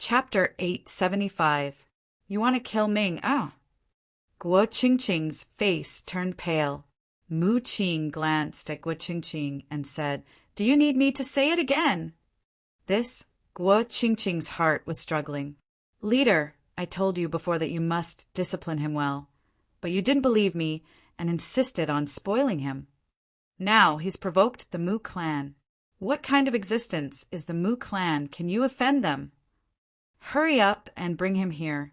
Chapter 875. You want to kill Ming, ah? Guo Qingqing's face turned pale. Mu Qing glanced at Guo Qingqing and said, "Do you need me to say it again?" Guo Qingqing's heart was struggling. "Leader, I told you before that you must discipline him well, but you didn't believe me and insisted on spoiling him. Now he's provoked the Mu clan. What kind of existence is the Mu clan? Can you offend them? Hurry up and bring him here.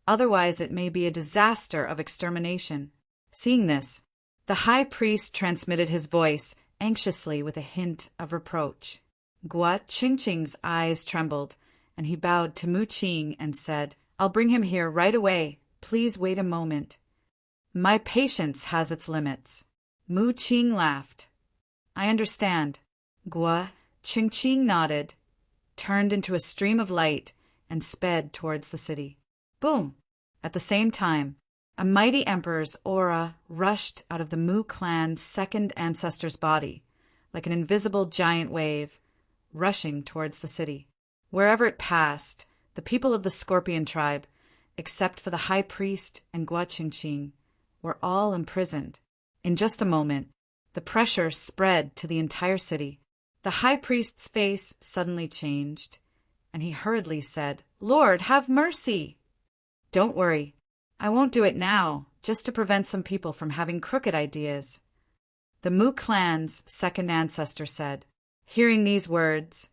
Otherwise it may be a disaster of extermination." Seeing this, the high priest transmitted his voice anxiously with a hint of reproach. Guo Qingqing's eyes trembled, and he bowed to Mu Qing and said, "I'll bring him here right away. Please wait a moment. My patience has its limits." Mu Qing laughed. "I understand." Guo Qingqing nodded, turned into a stream of light, and sped towards the city. Boom! At the same time, a mighty emperor's aura rushed out of the Mu clan's second ancestor's body, like an invisible giant wave, rushing towards the city. Wherever it passed, the people of the Scorpion tribe, except for the high priest and Guo Qingqing, were all imprisoned. In just a moment, the pressure spread to the entire city. The high priest's face suddenly changed, and he hurriedly said, "Lord, have mercy!" "Don't worry. I won't do it now, just to prevent some people from having crooked ideas," the Mu clan's second ancestor said. Hearing these words,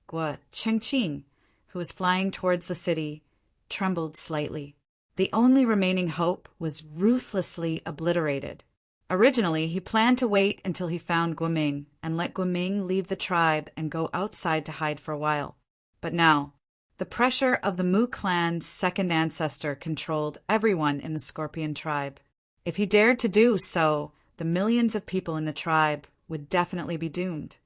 Guo Qingqing, who was flying towards the city, trembled slightly. The only remaining hope was ruthlessly obliterated. Originally, he planned to wait until he found Guoming and let Guoming leave the tribe and go outside to hide for a while. But now, the pressure of the Mu clan's second ancestor controlled everyone in the Scorpion tribe. If he dared to do so, the millions of people in the tribe would definitely be doomed.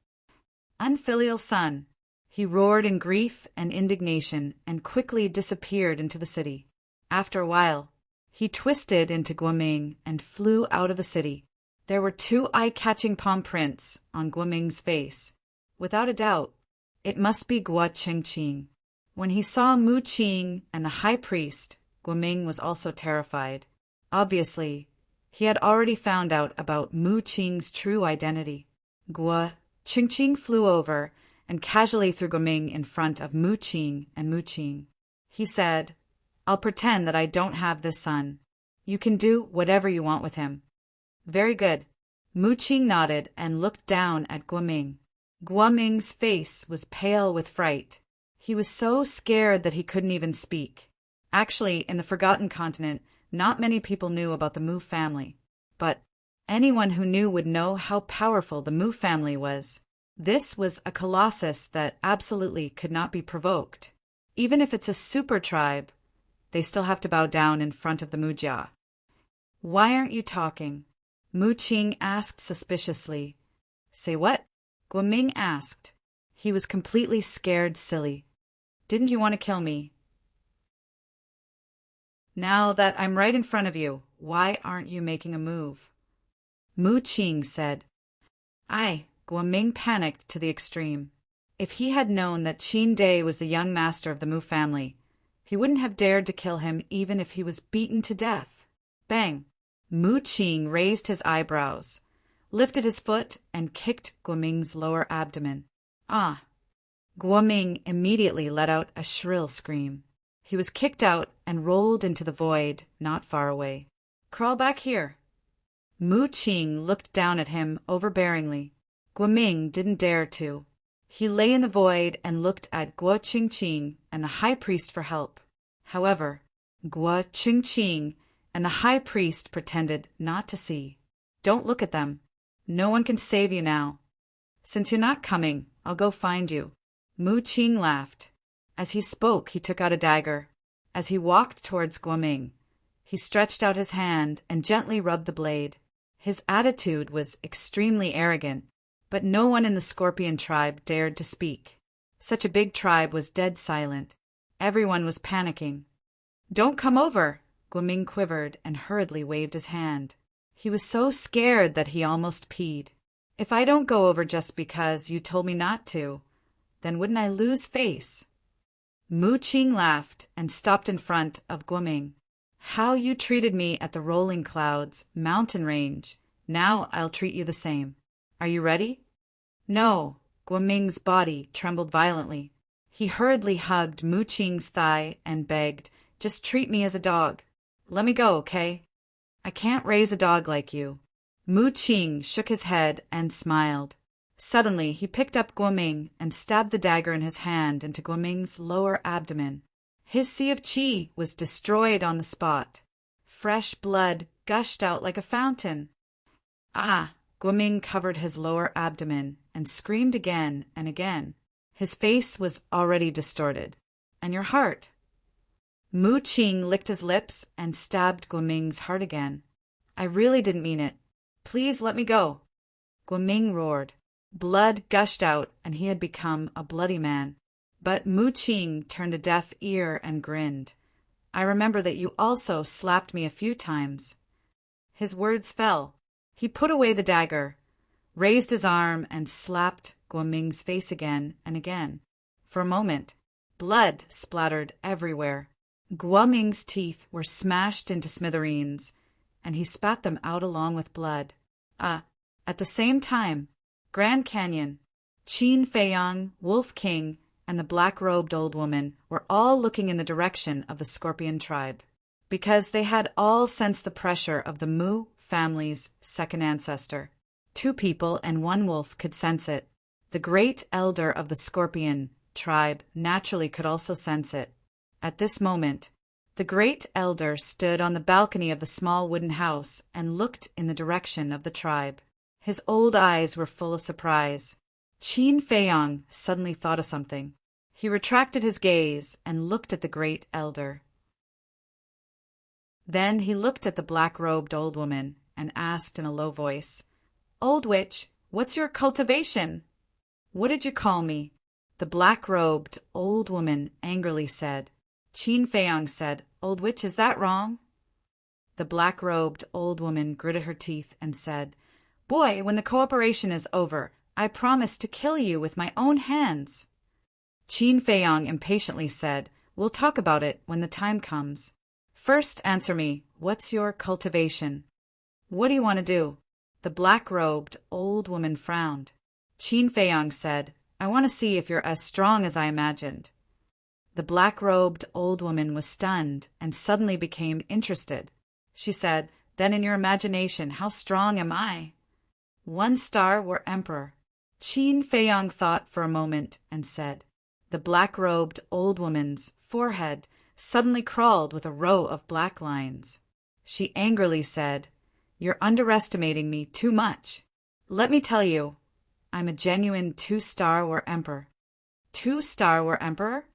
Unfilial son, he roared in grief and indignation and quickly disappeared into the city. After a while, he twisted into Guoming and flew out of the city. There were 2 eye-catching palm prints on Guoming's face. Without a doubt, it must be Guo Qingqing. When he saw Mu Qing and the high priest, Guoming was also terrified. Obviously, he had already found out about Mu Qing's true identity. Guo Qingqing flew over and casually threw Guoming in front of Mu Qing and Mu Qing. He said, "I'll pretend that I don't have this son. You can do whatever you want with him." "Very good." Mu Qing nodded and looked down at Guoming. Guoming's face was pale with fright. He was so scared that he couldn't even speak. Actually, in the Forgotten Continent, not many people knew about the Mu family. But anyone who knew would know how powerful the Mu family was. This was a colossus that absolutely could not be provoked. Even if it's a super tribe, they still have to bow down in front of the Mujia. "Why aren't you talking?" Mu Qing asked suspiciously. "Say what?" Guoming asked. He was completely scared silly. "Didn't you want to kill me? Now that I'm right in front of you, why aren't you making a move?" Mu Qing said. Guoming panicked to the extreme. If he had known that Qin Dai was the young master of the Mu family, he wouldn't have dared to kill him even if he was beaten to death. Bang! Mu Qing raised his eyebrows, lifted his foot, and kicked Guoming's lower abdomen. Ah! Guoming immediately let out a shrill scream. He was kicked out and rolled into the void not far away. "Crawl back here." Mu Qing looked down at him overbearingly. Guoming didn't dare to. He lay in the void and looked at Guo Qingqing and the high priest for help. However, Guo Qingqing and the high priest pretended not to see. "Don't look at them. No one can save you now. Since you're not coming, I'll go find you." Mu Qing laughed. As he spoke, he took out a dagger. As he walked towards Guoming, he stretched out his hand and gently rubbed the blade. His attitude was extremely arrogant, but no one in the Scorpion tribe dared to speak. Such a big tribe was dead silent. Everyone was panicking. "Don't come over!" Guoming quivered and hurriedly waved his hand. He was so scared that he almost peed. "If I don't go over just because you told me not to, then wouldn't I lose face?" Mu Qing laughed and stopped in front of Guoming. How you treated me at the Rolling Clouds mountain range. Now I'll treat you the same. Are you ready? No. Guoming's body trembled violently. He hurriedly hugged Mu Qing's thigh and begged, "Just treat me as a dog. Let me go, okay? I can't raise a dog like you." Mu Qing shook his head and smiled. Suddenly, he picked up Guoming and stabbed the dagger in his hand into Guoming's lower abdomen. His sea of qi was destroyed on the spot. Fresh blood gushed out like a fountain. Ah! Guoming covered his lower abdomen and screamed again and again. His face was already distorted. "And your heart?" Mu Qing licked his lips and stabbed Guoming's heart again. "I really didn't mean it. Please let me go." Guoming roared. Blood gushed out, and he had become a bloody man. But Mu Qing turned a deaf ear and grinned. "I remember that you also slapped me a few times." His words fell. He put away the dagger, raised his arm, and slapped Guoming's face again and again. For a moment, blood splattered everywhere. Guoming's teeth were smashed into smithereens, and he spat them out along with blood. At the same time, Grand Canyon, Qin Feiyang, Wolf King, and the black-robed old woman were all looking in the direction of the Scorpion tribe, because they had all sensed the pressure of the Mu family's second ancestor. 2 people and 1 wolf could sense it. The great elder of the Scorpion tribe naturally could also sense it. At this moment, the great elder stood on the balcony of the small wooden house and looked in the direction of the tribe. His old eyes were full of surprise. Qin Feiyang suddenly thought of something. He retracted his gaze and looked at the great elder. Then he looked at the black-robed old woman and asked in a low voice, "Old witch, what's your cultivation?" "What did you call me?" the black-robed old woman angrily said. Qin Feiyang said, "Old witch, is that wrong?" The black-robed old woman gritted her teeth and said, "Boy, when the cooperation is over, I promise to kill you with my own hands." Qin Feiyang impatiently said, "We'll talk about it when the time comes. First answer me, what's your cultivation?" "What do you want to do?" The black-robed old woman frowned. Qin Feiyang said, "I want to see if you're as strong as I imagined." The black-robed old woman was stunned and suddenly became interested. She said, "Then in your imagination, how strong am I?" "1 star were emperor." Qin Feiyang thought for a moment and said. The black-robed old woman's forehead suddenly crawled with a row of black lines. She angrily said, "You're underestimating me too much. Let me tell you, I'm a genuine 2-star were emperor." 2-star were emperor?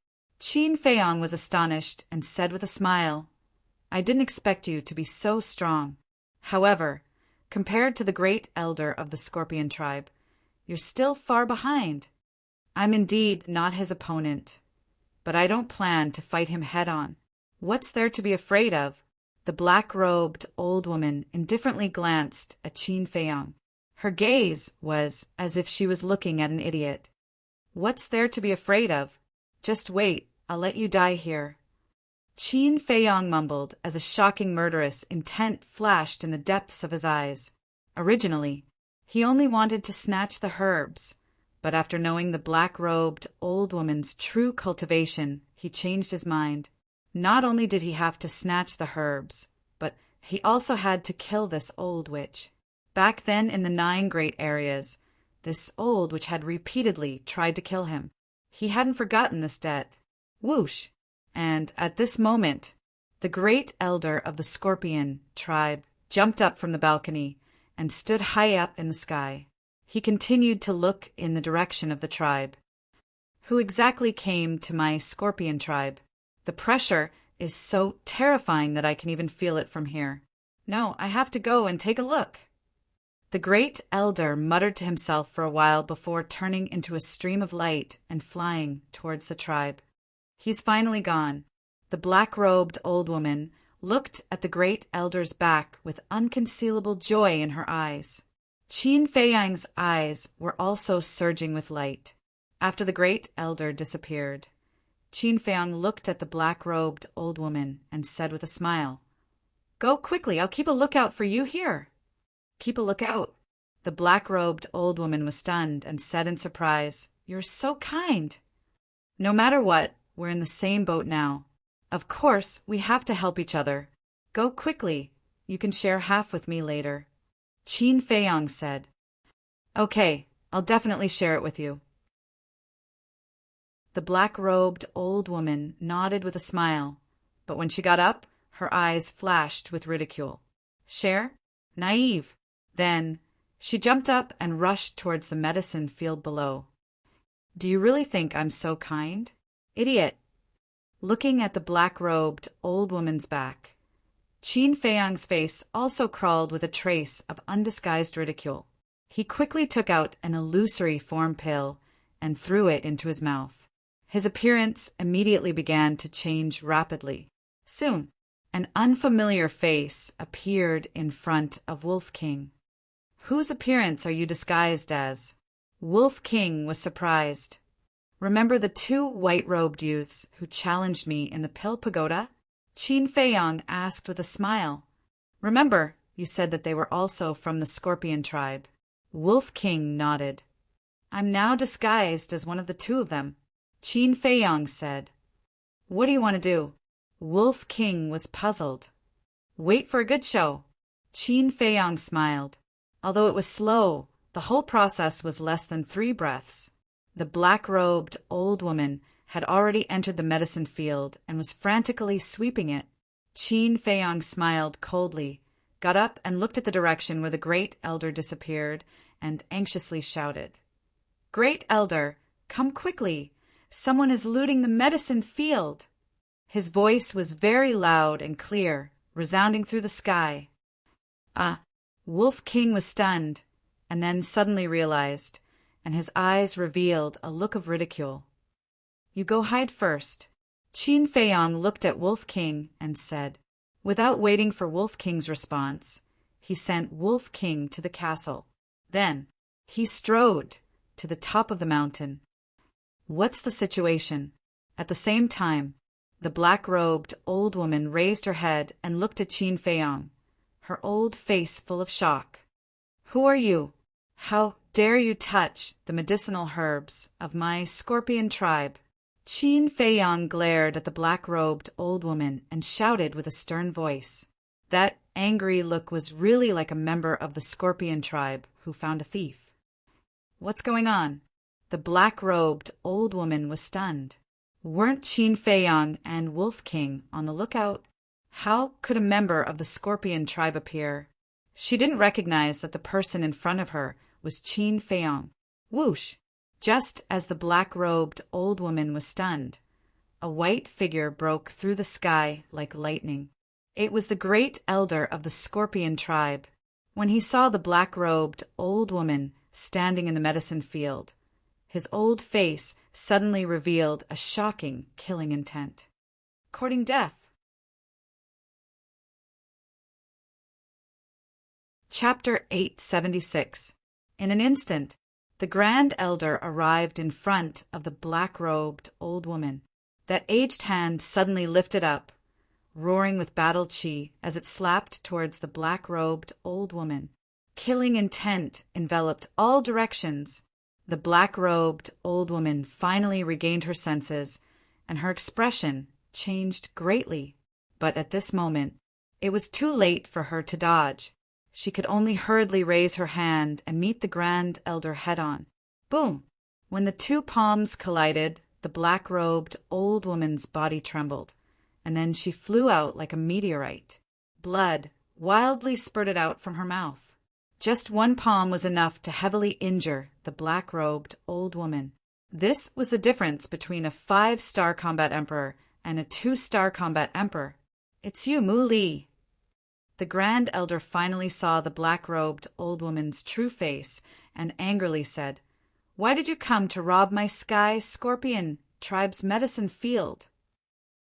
Qin Feiyang was astonished and said with a smile, "I didn't expect you to be so strong. However, compared to the great elder of the Scorpion tribe, you're still far behind. I'm indeed not his opponent, but I don't plan to fight him head-on. What's there to be afraid of?" The black-robed old woman indifferently glanced at Qin Feiyang. Her gaze was as if she was looking at an idiot. "What's there to be afraid of? Just wait, I'll let you die here." Qin Feiyang mumbled as a shocking murderous intent flashed in the depths of his eyes. Originally, he only wanted to snatch the herbs, but after knowing the black-robed old woman's true cultivation, he changed his mind. Not only did he have to snatch the herbs, but he also had to kill this old witch. Back then in the 9 great areas, this old witch had repeatedly tried to kill him. He hadn't forgotten this debt. Whoosh! And at this moment, the great elder of the Scorpion tribe jumped up from the balcony and stood high up in the sky. He continued to look in the direction of the tribe. "Who exactly came to my Scorpion tribe? The pressure is so terrifying that I can even feel it from here. No, I have to go and take a look." The great elder muttered to himself for a while before turning into a stream of light and flying towards the tribe. "He's finally gone." The black-robed old woman looked at the great elder's back with unconcealable joy in her eyes. Qin Feiyang's eyes were also surging with light. After the great elder disappeared, Qin Feiyang looked at the black-robed old woman and said with a smile, "Go quickly, I'll keep a lookout for you here." "Keep a lookout." The black-robed old woman was stunned and said in surprise, "You're so kind." "No matter what, we're in the same boat now. Of course, we have to help each other. Go quickly. You can share half with me later." Qin Feiyang said, "Okay, I'll definitely share it with you." The black-robed old woman nodded with a smile, but when she got up, her eyes flashed with ridicule. "Share? Naive." Then she jumped up and rushed towards the medicine field below. "Do you really think I'm so kind? Idiot." Looking at the black-robed old woman's back, Qin Feiyang's face also crawled with a trace of undisguised ridicule. He quickly took out an illusory form pill and threw it into his mouth. His appearance immediately began to change rapidly. Soon, an unfamiliar face appeared in front of Wolf King. "Whose appearance are you disguised as?" Wolf King was surprised. "Remember the two white-robed youths who challenged me in the Pill Pagoda?" Qin Feiyang asked with a smile. "Remember, you said that they were also from the Scorpion tribe." Wolf King nodded. "I'm now disguised as one of the two of them," Qin Feiyang said. "What do you want to do?" Wolf King was puzzled. "Wait for a good show." Qin Feiyang smiled. Although it was slow, the whole process was less than 3 breaths. The black-robed old woman had already entered the medicine field and was frantically sweeping it. Qin Feiyang smiled coldly, got up and looked at the direction where the Great Elder disappeared, and anxiously shouted, "Great Elder, come quickly! Someone is looting the medicine field!" His voice was very loud and clear, resounding through the sky. Wolf King was stunned, and then suddenly realized, and his eyes revealed a look of ridicule. "You go hide first." Qin Feiyang looked at Wolf King and said. Without waiting for Wolf King's response, he sent Wolf King to the castle. Then he strode to the top of the mountain. "What's the situation?" At the same time, the black-robed old woman raised her head and looked at Qin Feiyang, her old face full of shock. "Who are you? How dare you touch the medicinal herbs of my Scorpion tribe?" Qin Feiyang glared at the black-robed old woman and shouted with a stern voice. That angry look was really like a member of the Scorpion tribe who found a thief. "What's going on?" The black-robed old woman was stunned. Weren't Qin Feiyang and Wolf King on the lookout? How could a member of the Scorpion tribe appear? She didn't recognize that the person in front of her was Qin Feiyang. Whoosh! Just as the black-robed old woman was stunned, a white figure broke through the sky like lightning. It was the Great Elder of the Scorpion tribe. When he saw the black-robed old woman standing in the medicine field, his old face suddenly revealed a shocking killing intent. Courting death. Chapter 876. In an instant, the Grand Elder arrived in front of the black-robed old woman. That aged hand suddenly lifted up, roaring with battle chi as it slapped towards the black-robed old woman. Killing intent enveloped all directions. The black-robed old woman finally regained her senses, and her expression changed greatly. But at this moment, it was too late for her to dodge. She could only hurriedly raise her hand and meet the Grand Elder head-on. Boom! When the two palms collided, the black-robed old woman's body trembled, and then she flew out like a meteorite. Blood wildly spurted out from her mouth. Just one palm was enough to heavily injure the black-robed old woman. This was the difference between a 5-star combat emperor and a 2-star combat emperor. "It's you, Mu Li." The Grand Elder finally saw the black-robed old woman's true face and angrily said, "Why did you come to rob my Sky Scorpion tribe's medicine field?"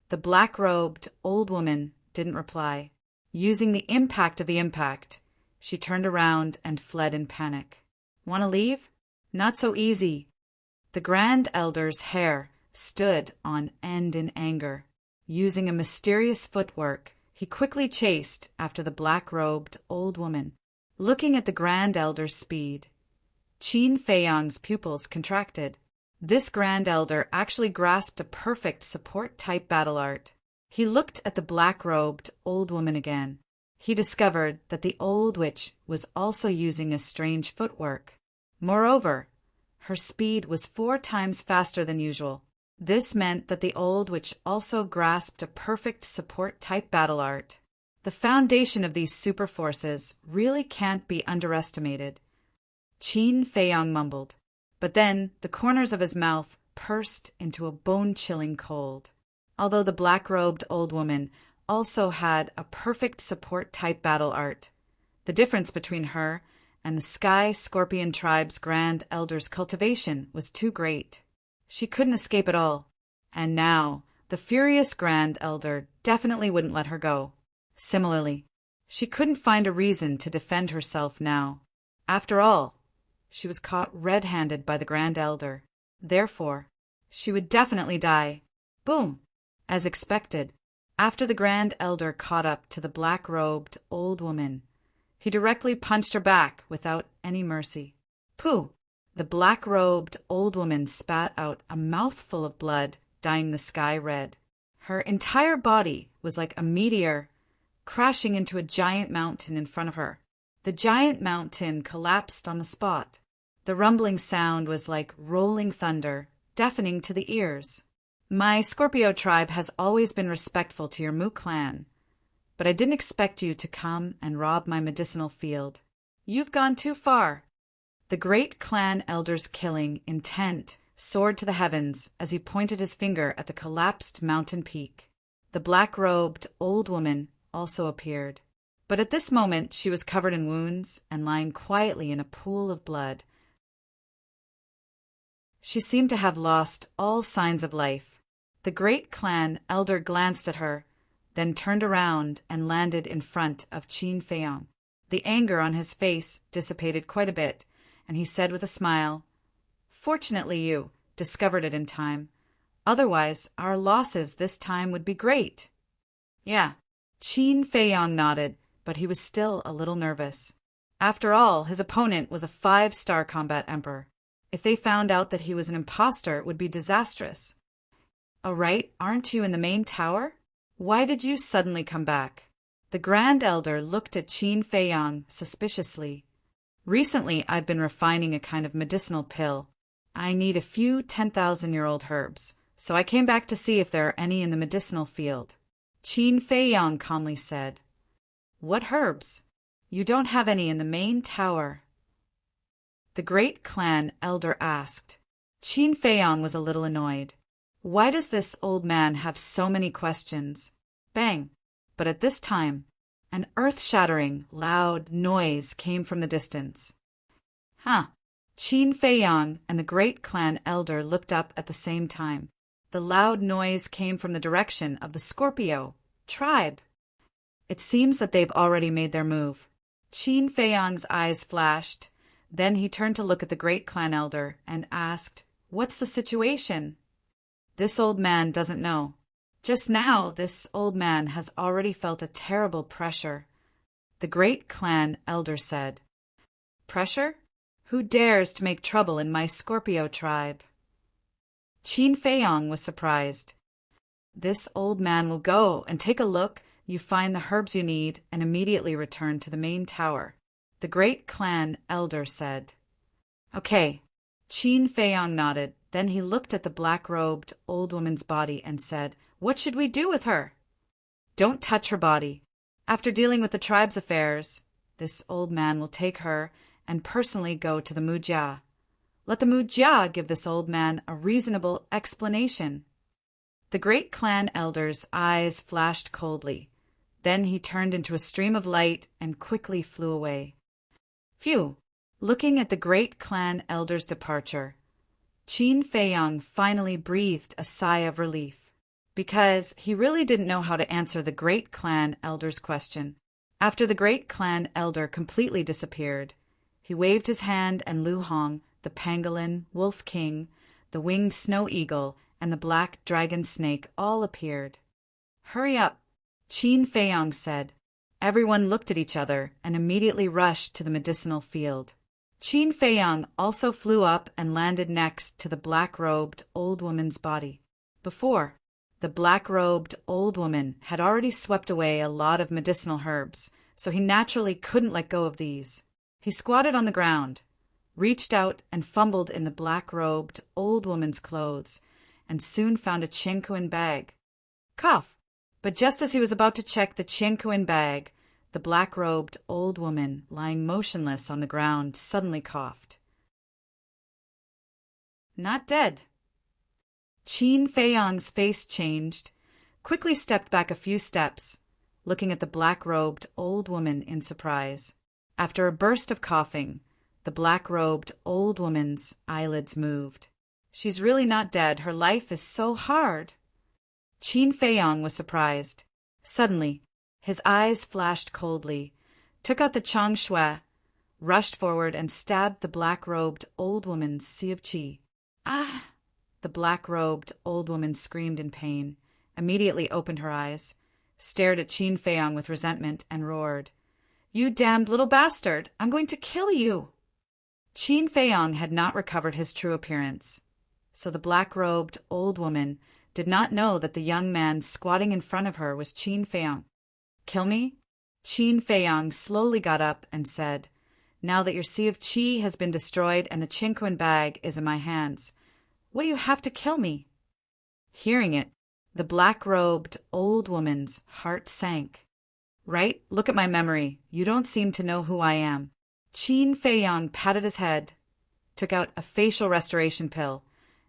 The black-robed old woman didn't reply. Using the impact of the impact, she turned around and fled in panic. "Want to leave? Not so easy." The Grand Elder's hair stood on end in anger. Using a mysterious footwork, he quickly chased after the black-robed old woman. Looking at the Grand Elder's speed, Qin Feiyang's pupils contracted. This Grand Elder actually grasped a perfect support-type battle art. He looked at the black-robed old woman again. He discovered that the old witch was also using a strange footwork. Moreover, her speed was 4 times faster than usual. This meant that the old witch also grasped a perfect support-type battle art. The foundation of these super forces really can't be underestimated. Qin Feiyang mumbled, but then the corners of his mouth pursed into a bone-chilling cold. Although the black-robed old woman also had a perfect support-type battle art, the difference between her and the Sky Scorpion tribe's Grand Elder's cultivation was too great. She couldn't escape at all, and now the furious Grand Elder definitely wouldn't let her go. Similarly, she couldn't find a reason to defend herself now. After all, she was caught red-handed by the Grand Elder. Therefore, she would definitely die. Boom! As expected, after the Grand Elder caught up to the black-robed old woman, he directly punched her back without any mercy. Pooh! The black-robed old woman spat out a mouthful of blood, dyeing the sky red. Her entire body was like a meteor crashing into a giant mountain in front of her. The giant mountain collapsed on the spot. The rumbling sound was like rolling thunder, deafening to the ears. My Scorpio tribe has always been respectful to your Mu clan, but I didn't expect you to come and rob my medicinal field. You've gone too far. The great clan elder's killing intent soared to the heavens as he pointed his finger at the collapsed mountain peak. The black-robed old woman also appeared, but at this moment she was covered in wounds and lying quietly in a pool of blood. She seemed to have lost all signs of life. The great clan elder glanced at her, then turned around and landed in front of Qin Feiyang. The anger on his face dissipated quite a bit, and he said with a smile, "Fortunately you discovered it in time. Otherwise, our losses this time would be great." Yeah, Qin Feiyang nodded, but he was still a little nervous. After all, his opponent was a 5-star combat emperor. If they found out that he was an imposter, it would be disastrous. "Oh right, aren't you in the main tower? Why did you suddenly come back?" The Grand Elder looked at Qin Feiyang suspiciously. "Recently, I've been refining a kind of medicinal pill. I need a few 10,000-year-old herbs, so I came back to see if there are any in the medicinal field." Qin Feiyang calmly said, "What herbs? You don't have any in the main tower." The great clan elder asked. Qin Feiyang was a little annoyed. Why does this old man have so many questions? Bang! But at this time, an earth-shattering, loud noise came from the distance. Qin Feiyang and the great clan elder looked up at the same time. The loud noise came from the direction of the Scorpio tribe. It seems that they've already made their move. Qin Feiyang's eyes flashed. Then he turned to look at the great clan elder and asked, "What's the situation?" This old man doesn't know. Just now, this old man has already felt a terrible pressure. The great clan elder said, "Pressure? Who dares to make trouble in my Scorpio tribe?" Qin Feiyang was surprised. "This old man will go and take a look, you find the herbs you need, and immediately return to the main tower," the great clan elder said. "Okay." Qin Feiyang nodded. Then he looked at the black-robed old woman's body and said, "What should we do with her?" "Don't touch her body. After dealing with the tribe's affairs, this old man will take her and personally go to the Mujia. Let the Mujia give this old man a reasonable explanation." The great clan elder's eyes flashed coldly. Then he turned into a stream of light and quickly flew away. Phew! Looking at the great clan elder's departure, Qin Feiyang finally breathed a sigh of relief, because he really didn't know how to answer the great clan elder's question. After the great clan elder completely disappeared, he waved his hand and Lu Hong, the pangolin, wolf king, the winged snow eagle, and the black dragon snake all appeared. "Hurry up," Qin Feiyang said. Everyone looked at each other and immediately rushed to the medicinal field. Qin Feiyang also flew up and landed next to the black-robed old woman's body. Before, the black-robed old woman had already swept away a lot of medicinal herbs, so he naturally couldn't let go of these. He squatted on the ground, reached out and fumbled in the black-robed old woman's clothes, and soon found a Qiankuan bag. Cough! But just as he was about to check the Qiankuan bag, the black-robed old woman, lying motionless on the ground, suddenly coughed. Not dead. Qin Feiyang's face changed, quickly stepped back a few steps, looking at the black-robed old woman in surprise. After a burst of coughing, the black-robed old woman's eyelids moved. She's really not dead. Her life is so hard. Qin Feiyang was surprised. Suddenly, his eyes flashed coldly, took out the changshui, rushed forward and stabbed the black-robed old woman's sea of qi. Ah! The black-robed old woman screamed in pain, immediately opened her eyes, stared at Qin Feiyang with resentment, and roared, "You damned little bastard! I'm going to kill you!" Qin Feiyang had not recovered his true appearance, so the black-robed old woman did not know that the young man squatting in front of her was Qin Feiyang. "Kill me?" Qin Feiyang slowly got up and said, "Now that your sea of qi has been destroyed and the Qiankuan bag is in my hands, what do you have to kill me?" Hearing it, the black-robed old woman's heart sank. "Right? Look at my memory. You don't seem to know who I am." Qin Feiyang patted his head, took out a facial restoration pill,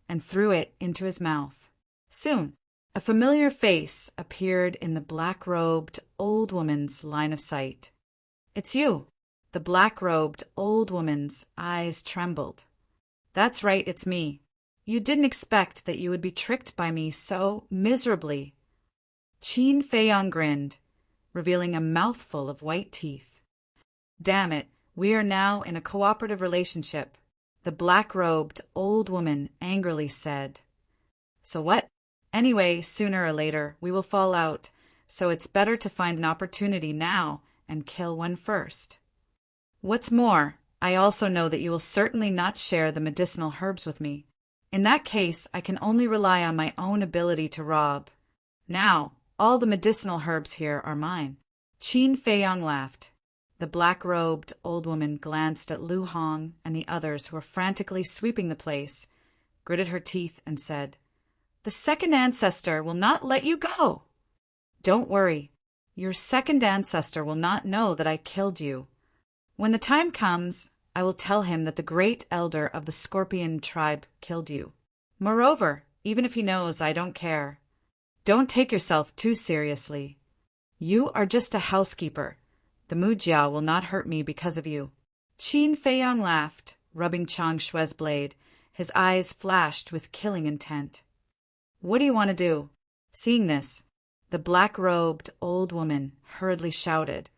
and threw it into his mouth. Soon, a familiar face appeared in the black-robed old woman's line of sight. "It's you." The black-robed old woman's eyes trembled. "That's right, it's me. You didn't expect that you would be tricked by me so miserably." Qin Feiyang grinned, revealing a mouthful of white teeth. "Damn it, we are now in a cooperative relationship," the black-robed old woman angrily said. "So what? Anyway, sooner or later, we will fall out, so it's better to find an opportunity now and kill one first. What's more, I also know that you will certainly not share the medicinal herbs with me. In that case, I can only rely on my own ability to rob. Now, all the medicinal herbs here are mine." Qin Feiyang laughed. The black-robed old woman glanced at Lu Hong and the others who were frantically sweeping the place, gritted her teeth, and said, "The second ancestor will not let you go." "Don't worry. Your second ancestor will not know that I killed you. When the time comes, I will tell him that the great elder of the Scorpion tribe killed you. Moreover, even if he knows, I don't care. Don't take yourself too seriously. You are just a housekeeper. The Mujia will not hurt me because of you." Qin Feiyang laughed, rubbing Chang Shue's blade. His eyes flashed with killing intent. "What do you want to do?" Seeing this, the black-robed old woman hurriedly shouted.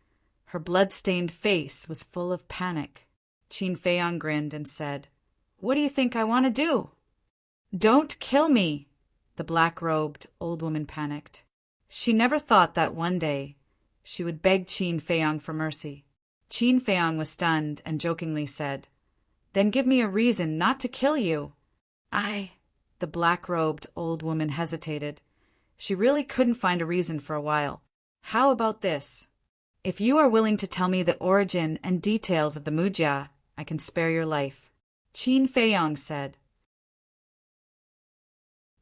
Her blood-stained face was full of panic. Qin Feiyang grinned and said, "What do you think I want to do?" "Don't kill me!" the black-robed old woman panicked. She never thought that one day she would beg Qin Feiyang for mercy. Qin Feiyang was stunned and jokingly said, "Then give me a reason not to kill you." The black-robed old woman hesitated. She really couldn't find a reason for a while. "How about this? If you are willing to tell me the origin and details of the Mujia, I can spare your life," Qin Feiyang said.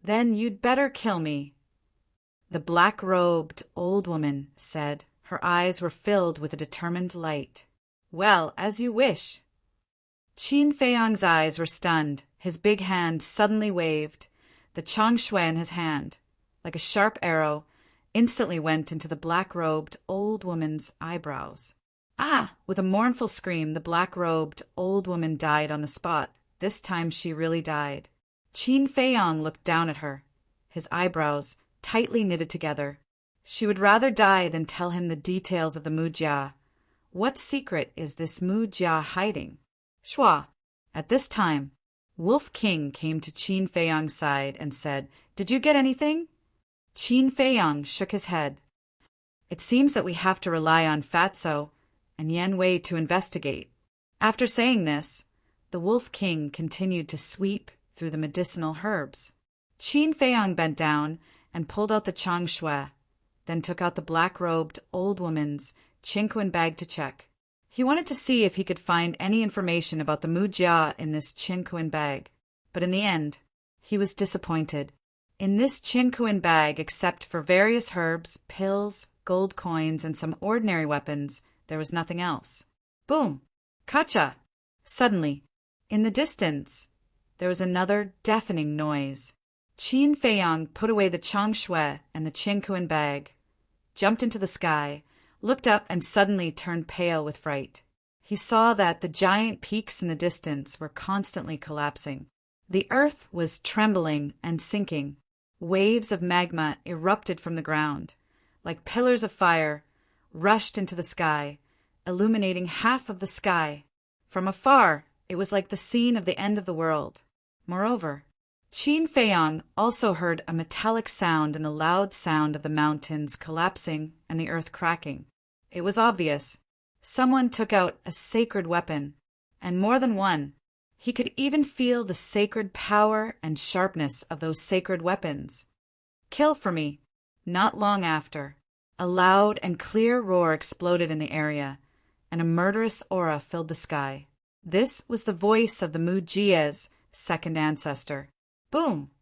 "Then you'd better kill me," the black-robed old woman said. Her eyes were filled with a determined light. "Well, as you wish." Qin Feiyang's eyes were stunned. His big hand suddenly waved. The changshui in his hand, like a sharp arrow, instantly went into the black-robed old woman's eyebrows. "Ah!" With a mournful scream, the black-robed old woman died on the spot. This time she really died. Qin Feiyang looked down at her, his eyebrows tightly knitted together. She would rather die than tell him the details of the Mujia. What secret is this Mujia hiding? Shua, at this time, Wolf King came to Qin Feiyang's side and said, "Did you get anything?" Qin Feiyang shook his head. "It seems that we have to rely on Fatso and Yan Wei to investigate." After saying this, the Wolf King continued to sweep through the medicinal herbs. Qin Feiyang bent down and pulled out the Chang Shui, then took out the black-robed old woman's Qinquan bag to check. He wanted to see if he could find any information about the Mujia in this Qinquan bag, but in the end, he was disappointed. In this Qinquan bag, except for various herbs, pills, gold coins, and some ordinary weapons, there was nothing else. Boom! Kacha! Suddenly, in the distance, there was another deafening noise. Qin Feiyang put away the Chang Shui and the Qinquan bag, jumped into the sky, looked up, and suddenly turned pale with fright. He saw that the giant peaks in the distance were constantly collapsing. The earth was trembling and sinking. Waves of magma erupted from the ground, like pillars of fire, rushed into the sky, illuminating half of the sky. From afar, it was like the scene of the end of the world. Moreover, Qin Feiyang also heard a metallic sound and the loud sound of the mountains collapsing and the earth cracking. It was obvious. Someone took out a sacred weapon, and more than one. He could even feel the sacred power and sharpness of those sacred weapons. "Kill for me." Not long after, a loud and clear roar exploded in the area, and a murderous aura filled the sky. This was the voice of the Mujia's second ancestor. Boom!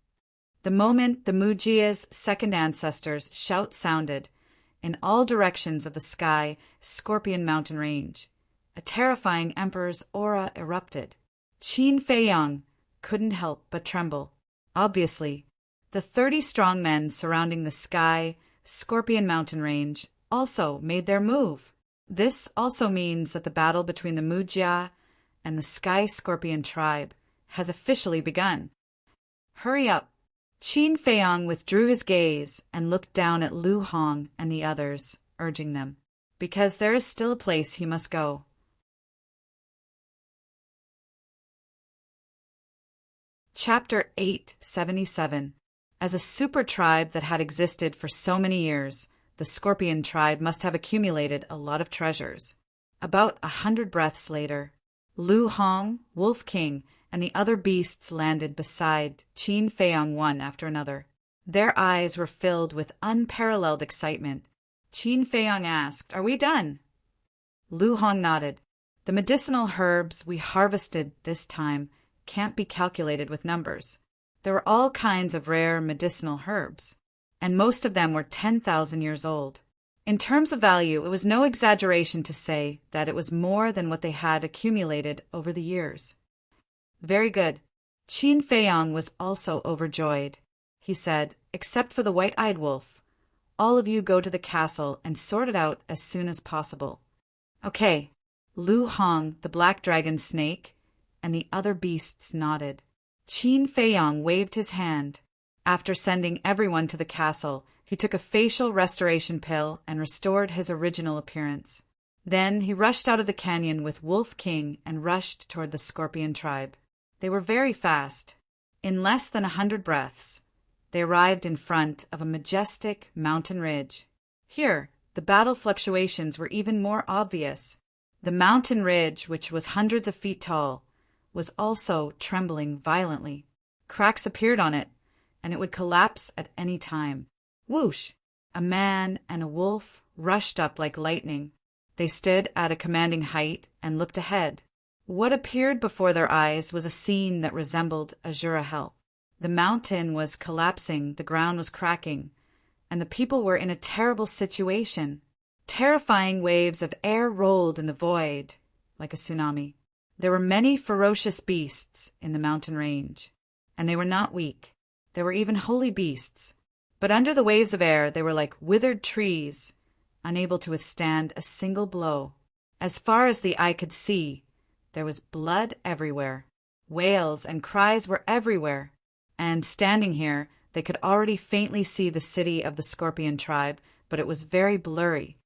The moment the Mujia's second ancestor's shout sounded, in all directions of the sky Scorpion Mountain Range, a terrifying emperor's aura erupted. Qin Feiyang couldn't help but tremble. Obviously, the 30 strong men surrounding the sky Scorpion Mountain Range also made their move. This also means that the battle between the Mujia and the Sky Scorpion tribe has officially begun. Hurry up! Qin Feiyang withdrew his gaze and looked down at Lu Hong and the others, urging them, because there is still a place he must go. Chapter 877. As a super tribe that had existed for so many years, the Scorpion tribe must have accumulated a lot of treasures. About 100 breaths later, Lu Hong, Wolf King, and the other beasts landed beside Qin Feiyang one after another. Their eyes were filled with unparalleled excitement. Qin Feiyang asked, "Are we done?" Lu Hong nodded. "The medicinal herbs we harvested this time can't be calculated with numbers. There were all kinds of rare medicinal herbs, and most of them were 10,000 years old. In terms of value, it was no exaggeration to say that it was more than what they had accumulated over the years." "Very good." Qin Feiyang was also overjoyed. He said, "Except for the white-eyed wolf, all of you go to the castle and sort it out as soon as possible." "Okay." Lu Hong, the black dragon snake, and the other beasts nodded. Qin Feiyang waved his hand. After sending everyone to the castle, he took a facial restoration pill and restored his original appearance. Then he rushed out of the canyon with Wolf King and rushed toward the Scorpion tribe. They were very fast. In less than 100 breaths, they arrived in front of a majestic mountain ridge. Here, the battle fluctuations were even more obvious. The mountain ridge, which was hundreds of feet tall, was also trembling violently. Cracks appeared on it, and it would collapse at any time. Whoosh! A man and a wolf rushed up like lightning. They stood at a commanding height and looked ahead. What appeared before their eyes was a scene that resembled Azura hell. The mountain was collapsing, the ground was cracking, and the people were in a terrible situation. Terrifying waves of air rolled in the void like a tsunami. There were many ferocious beasts in the mountain range, and they were not weak. There were even holy beasts. But under the waves of air, they were like withered trees, unable to withstand a single blow. As far as the eye could see, there was blood everywhere. Wails and cries were everywhere. And standing here, they could already faintly see the city of the Scorpion tribe, but it was very blurry.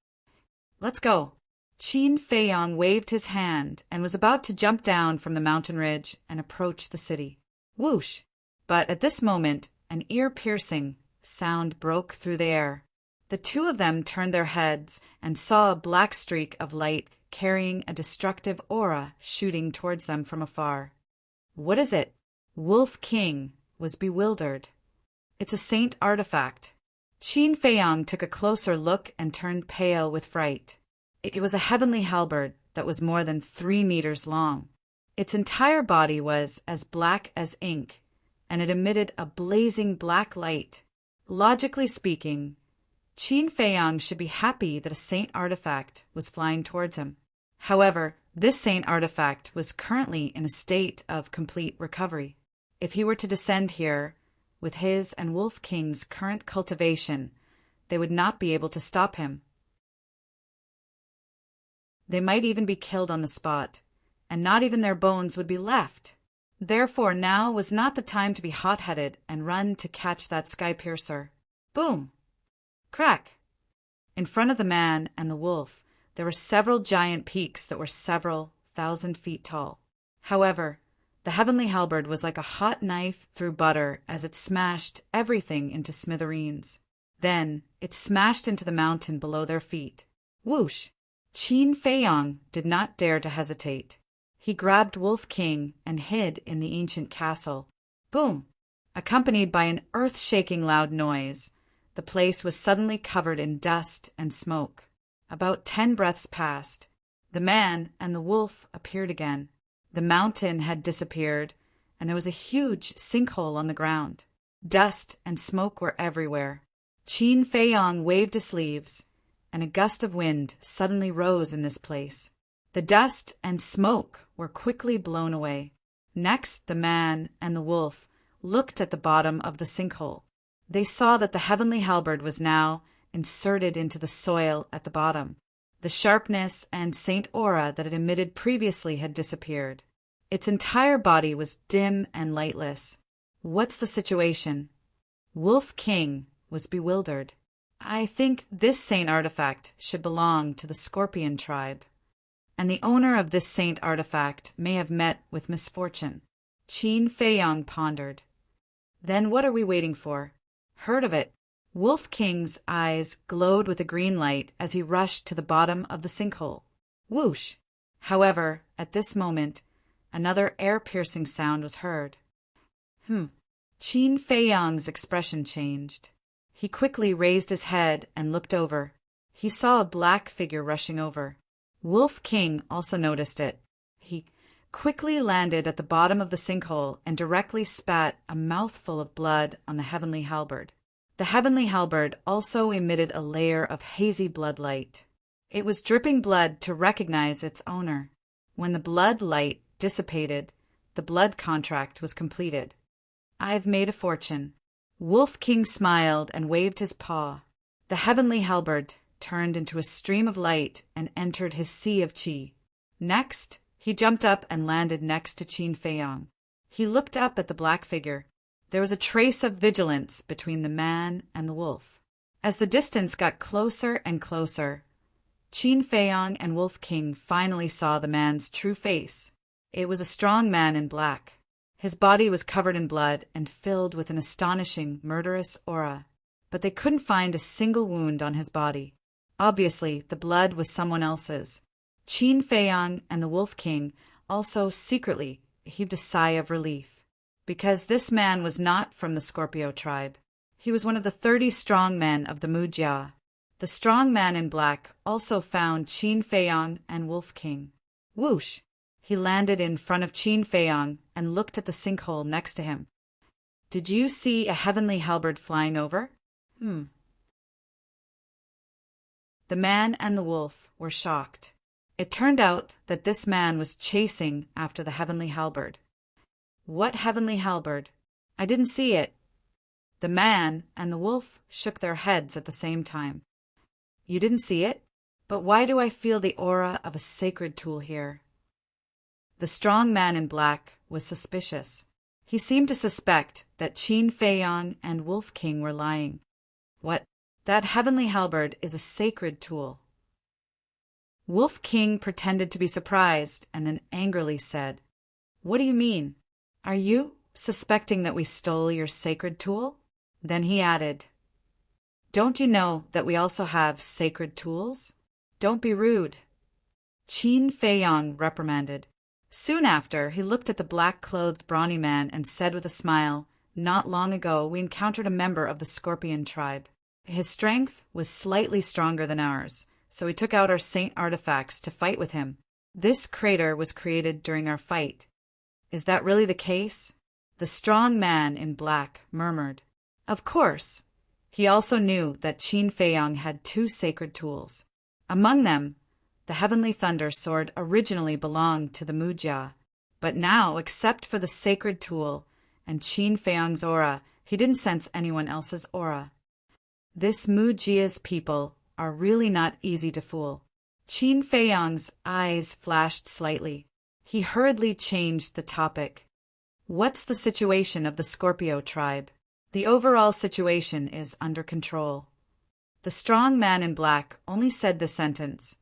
"Let's go." Qin Feiyang waved his hand and was about to jump down from the mountain ridge and approach the city. Whoosh! But at this moment, an ear-piercing sound broke through the air. The two of them turned their heads and saw a black streak of light carrying a destructive aura shooting towards them from afar. What is it? Wolf King was bewildered. It's a saint artifact. Qin Feiyang took a closer look and turned pale with fright. It was a heavenly halberd that was more than 3 meters long. Its entire body was as black as ink, and it emitted a blazing black light. Logically speaking, Qin Feiyang should be happy that a saint artifact was flying towards him. However, this saint artifact was currently in a state of complete recovery. If he were to descend here, with his and Wolf King's current cultivation, they would not be able to stop him. They might even be killed on the spot, and not even their bones would be left. Therefore, now was not the time to be hot-headed and run to catch that sky piercer. Boom! Crack! In front of the man and the wolf, there were several giant peaks that were several 1,000 feet tall. However, the heavenly halberd was like a hot knife through butter as it smashed everything into smithereens. Then it smashed into the mountain below their feet. Whoosh! Qin Feiyang did not dare to hesitate. He grabbed Wolf King and hid in the ancient castle. Boom! Accompanied by an earth-shaking loud noise, the place was suddenly covered in dust and smoke. About 10 breaths passed. The man and the wolf appeared again. The mountain had disappeared, and there was a huge sinkhole on the ground. Dust and smoke were everywhere. Qin Feiyang waved his sleeves, and a gust of wind suddenly rose in this place. The dust and smoke were quickly blown away. Next, the man and the wolf looked at the bottom of the sinkhole. They saw that the heavenly halberd was now inserted into the soil at the bottom. The sharpness and saint aura that it emitted previously had disappeared. Its entire body was dim and lightless. What's the situation? Wolf King was bewildered. I think this saint artifact should belong to the Scorpion tribe, and the owner of this saint artifact may have met with misfortune. Qin Feiyang pondered. Then what are we waiting for? Heard of it. Wolf King's eyes glowed with a green light as he rushed to the bottom of the sinkhole. Whoosh! However, at this moment, another air-piercing sound was heard. Qin Feiyang's expression changed. He quickly raised his head and looked over. He saw a black figure rushing over. Wolf King also noticed it. He quickly landed at the bottom of the sinkhole and directly spat a mouthful of blood on the heavenly halberd. The heavenly halberd also emitted a layer of hazy blood light. It was dripping blood to recognize its owner. When the blood light dissipated, the blood contract was completed. I've made a fortune. Wolf King smiled and waved his paw. The heavenly halberd turned into a stream of light and entered his sea of qi. Next, he jumped up and landed next to Qin Feiyang. He looked up at the black figure. There was a trace of vigilance between the man and the wolf. As the distance got closer and closer, Qin Feiyang and Wolf King finally saw the man's true face. It was a strong man in black. His body was covered in blood and filled with an astonishing, murderous aura, but they couldn't find a single wound on his body. Obviously, the blood was someone else's. Qin Feiyang and the Wolf King also secretly heaved a sigh of relief, because this man was not from the Scorpio tribe. He was one of the 30 strong men of the Mujia. The strong man in black also found Qin Feiyang and Wolf King. Whoosh! He landed in front of Qin Feiyang and looked at the sinkhole next to him. Did you see a heavenly halberd flying over? The man and the wolf were shocked. It turned out that this man was chasing after the heavenly halberd. What heavenly halberd? I didn't see it. The man and the wolf shook their heads at the same time. You didn't see it? But why do I feel the aura of a sacred tool here? The strong man in black was suspicious. He seemed to suspect that Qin Feiyang and Wolf King were lying. What? That heavenly halberd is a sacred tool. Wolf King pretended to be surprised and then angrily said, What do you mean? Are you suspecting that we stole your sacred tool? Then he added, Don't you know that we also have sacred tools? Don't be rude. Qin Feiyang reprimanded. Soon after, he looked at the black-clothed brawny man and said with a smile, Not long ago we encountered a member of the Scorpion tribe. His strength was slightly stronger than ours, so we took out our saint artifacts to fight with him. This crater was created during our fight. Is that really the case? The strong man in black murmured. Of course. He also knew that Qin Feiyang had 2 sacred tools. Among them, the heavenly thunder sword originally belonged to the Mujia, but now, except for the sacred tool and Qin Feiyang's aura, he didn't sense anyone else's aura. This Mujia's people are really not easy to fool. Qin Feiyang's eyes flashed slightly. He hurriedly changed the topic. What's the situation of the Scorpio tribe? The overall situation is under control. The strong man in black only said the sentence,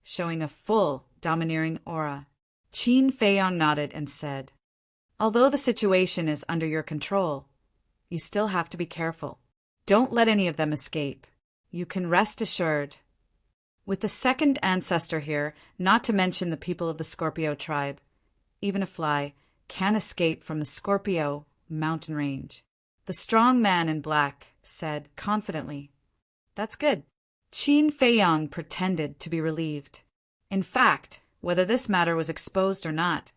showing a full, domineering aura. Qin Feiyang nodded and said, Although the situation is under your control, you still have to be careful. Don't let any of them escape. You can rest assured. With the second ancestor here, not to mention the people of the Scorpio tribe, even a fly can escape from the Scorpio mountain range. The strong man in black said confidently, That's good. Qin Feiyang pretended to be relieved. In fact, whether this matter was exposed or not,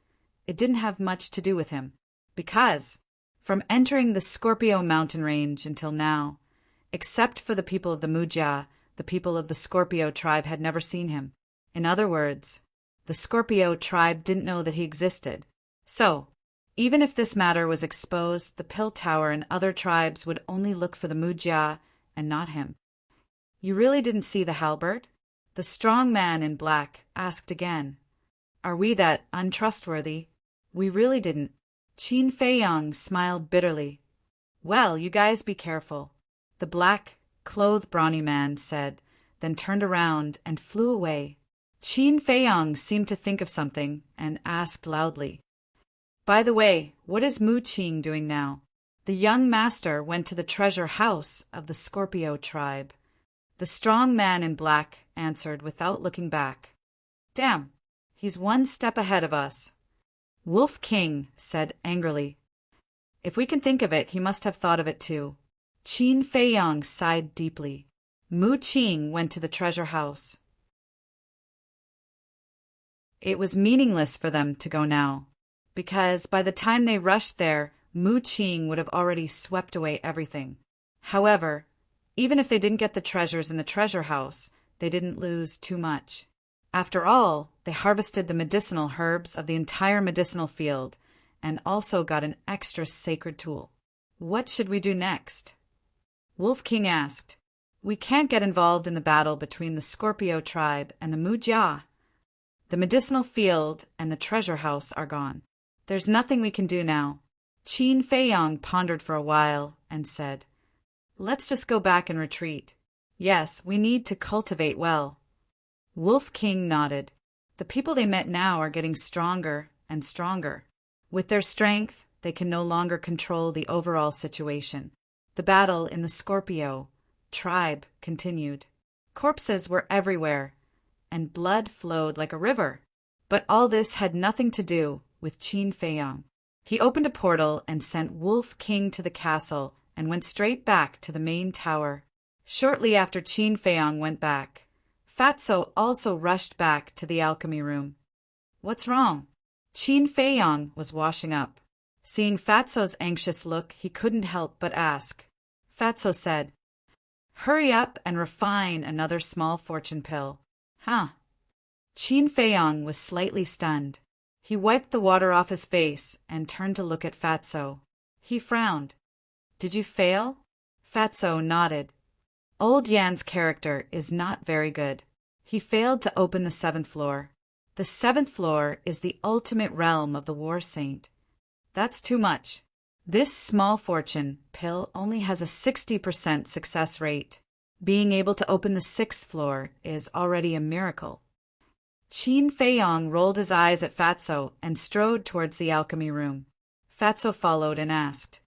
it didn't have much to do with him, because, from entering the Scorpio mountain range until now, except for the people of the Mujia, the people of the Scorpio tribe had never seen him. In other words, the Scorpio tribe didn't know that he existed. So, even if this matter was exposed, the Pill Tower and other tribes would only look for the Mujia and not him. You really didn't see the halberd? The strong man in black asked again. Are we that untrustworthy? We really didn't. Qin Feiyang smiled bitterly. Well, you guys be careful. The black-clothed brawny man said, then turned around and flew away. Qin Feiyang seemed to think of something and asked loudly, By the way, what is Mu Qing doing now? The young master went to the treasure house of the Scorpio tribe. The strong man in black answered without looking back. Damn, he's 1 step ahead of us. Wolf King said angrily. If we can think of it, he must have thought of it too. Qin Feiyang sighed deeply. Mu Qing went to the treasure house. It was meaningless for them to go now, because by the time they rushed there, Mu Qing would have already swept away everything. However, even if they didn't get the treasures in the treasure house, they didn't lose too much. After all, they harvested the medicinal herbs of the entire medicinal field and also got an extra sacred tool. What should we do next? Wolf King asked. We can't get involved in the battle between the Scorpio tribe and the Mujia. The medicinal field and the treasure house are gone. There's nothing we can do now. Qin Feiyang pondered for a while and said, Let's just go back and retreat. Yes, we need to cultivate well. Wolf King nodded. The people they met now are getting stronger and stronger. With their strength, they can no longer control the overall situation. The battle in the Scorpio tribe continued. Corpses were everywhere, and blood flowed like a river. But all this had nothing to do with Qin Feiyang. He opened a portal and sent Wolf King to the castle and went straight back to the main tower. Shortly after Qin Feiyang went back, Fatso also rushed back to the alchemy room. What's wrong? Qin Feiyang was washing up. Seeing Fatso's anxious look, he couldn't help but ask. Fatso said, Hurry up and refine another small fortune pill. Huh? Qin Feiyang was slightly stunned. He wiped the water off his face and turned to look at Fatso. He frowned. Did you fail? Fatso nodded. Old Yan's character is not very good. He failed to open the 7th floor. The 7th floor is the ultimate realm of the War Saint. That's too much. This small fortune pill only has a 60% success rate. Being able to open the 6th floor is already a miracle. Qin Feiyang rolled his eyes at Fatso and strode towards the alchemy room. Fatso followed and asked,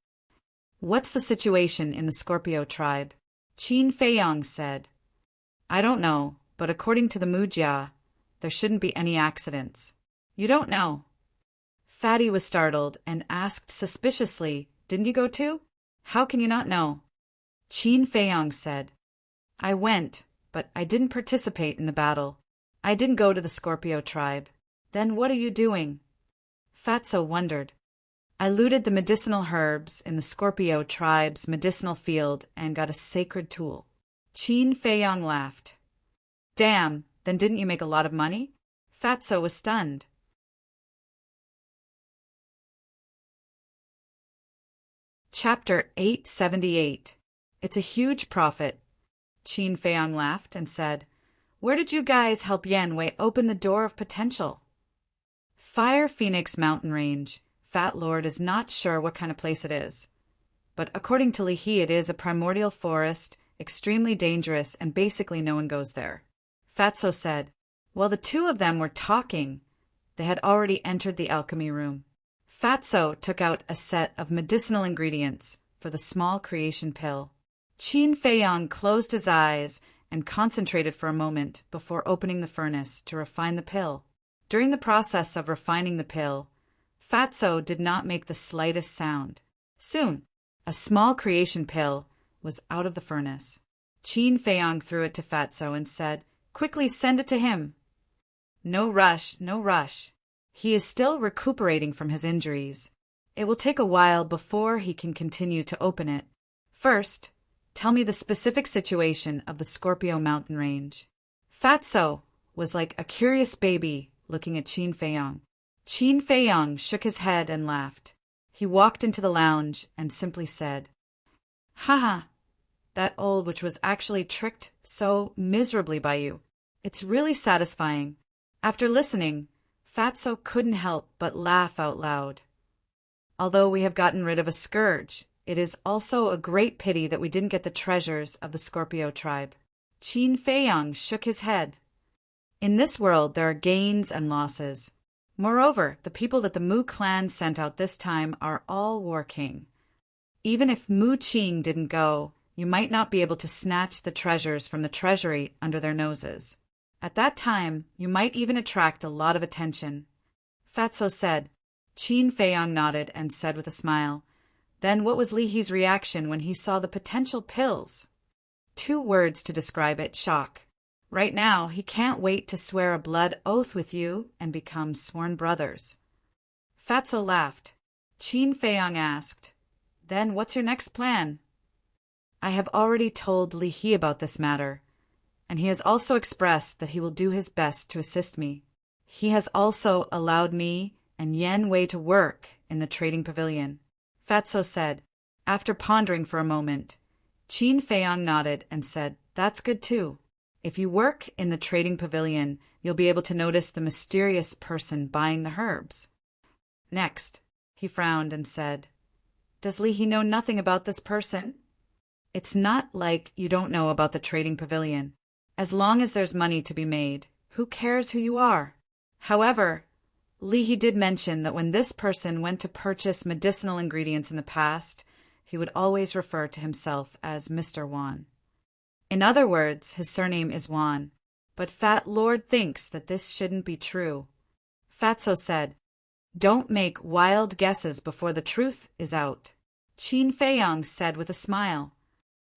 "What's the situation in the Scorpio tribe?" Qin Feiyang said, "I don't know, but according to the Mujia, there shouldn't be any accidents." "You don't know?" Fatty was startled and asked suspiciously, "Didn't you go too? How can you not know?" Qin Feiyang said, "I went, but I didn't participate in the battle. I didn't go to the Scorpio tribe." "Then what are you doing?" Fatso wondered. "I looted the medicinal herbs in the Scorpio tribe's medicinal field and got a sacred tool." Qin Feiyang laughed. "Damn, then didn't you make a lot of money?" Fatso was stunned. Chapter 878. It's a huge profit. Qin Feiyang laughed and said, "Where did you guys help Yan Wei open the door of potential?" Fire Phoenix Mountain Range. Fat Lord is not sure what kind of place it is. But according to Li He, it is a primordial forest, extremely dangerous, and basically no one goes there. Fatso said, while the two of them were talking, they had already entered the alchemy room. Fatso took out a set of medicinal ingredients for the small creation pill. Qin Feiyang closed his eyes and concentrated for a moment before opening the furnace to refine the pill. During the process of refining the pill, Fatso did not make the slightest sound. Soon, a small creation pill was out of the furnace. Qin Feiyang threw it to Fatso and said, "Quickly send it to him." "No rush, no rush. He is still recuperating from his injuries. It will take a while before he can continue to open it. First, tell me the specific situation of the Scorpio mountain range." Fatso was like a curious baby looking at Qin Feiyang. Qin Feiyang shook his head and laughed. He walked into the lounge and simply said, "Haha, that old witch was actually tricked so miserably by you. It's really satisfying." After listening, Fatso couldn't help but laugh out loud. "Although we have gotten rid of a scourge, it is also a great pity that we didn't get the treasures of the Scorpio tribe." Qin Feiyang shook his head. "In this world there are gains and losses. Moreover, the people that the Mu clan sent out this time are all war king. Even if Mu Qing didn't go, you might not be able to snatch the treasures from the treasury under their noses. At that time, you might even attract a lot of attention." Fatso said. Qin Feiyang nodded and said with a smile, "Then what was Li He's reaction when he saw the potential pills?" "Two words to describe it: shock. Right now, he can't wait to swear a blood oath with you and become sworn brothers." Fatso laughed. Qin Feiyang asked, "Then what's your next plan?" "I have already told Li He about this matter, and he has also expressed that he will do his best to assist me. He has also allowed me and Yan Wei to work in the trading pavilion." Fatso said. After pondering for a moment, Qin Feiyang nodded and said, "That's good too. If you work in the trading pavilion, you'll be able to notice the mysterious person buying the herbs." Next, he frowned and said, "Does Li He know nothing about this person?" "It's not like you don't know about the trading pavilion. As long as there's money to be made, who cares who you are? However, Li He did mention that when this person went to purchase medicinal ingredients in the past, he would always refer to himself as Mr. Wan. In other words, his surname is Wan, but Fat Lord thinks that this shouldn't be true." Fatso said, "Don't make wild guesses before the truth is out." Qin Feiyang said with a smile,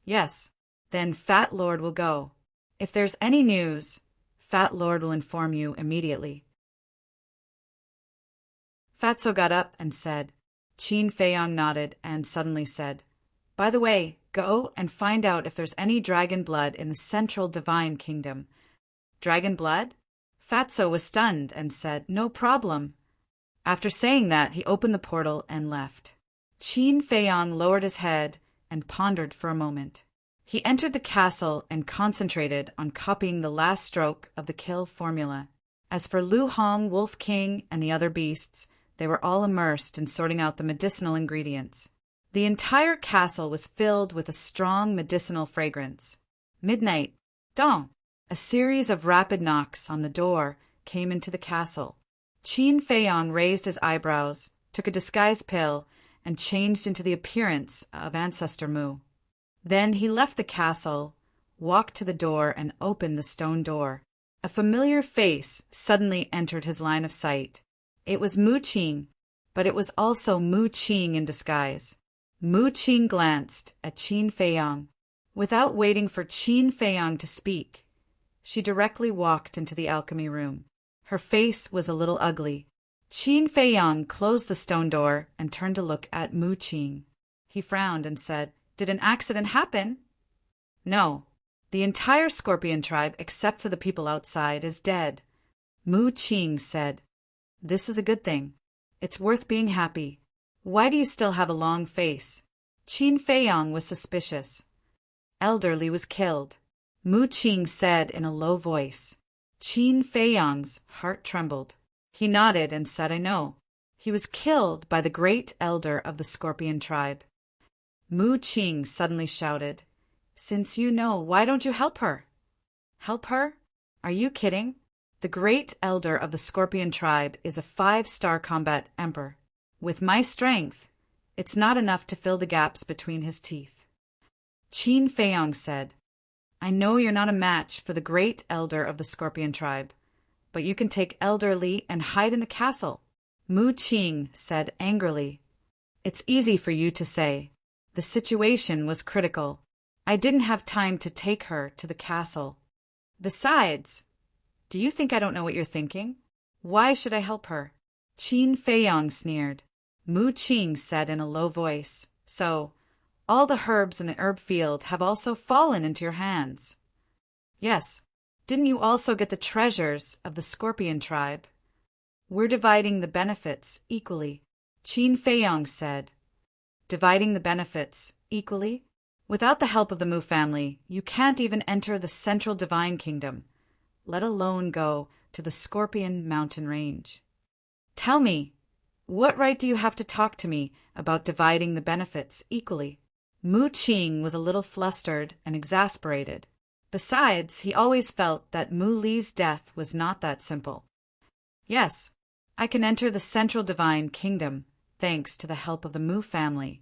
"Yes, then Fat Lord will go. If there's any news, Fat Lord will inform you immediately." Fatso got up and said. Qin Feiyang nodded and suddenly said, "By the way, go and find out if there's any dragon blood in the central divine kingdom." "Dragon blood?" Fatso was stunned and said, "No problem." After saying that, he opened the portal and left. Qin Feiyang lowered his head and pondered for a moment. He entered the castle and concentrated on copying the last stroke of the kill formula. As for Lu Hong, Wolf King, and the other beasts, they were all immersed in sorting out the medicinal ingredients. The entire castle was filled with a strong medicinal fragrance. Midnight. Dawn. A series of rapid knocks on the door came into the castle. Qin Feiyang raised his eyebrows, took a disguise pill, and changed into the appearance of Ancestor Mu. Then he left the castle, walked to the door, and opened the stone door. A familiar face suddenly entered his line of sight. It was Mu Qing, but it was also Mu Qing in disguise. Mu Qing glanced at Qin Feiyang. Without waiting for Qin Feiyang to speak, she directly walked into the alchemy room. Her face was a little ugly. Qin Feiyang closed the stone door and turned to look at Mu Qing. He frowned and said, "Did an accident happen?" "No. The entire Scorpion tribe, except for the people outside, is dead." Mu Qing said, "This is a good thing. It's worth being happy. Why do you still have a long face?" Qin Feiyang was suspicious. "Elder Li was killed," Mu Qing said in a low voice. Qin Feiyang's heart trembled. He nodded and said, "I know. He was killed by the great elder of the Scorpion tribe." Mu Qing suddenly shouted, "Since you know, why don't you help her?" "Help her? Are you kidding? The great elder of the Scorpion tribe is a 5-star combat emperor. With my strength, it's not enough to fill the gaps between his teeth." Qin Feiyang said, "I know you're not a match for the great elder of the Scorpion tribe, but you can take Elder Li and hide in the castle." Mu Qing said angrily, "It's easy for you to say. The situation was critical. I didn't have time to take her to the castle. Besides, do you think I don't know what you're thinking? Why should I help her?" Qin Feiyang sneered. Mu Qing said in a low voice, "So, all the herbs in the herb field have also fallen into your hands?" "Yes. Didn't you also get the treasures of the Scorpion tribe?" "We're dividing the benefits equally," Qin Feiyang said. "Dividing the benefits equally? Without the help of the Mu family, you can't even enter the Central Divine Kingdom, let alone go to the Scorpion Mountain Range. Tell me, what right do you have to talk to me about dividing the benefits equally?" Mu Qing was a little flustered and exasperated. Besides, he always felt that Mu Li's death was not that simple. "Yes, I can enter the Central Divine Kingdom, thanks to the help of the Mu family.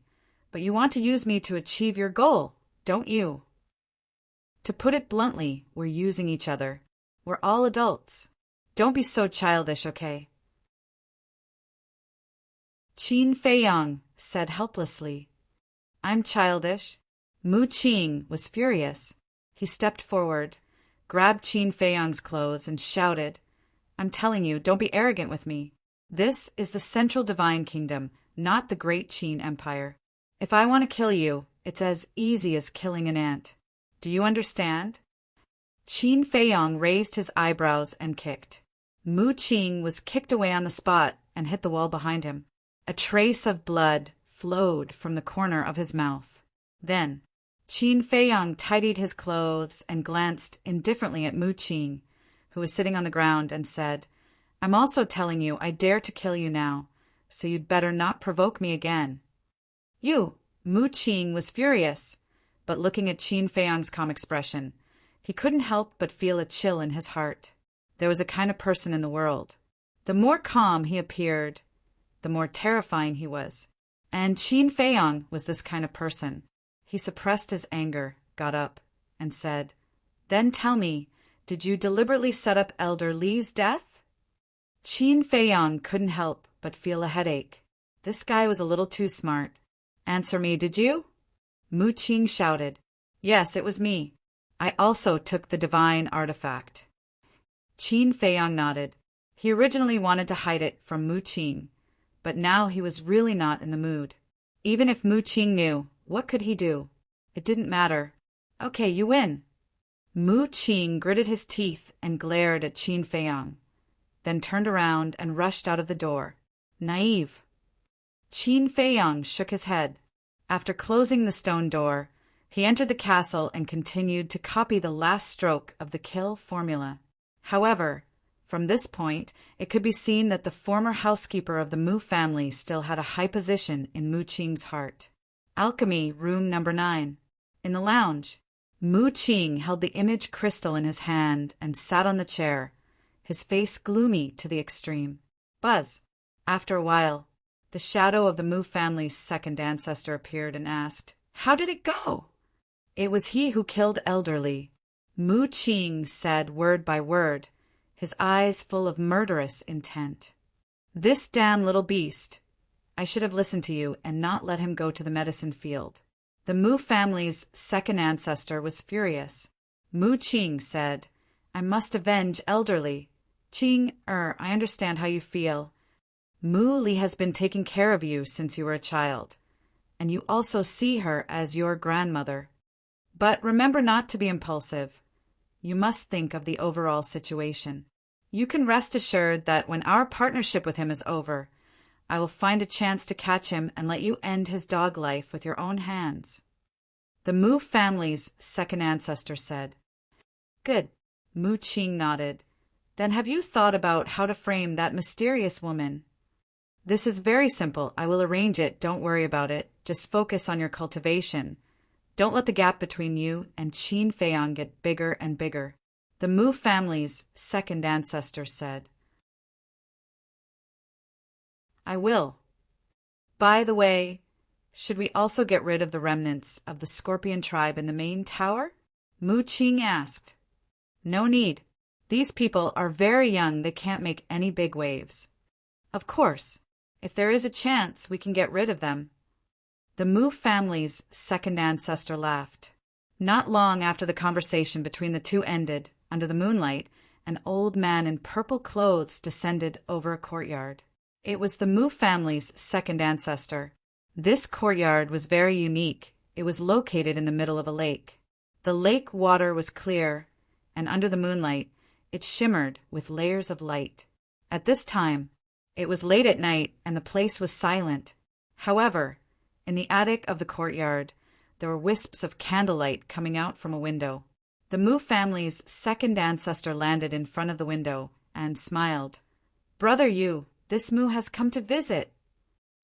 But you want to use me to achieve your goal, don't you?" "To put it bluntly, we're using each other. We're all adults. Don't be so childish, okay?" Qin Feiyang said helplessly, "I'm childish." Mu Qing was furious. He stepped forward, grabbed Qin Feiyang's clothes, and shouted, "I'm telling you, don't be arrogant with me. This is the Central Divine Kingdom, not the Great Qin Empire. If I want to kill you, it's as easy as killing an ant. Do you understand?" Qin Feiyang raised his eyebrows and kicked. Mu Qing was kicked away on the spot and hit the wall behind him. A trace of blood flowed from the corner of his mouth. Then, Qin Feiyang tidied his clothes and glanced indifferently at Mu Qing, who was sitting on the ground, and said, "I'm also telling you I dare to kill you now, so you'd better not provoke me again." "You!" Mu Qing was furious, but looking at Qin Feiyang's calm expression, he couldn't help but feel a chill in his heart. There was a kind of person in the world. The more calm he appeared, the more terrifying he was. And Qin Feiyang was this kind of person. He suppressed his anger, got up, and said, "Then tell me, did you deliberately set up Elder Li's death?" Qin Feiyang couldn't help but feel a headache. This guy was a little too smart. "Answer me, did you?" Mu Qing shouted. "Yes, it was me. I also took the divine artifact." Qin Feiyang nodded. He originally wanted to hide it from Mu Qing, but now he was really not in the mood. Even if Mu Qing knew, what could he do? It didn't matter. "Okay, you win." Mu Qing gritted his teeth and glared at Qin Feiyang, then turned around and rushed out of the door. Naive. Qin Feiyang shook his head. After closing the stone door, he entered the castle and continued to copy the last stroke of the kill formula. However, from this point, it could be seen that the former housekeeper of the Mu family still had a high position in Mu Qing's heart. Alchemy, room number 9. In the lounge, Mu Qing held the image crystal in his hand and sat on the chair, his face gloomy to the extreme. Buzz. After a while, The shadow of the Mu family's second ancestor appeared and asked, "How did it go?" "It was he who killed Elderly," Mu Qing said word by word, his eyes full of murderous intent. "This damn little beast. I should have listened to you and not let him go to the medicine field." The Mu family's second ancestor was furious. Mu Qing said, "I must avenge Elderly. I understand how you feel. Mu Li has been taking care of you since you were a child, and you also see her as your grandmother. But remember not to be impulsive. You must think of the overall situation. You can rest assured that when our partnership with him is over, I will find a chance to catch him and let you end his dog life with your own hands." The Mu family's second ancestor said. "Good." Mu Qing nodded. "Then have you thought about how to frame that mysterious woman?" "This is very simple. I will arrange it. Don't worry about it. Just focus on your cultivation. Don't let the gap between you and Qin Feiyang get bigger and bigger," the Mu family's second ancestor said. "I will. By the way, should we also get rid of the remnants of the Scorpion tribe in the main tower?" Mu Qing asked. "No need. These people are very young. They can't make any big waves. Of course, if there is a chance, we can get rid of them." The Mu family's second ancestor laughed. Not long after the conversation between the two ended, under the moonlight, an old man in purple clothes descended over a courtyard. It was the Mu family's second ancestor. This courtyard was very unique. It was located in the middle of a lake. The lake water was clear, and under the moonlight, it shimmered with layers of light. At this time, it was late at night and the place was silent. However, in the attic of the courtyard, there were wisps of candlelight coming out from a window. The Mu family's second ancestor landed in front of the window and smiled. "Brother Yu, this Mu has come to visit."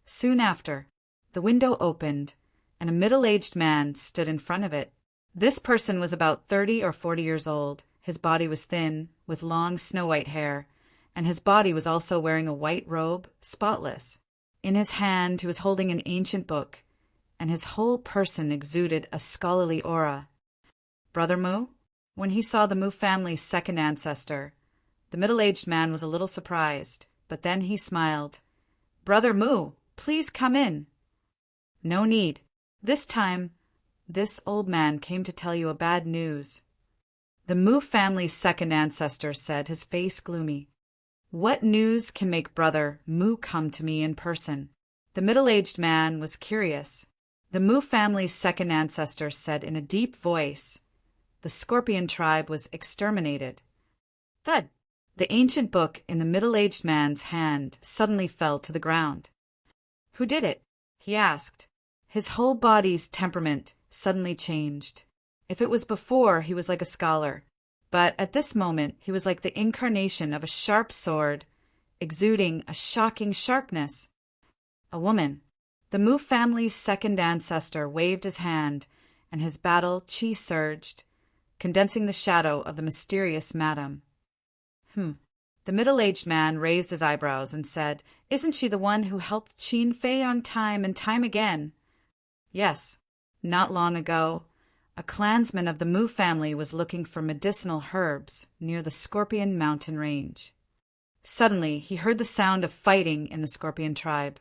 Soon after, the window opened, and a middle-aged man stood in front of it. This person was about 30 or 40 years old. His body was thin, with long snow-white hair, and his body was also wearing a white robe, spotless. In his hand he was holding an ancient book, and his whole person exuded a scholarly aura. Brother Mu? When he saw the Mu family's second ancestor, the middle-aged man was a little surprised, but then he smiled. "Brother Mu, please come in." "No need. This time, this old man came to tell you a bad news." The Mu family's second ancestor said, his face gloomy. "What news can make Brother Mu come to me in person?" The middle-aged man was curious. The Mu family's second ancestor said in a deep voice, "The Scorpion tribe was exterminated." Thud! The ancient book in the middle-aged man's hand suddenly fell to the ground. "Who did it?" he asked. His whole body's temperament suddenly changed. If it was before, he was like a scholar, but at this moment he was like the incarnation of a sharp sword, exuding a shocking sharpness. A woman. The Mu family's second ancestor waved his hand, and his battle chi surged, condensing the shadow of the mysterious madam. The middle-aged man raised his eyebrows and said, "Isn't she the one who helped Qin Feiyang time and time again?" "Yes. Not long ago, a clansman of the Mu family was looking for medicinal herbs near the Scorpion mountain range. Suddenly, he heard the sound of fighting in the Scorpion tribe,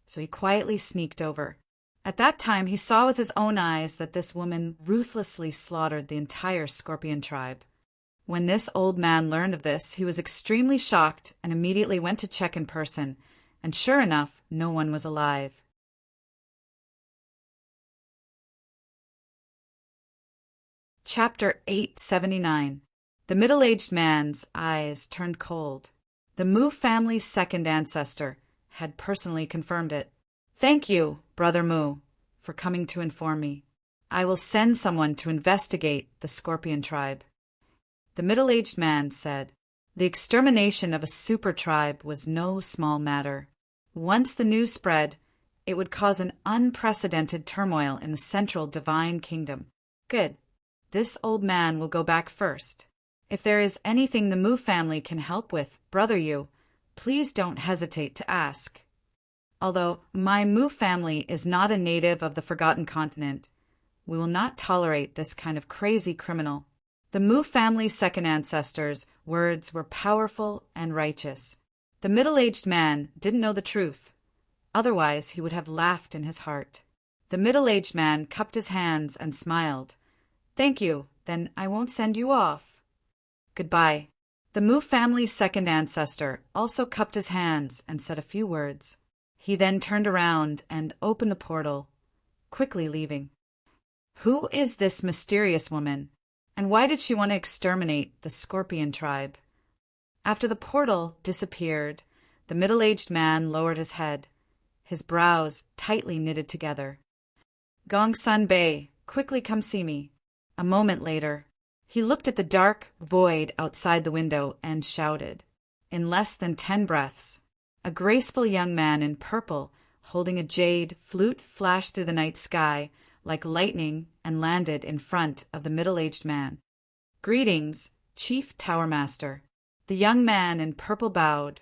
so he quietly sneaked over. At that time, he saw with his own eyes that this woman ruthlessly slaughtered the entire Scorpion tribe. When this old man learned of this, he was extremely shocked and immediately went to check in person, and sure enough, no one was alive. Chapter 879. The middle-aged man's eyes turned cold. The Mu family's second ancestor had personally confirmed it. "Thank you, Brother Mu, for coming to inform me. I will send someone to investigate the Scorpion tribe." The middle-aged man said, "The extermination of a super tribe was no small matter. Once the news spread, it would cause an unprecedented turmoil in the central divine kingdom." "Good. This old man will go back first. If there is anything the Mu family can help with, Brother Yu, please don't hesitate to ask." Although my Mu family is not a native of the Forgotten Continent, we will not tolerate this kind of crazy criminal. The Mu family's second ancestors' words were powerful and righteous. The middle-aged man didn't know the truth. Otherwise, he would have laughed in his heart. The middle-aged man cupped his hands and smiled. Thank you, then I won't send you off. Goodbye. The Mu family's second ancestor also cupped his hands and said a few words. He then turned around and opened the portal, quickly leaving. Who is this mysterious woman, and why did she want to exterminate the Scorpion tribe? After the portal disappeared, the middle-aged man lowered his head, his brows tightly knitted together. Gongsun Bei, quickly come see me. A moment later, he looked at the dark void outside the window and shouted. In less than 10 breaths, a graceful young man in purple, holding a jade flute, flashed through the night sky like lightning and landed in front of the middle-aged man. Greetings, Chief Tower Master. The young man in purple bowed,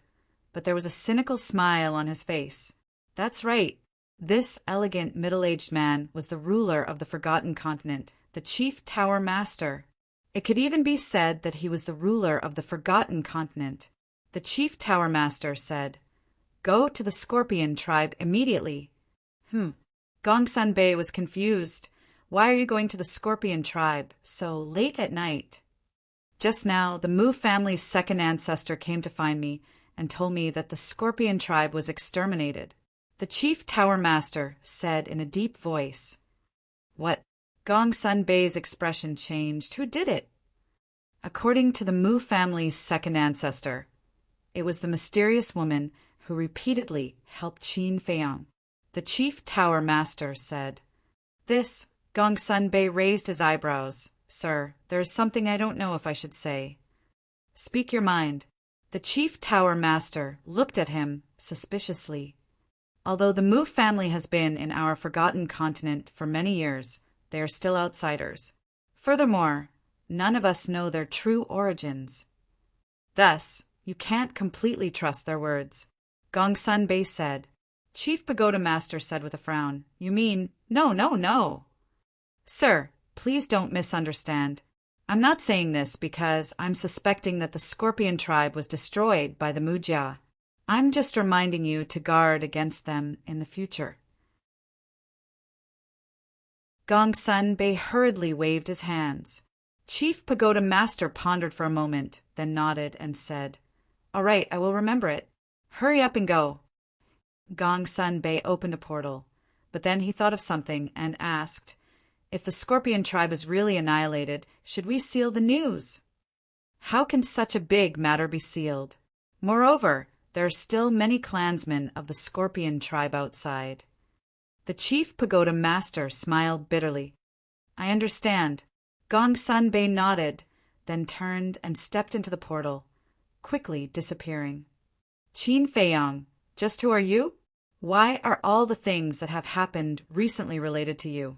but there was a cynical smile on his face. That's right. This elegant middle-aged man was the ruler of the Forgotten Continent, the Chief Tower Master. It could even be said that he was the ruler of the Forgotten Continent. The Chief Tower Master said, Go to the Scorpion tribe immediately. Gongsun Bei was confused. Why are you going to the Scorpion tribe so late at night? Just now, the Mu family's second ancestor came to find me and told me that the Scorpion tribe was exterminated. The Chief Tower Master said in a deep voice. What? Gongsun Bei's expression changed. Who did it? According to the Mu family's second ancestor, it was the mysterious woman who repeatedly helped Qin Feiyang. The Chief Tower Master said. This, Gongsun Bei raised his eyebrows. Sir, there is something I don't know if I should say. Speak your mind. The Chief Tower Master looked at him suspiciously. Although the Mu family has been in our Forgotten Continent for many years, they are still outsiders. Furthermore, none of us know their true origins. Thus, you can't completely trust their words. Gongsun Bei said. Chief Pagoda Master said with a frown, You mean, no. Sir, please don't misunderstand. I'm not saying this because I'm suspecting that the Scorpion tribe was destroyed by the Mujia. I'm just reminding you to guard against them in the future. Gongsun Bei hurriedly waved his hands. Chief Pagoda Master pondered for a moment, then nodded and said, All right, I will remember it. Hurry up and go. Gongsun Bei opened a portal, but then he thought of something and asked, If the Scorpion tribe is really annihilated, should we seal the news? How can such a big matter be sealed? Moreover, there are still many clansmen of the Scorpion tribe outside. The Chief Pagoda Master smiled bitterly. I understand. Gongsun Bei nodded, then turned and stepped into the portal, quickly disappearing. Qin Feiyang, just who are you? Why are all the things that have happened recently related to you?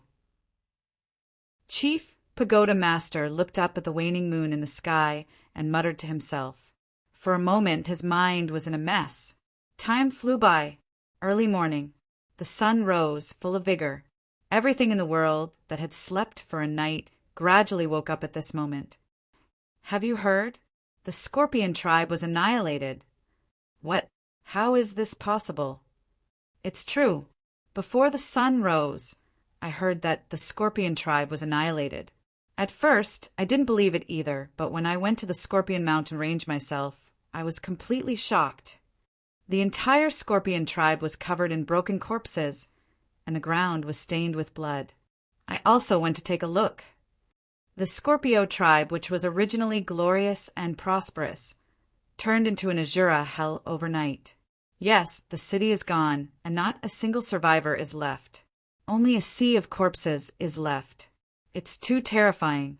Chief Pagoda Master looked up at the waning moon in the sky and muttered to himself. For a moment his mind was in a mess. Time flew by. Early morning. The sun rose, full of vigor. Everything in the world that had slept for a night gradually woke up at this moment. Have you heard? The Scorpion tribe was annihilated. What? How is this possible? It's true. Before the sun rose, I heard that the Scorpion tribe was annihilated. At first, I didn't believe it either, but when I went to the Scorpion Mountain Range myself, I was completely shocked. The entire Scorpion tribe was covered in broken corpses, and the ground was stained with blood. I also went to take a look. The Scorpio tribe, which was originally glorious and prosperous, turned into an Azura hell overnight. Yes, the city is gone, and not a single survivor is left. Only a sea of corpses is left. It's too terrifying.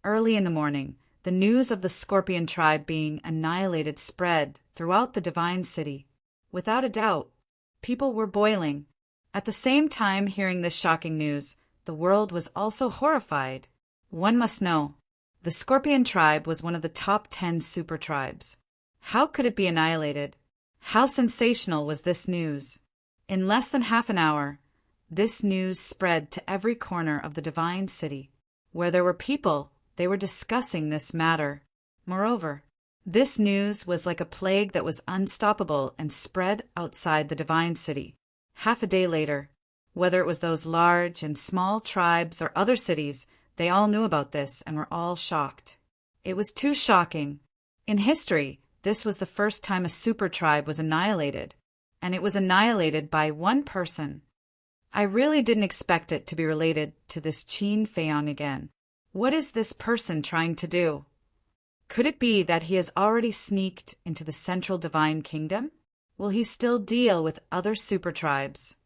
Early in the morning, the news of the Scorpion tribe being annihilated spread throughout the divine city. Without a doubt, people were boiling. At the same time hearing this shocking news, the world was also horrified. One must know, the Scorpion tribe was one of the top 10 super tribes. How could it be annihilated? How sensational was this news? In less than half an hour, this news spread to every corner of the divine city. Where there were people, they were discussing this matter. Moreover, this news was like a plague that was unstoppable and spread outside the divine city. Half a day later, whether it was those large and small tribes or other cities, they all knew about this and were all shocked. It was too shocking. In history, this was the first time a super tribe was annihilated, and it was annihilated by one person. I really didn't expect it to be related to this Qin Feiyang again. What is this person trying to do? Could it be that he has already sneaked into the central divine kingdom? Will he still deal with other super tribes?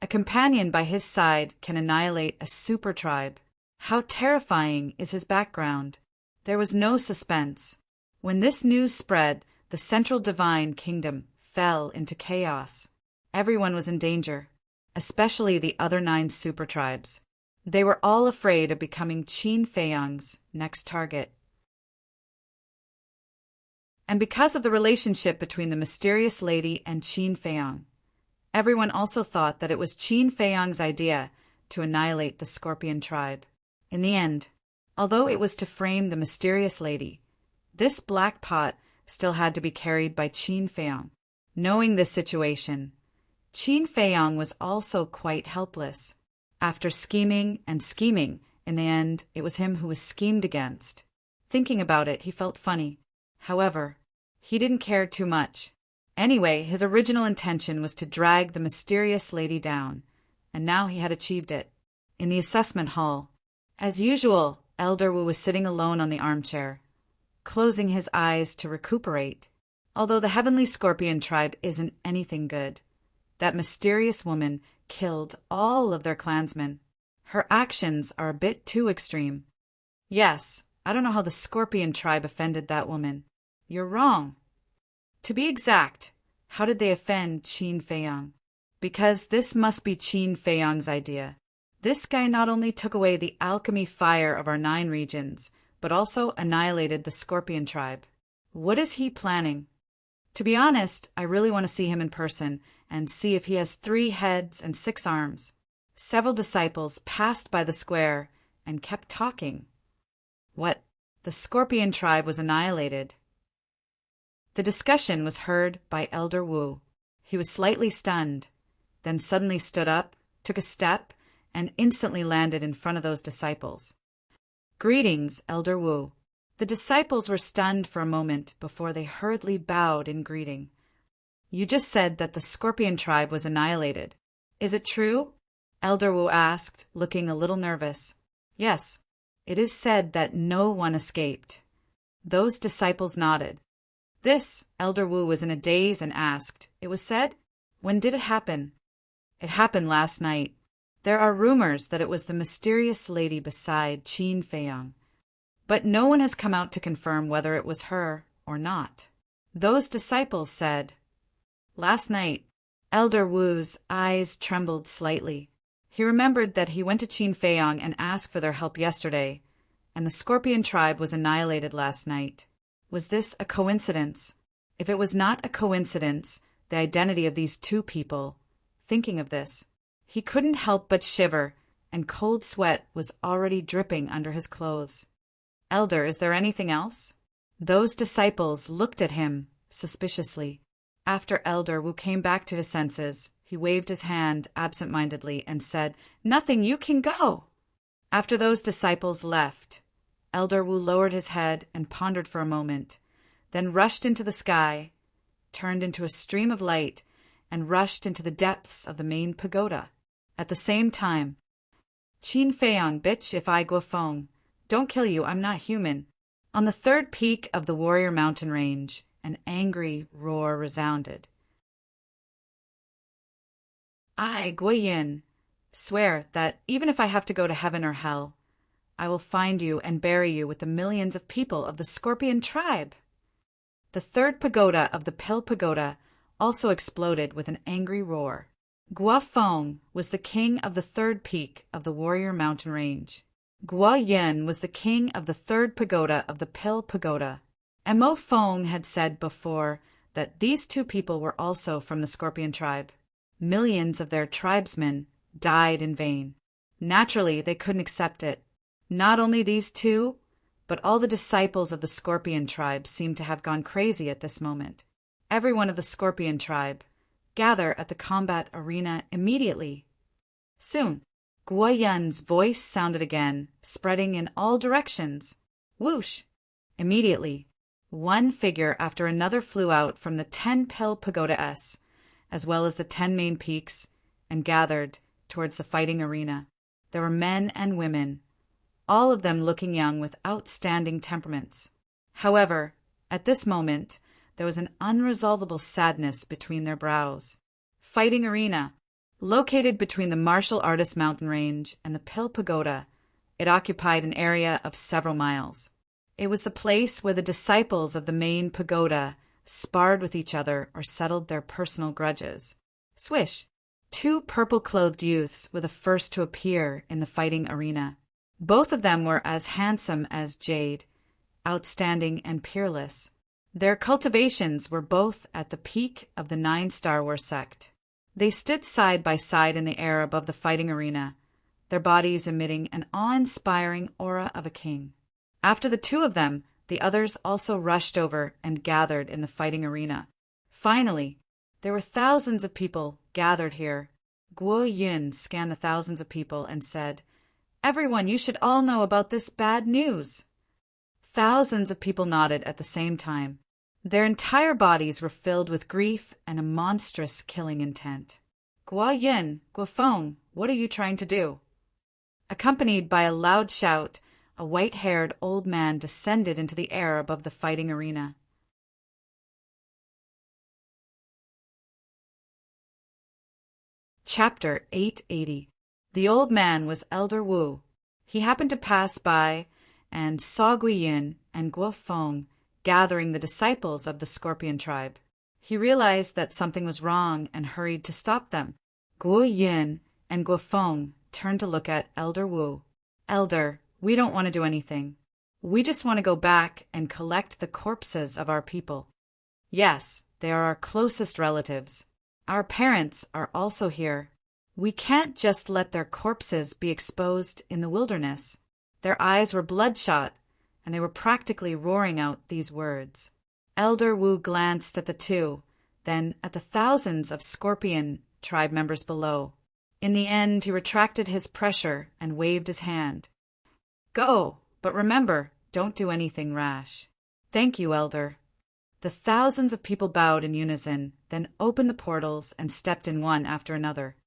A companion by his side can annihilate a super tribe. How terrifying is his background? There was no suspense. When this news spread, the central divine kingdom fell into chaos. Everyone was in danger, especially the other 9 super tribes. They were all afraid of becoming Qin Feiyang's next target. And because of the relationship between the mysterious lady and Qin Feiyang, everyone also thought that it was Qin Feiyang's idea to annihilate the Scorpion tribe. In the end, although it was to frame the mysterious lady, this black pot still had to be carried by Qin Feiyang. Knowing this situation, Qin Feiyang was also quite helpless. After scheming and scheming, in the end, it was him who was schemed against. Thinking about it, he felt funny. However, he didn't care too much. Anyway, his original intention was to drag the mysterious lady down, and now he had achieved it. In the assessment hall, as usual, Elder Wu was sitting alone on the armchair, closing his eyes to recuperate. Although the Heavenly Scorpion tribe isn't anything good, that mysterious woman killed all of their clansmen. Her actions are a bit too extreme. Yes, I don't know how the Scorpion tribe offended that woman. You're wrong. To be exact, how did they offend Qin Feiyang? Because this must be Qin Feiyang's idea. This guy not only took away the alchemy fire of our 9 regions, but also annihilated the Scorpion tribe. What is he planning? To be honest, I really want to see him in person and see if he has 3 heads and 6 arms. Several disciples passed by the square and kept talking. What? The Scorpion tribe was annihilated. The discussion was heard by Elder Wu. He was slightly stunned, then suddenly stood up, took a step, and instantly landed in front of those disciples. Greetings, Elder Wu. The disciples were stunned for a moment before they hurriedly bowed in greeting. You just said that the Scorpion tribe was annihilated. Is it true? Elder Wu asked, looking a little nervous. Yes, it is said that no one escaped. Those disciples nodded. This, Elder Wu was in a daze and asked, It was said? When did it happen? It happened last night. There are rumors that it was the mysterious lady beside Qin Feiyang, but no one has come out to confirm whether it was her or not. Those disciples said. Last night, Elder Wu's eyes trembled slightly. He remembered that he went to Qin Feiyang and asked for their help yesterday, and the Scorpion tribe was annihilated last night. Was this a coincidence? If it was not a coincidence, the identity of these 2 people, thinking of this, he couldn't help but shiver, and cold sweat was already dripping under his clothes. Elder, is there anything else? Those disciples looked at him suspiciously. After Elder Wu came back to his senses, he waved his hand absent-mindedly and said, Nothing, you can go. After those disciples left, Elder Wu lowered his head and pondered for a moment, then rushed into the sky, turned into a stream of light, and rushed into the depths of the main pagoda. At the same time, Qin Feiyang, bitch, if I Guofeng, don't kill you, I'm not human. On the 3rd peak of the Warrior Mountain Range, an angry roar resounded. I, Guoyin, swear that even if I have to go to heaven or hell, I will find you and bury you with the millions of people of the Scorpion tribe. The 3rd pagoda of the Pill Pagoda also exploded with an angry roar. Guofeng was the king of the 3rd peak of the Warrior Mountain Range. Guoyin was the king of the 3rd pagoda of the Pill Pagoda. And Mo Feng had said before that these 2 people were also from the Scorpion tribe. Millions of their tribesmen died in vain. Naturally, they couldn't accept it. Not only these two, but all the disciples of the Scorpion tribe seemed to have gone crazy at this moment. Everyone of the Scorpion tribe, gather at the combat arena immediately. Soon, Guo Yun's voice sounded again, spreading in all directions. Whoosh! Immediately, one figure after another flew out from the 10-pill pagoda as well as the 10 main peaks, and gathered towards the fighting arena. There were men and women, all of them looking young with outstanding temperaments. However, at this moment, there was an unresolvable sadness between their brows. Fighting arena. Located between the martial artist mountain range and the Pill Pagoda, it occupied an area of several miles. It was the place where the disciples of the main pagoda sparred with each other or settled their personal grudges. Swish! 2 purple-clothed youths were the first to appear in the fighting arena. Both of them were as handsome as jade, outstanding and peerless. Their cultivations were both at the peak of the 9 Star Wars sect. They stood side by side in the air above the fighting arena, their bodies emitting an awe-inspiring aura of a king. After the 2 of them, the others also rushed over and gathered in the fighting arena. Finally, there were thousands of people gathered here. Guo Yun scanned the thousands of people and said, "Everyone, you should all know about this bad news." Thousands of people nodded at the same time. Their entire bodies were filled with grief and a monstrous killing intent. "Guo Yun, Guo Feng, what are you trying to do?" Accompanied by a loud shout, a white-haired old man descended into the air above the fighting arena. Chapter 880. The old man was Elder Wu. He happened to pass by and saw Guiyun and Guo Feng gathering the disciples of the Scorpion tribe. He realized that something was wrong and hurried to stop them. Guo Yun and Guo Feng turned to look at Elder Wu. "Elder, we don't want to do anything. We just want to go back and collect the corpses of our people." "Yes, they are our closest relatives. Our parents are also here. We can't just let their corpses be exposed in the wilderness." Their eyes were bloodshot, and they were practically roaring out these words. Elder Wu glanced at the 2, then at the thousands of Scorpion tribe members below. In the end, he retracted his pressure and waved his hand. "Go, but remember, don't do anything rash." "Thank you, Elder." The thousands of people bowed in unison, then opened the portals and stepped in one after another.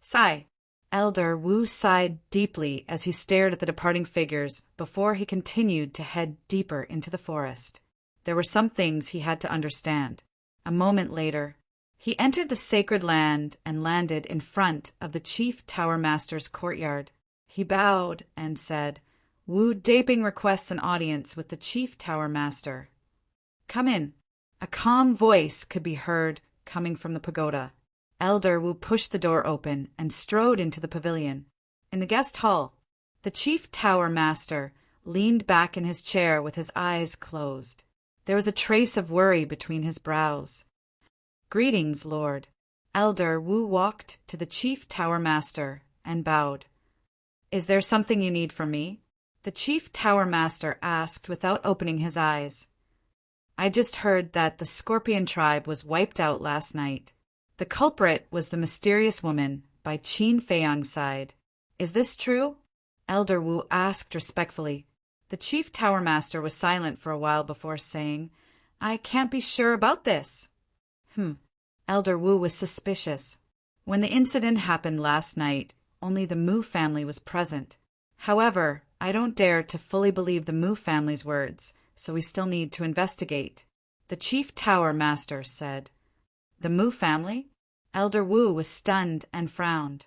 Sigh. Elder Wu sighed deeply as he stared at the departing figures before he continued to head deeper into the forest. There were some things he had to understand. A moment later, he entered the sacred land and landed in front of the Chief Tower Master's courtyard. He bowed and said, "Wu Daping requests an audience with the Chief Tower Master." "Come in." A calm voice could be heard coming from the pagoda. Elder Wu pushed the door open and strode into the pavilion. In the guest hall, the Chief Tower Master leaned back in his chair with his eyes closed. There was a trace of worry between his brows. "Greetings, Lord." Elder Wu walked to the Chief Tower Master and bowed. "Is there something you need from me?" The Chief Tower Master asked without opening his eyes. "I just heard that the Scorpion tribe was wiped out last night. The culprit was the mysterious woman by Qin Feiyang's side. Is this true?" Elder Wu asked respectfully. The Chief Tower Master was silent for a while before saying, "I can't be sure about this." Elder Wu was suspicious. When the incident happened last night, only the Mu family was present. However, I don't dare to fully believe the Mu family's words, so we still need to investigate, the Chief Tower Master said. "The Mu family?" Elder Wu was stunned and frowned.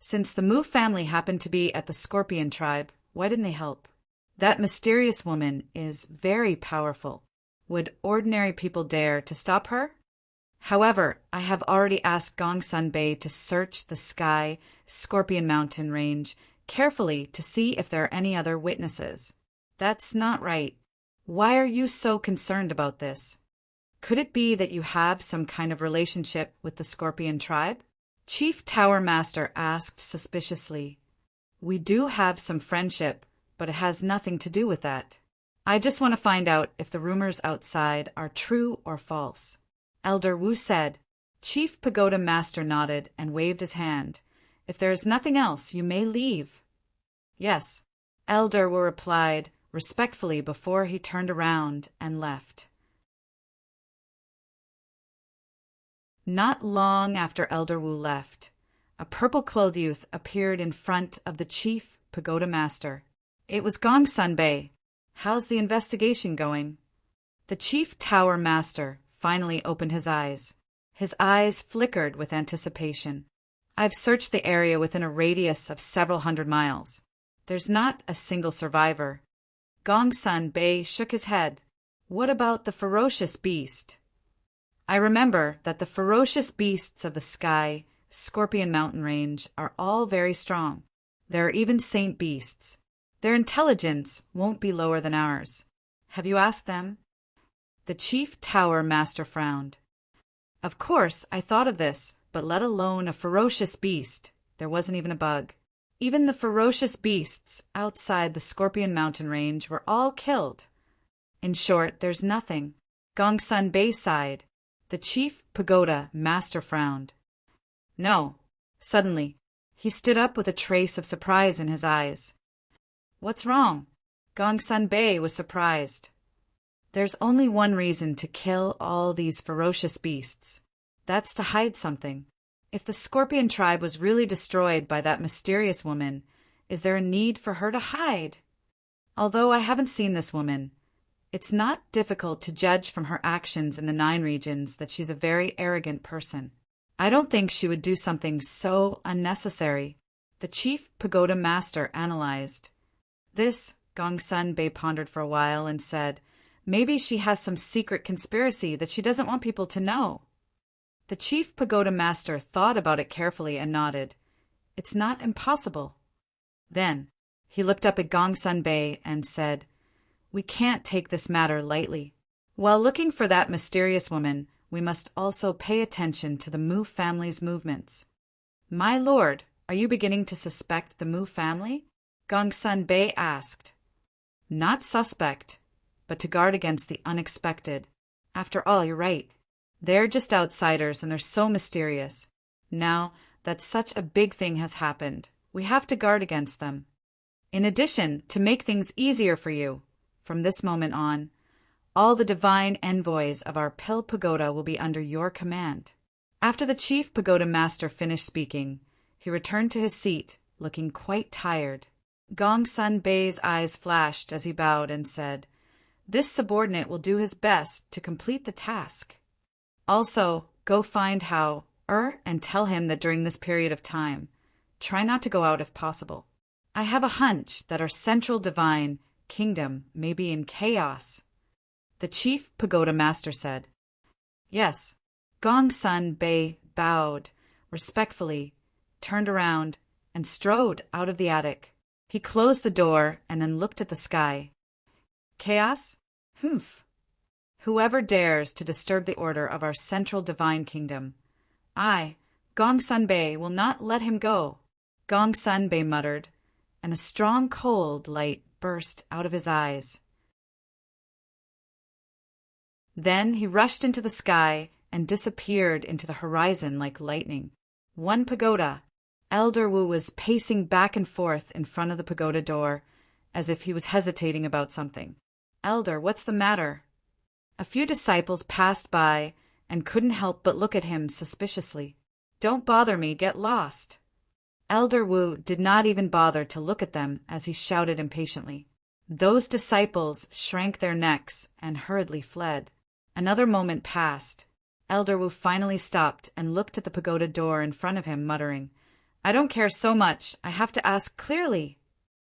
Since the Mu family happened to be at the Scorpion tribe, why didn't they help? That mysterious woman is very powerful. Would ordinary people dare to stop her? However, I have already asked Gongsun Bei to search the Sky Scorpion Mountain range carefully to see if there are any other witnesses. That's not right. Why are you so concerned about this? Could it be that you have some kind of relationship with the Scorpion tribe? Chief Tower Master asked suspiciously. We do have some friendship, but it has nothing to do with that. I just want to find out if the rumors outside are true or false. Elder Wu said. Chief Pagoda Master nodded and waved his hand. If there is nothing else, you may leave. Yes, Elder Wu replied respectfully before he turned around and left. Not long after Elder Wu left, a purple-clothed youth appeared in front of the Chief Pagoda Master. It was Gongsun Bei. How's the investigation going? The Chief Tower Master finally opened his eyes. His eyes flickered with anticipation. I've searched the area within a radius of several hundred miles. There's not a single survivor. Gongsun Bei shook his head. What about the ferocious beast? I remember that the ferocious beasts of the sky, Scorpion Mountain Range, are all very strong. There are even saint beasts. Their intelligence won't be lower than ours. Have you asked them? The Chief Tower Master frowned. Of course, I thought of this, but let alone a ferocious beast. There wasn't even a bug. Even the ferocious beasts outside the Scorpion Mountain Range were all killed. In short, there's nothing. Gongsun Bei sighed. The Chief Pagoda Master frowned. No. Suddenly, he stood up with a trace of surprise in his eyes. What's wrong? Gongsun Bei was surprised. There's only one reason to kill all these ferocious beasts. That's to hide something. If the Scorpion tribe was really destroyed by that mysterious woman, is there a need for her to hide? Although I haven't seen this woman, it's not difficult to judge from her actions in the 9 regions that she's a very arrogant person. I don't think she would do something so unnecessary. The Chief Pagoda Master analyzed. This, Gongsun Bei pondered for a while and said, maybe she has some secret conspiracy that she doesn't want people to know. The Chief Pagoda Master thought about it carefully and nodded. It's not impossible. Then, he looked up at Gongsun Bei and said, we can't take this matter lightly. While looking for that mysterious woman, we must also pay attention to the Mu family's movements. My lord, are you beginning to suspect the Mu family? Gongsun Bei asked. Not suspect, but to guard against the unexpected. After all, you're right. They're just outsiders and they're so mysterious. Now that such a big thing has happened, we have to guard against them. In addition, to make things easier for you, from this moment on, all the divine envoys of our Pill Pagoda will be under your command. After the Chief Pagoda Master finished speaking, he returned to his seat, looking quite tired. Gongsun Bei's eyes flashed as he bowed and said, this subordinate will do his best to complete the task. Also, go find Hao and tell him that during this period of time, try not to go out if possible. I have a hunch that our central divine kingdom may be in chaos. The Chief Pagoda Master said. Yes. Gongsun Bei bowed respectfully, turned around, and strode out of the attic. He closed the door and then looked at the sky. Chaos? Humph. Whoever dares to disturb the order of our central divine kingdom, I, Gongsun Bei, will not let him go. Gongsun Bei muttered, and a strong cold light burst out of his eyes. Then he rushed into the sky and disappeared into the horizon like lightning. One pagoda. Elder Wu was pacing back and forth in front of the pagoda door, as if he was hesitating about something. Elder, what's the matter? A few disciples passed by and couldn't help but look at him suspiciously. Don't bother me, get lost. Elder Wu did not even bother to look at them as he shouted impatiently. Those disciples shrank their necks and hurriedly fled. Another moment passed. Elder Wu finally stopped and looked at the pagoda door in front of him, muttering, I don't care so much, I have to ask clearly.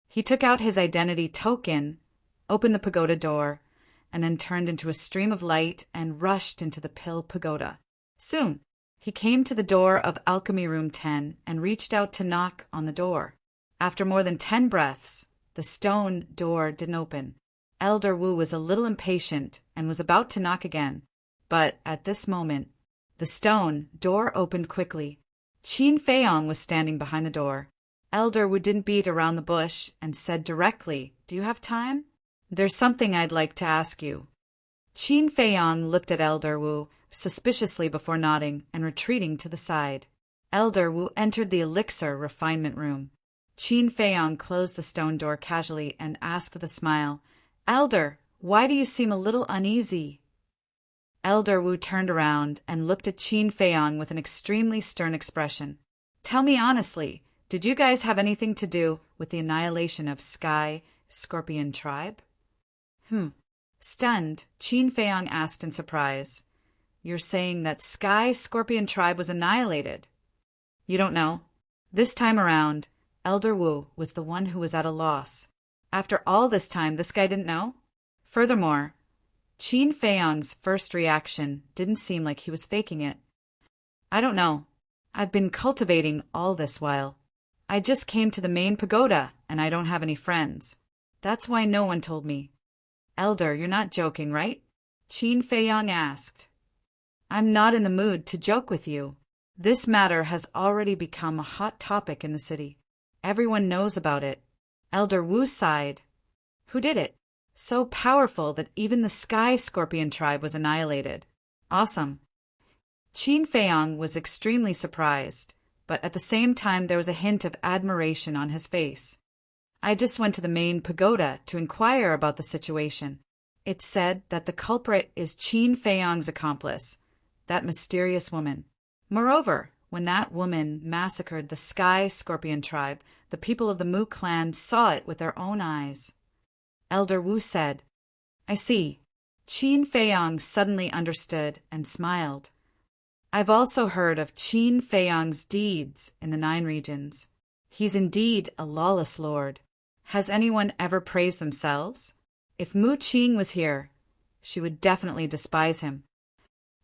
He took out his identity token, opened the pagoda door, and then turned into a stream of light and rushed into the Pill Pagoda. Soon, he came to the door of Alchemy Room 10 and reached out to knock on the door. After more than 10 breaths, the stone door didn't open. Elder Wu was a little impatient and was about to knock again, but at this moment, the stone door opened quickly. Qin Feiyong was standing behind the door. Elder Wu didn't beat around the bush and said directly, "Do you have time? There's something I'd like to ask you." Qin Feiyong looked at Elder Wu suspiciously before nodding and retreating to the side. Elder Wu entered the elixir refinement room. Qin Feiyong closed the stone door casually and asked with a smile, "Elder, why do you seem a little uneasy?" Elder Wu turned around and looked at Qin Feiyong with an extremely stern expression. "Tell me honestly, did you guys have anything to do with the annihilation of Sky Scorpion Tribe?" Stunned, Qin Feiyong asked in surprise, "You're saying that Sky Scorpion Tribe was annihilated? You don't know?" This time around, Elder Wu was the one who was at a loss. After all this time, this guy didn't know? Furthermore, Qin Feiyong's first reaction didn't seem like he was faking it. "I don't know. I've been cultivating all this while. I just came to the main pagoda, and I don't have any friends. That's why no one told me." "Elder, you're not joking, right?" Qin Feiyong asked. "I'm not in the mood to joke with you. This matter has already become a hot topic in the city. Everyone knows about it." Elder Wu sighed. "Who did it? So powerful that even the Sky Scorpion Tribe was annihilated. Awesome." Qin Feiyong was extremely surprised, but at the same time there was a hint of admiration on his face. "I just went to the main pagoda to inquire about the situation. It said that the culprit is Qin Feiyong's accomplice, that mysterious woman. Moreover, when that woman massacred the Sky Scorpion Tribe, the people of the Mu clan saw it with their own eyes." Elder Wu said, "I see." Qin Feiyong suddenly understood and smiled. "I've also heard of Qin Feiyong's deeds in the 9 regions. He's indeed a lawless lord. Has anyone ever praised themselves? If Mu Qing was here, she would definitely despise him.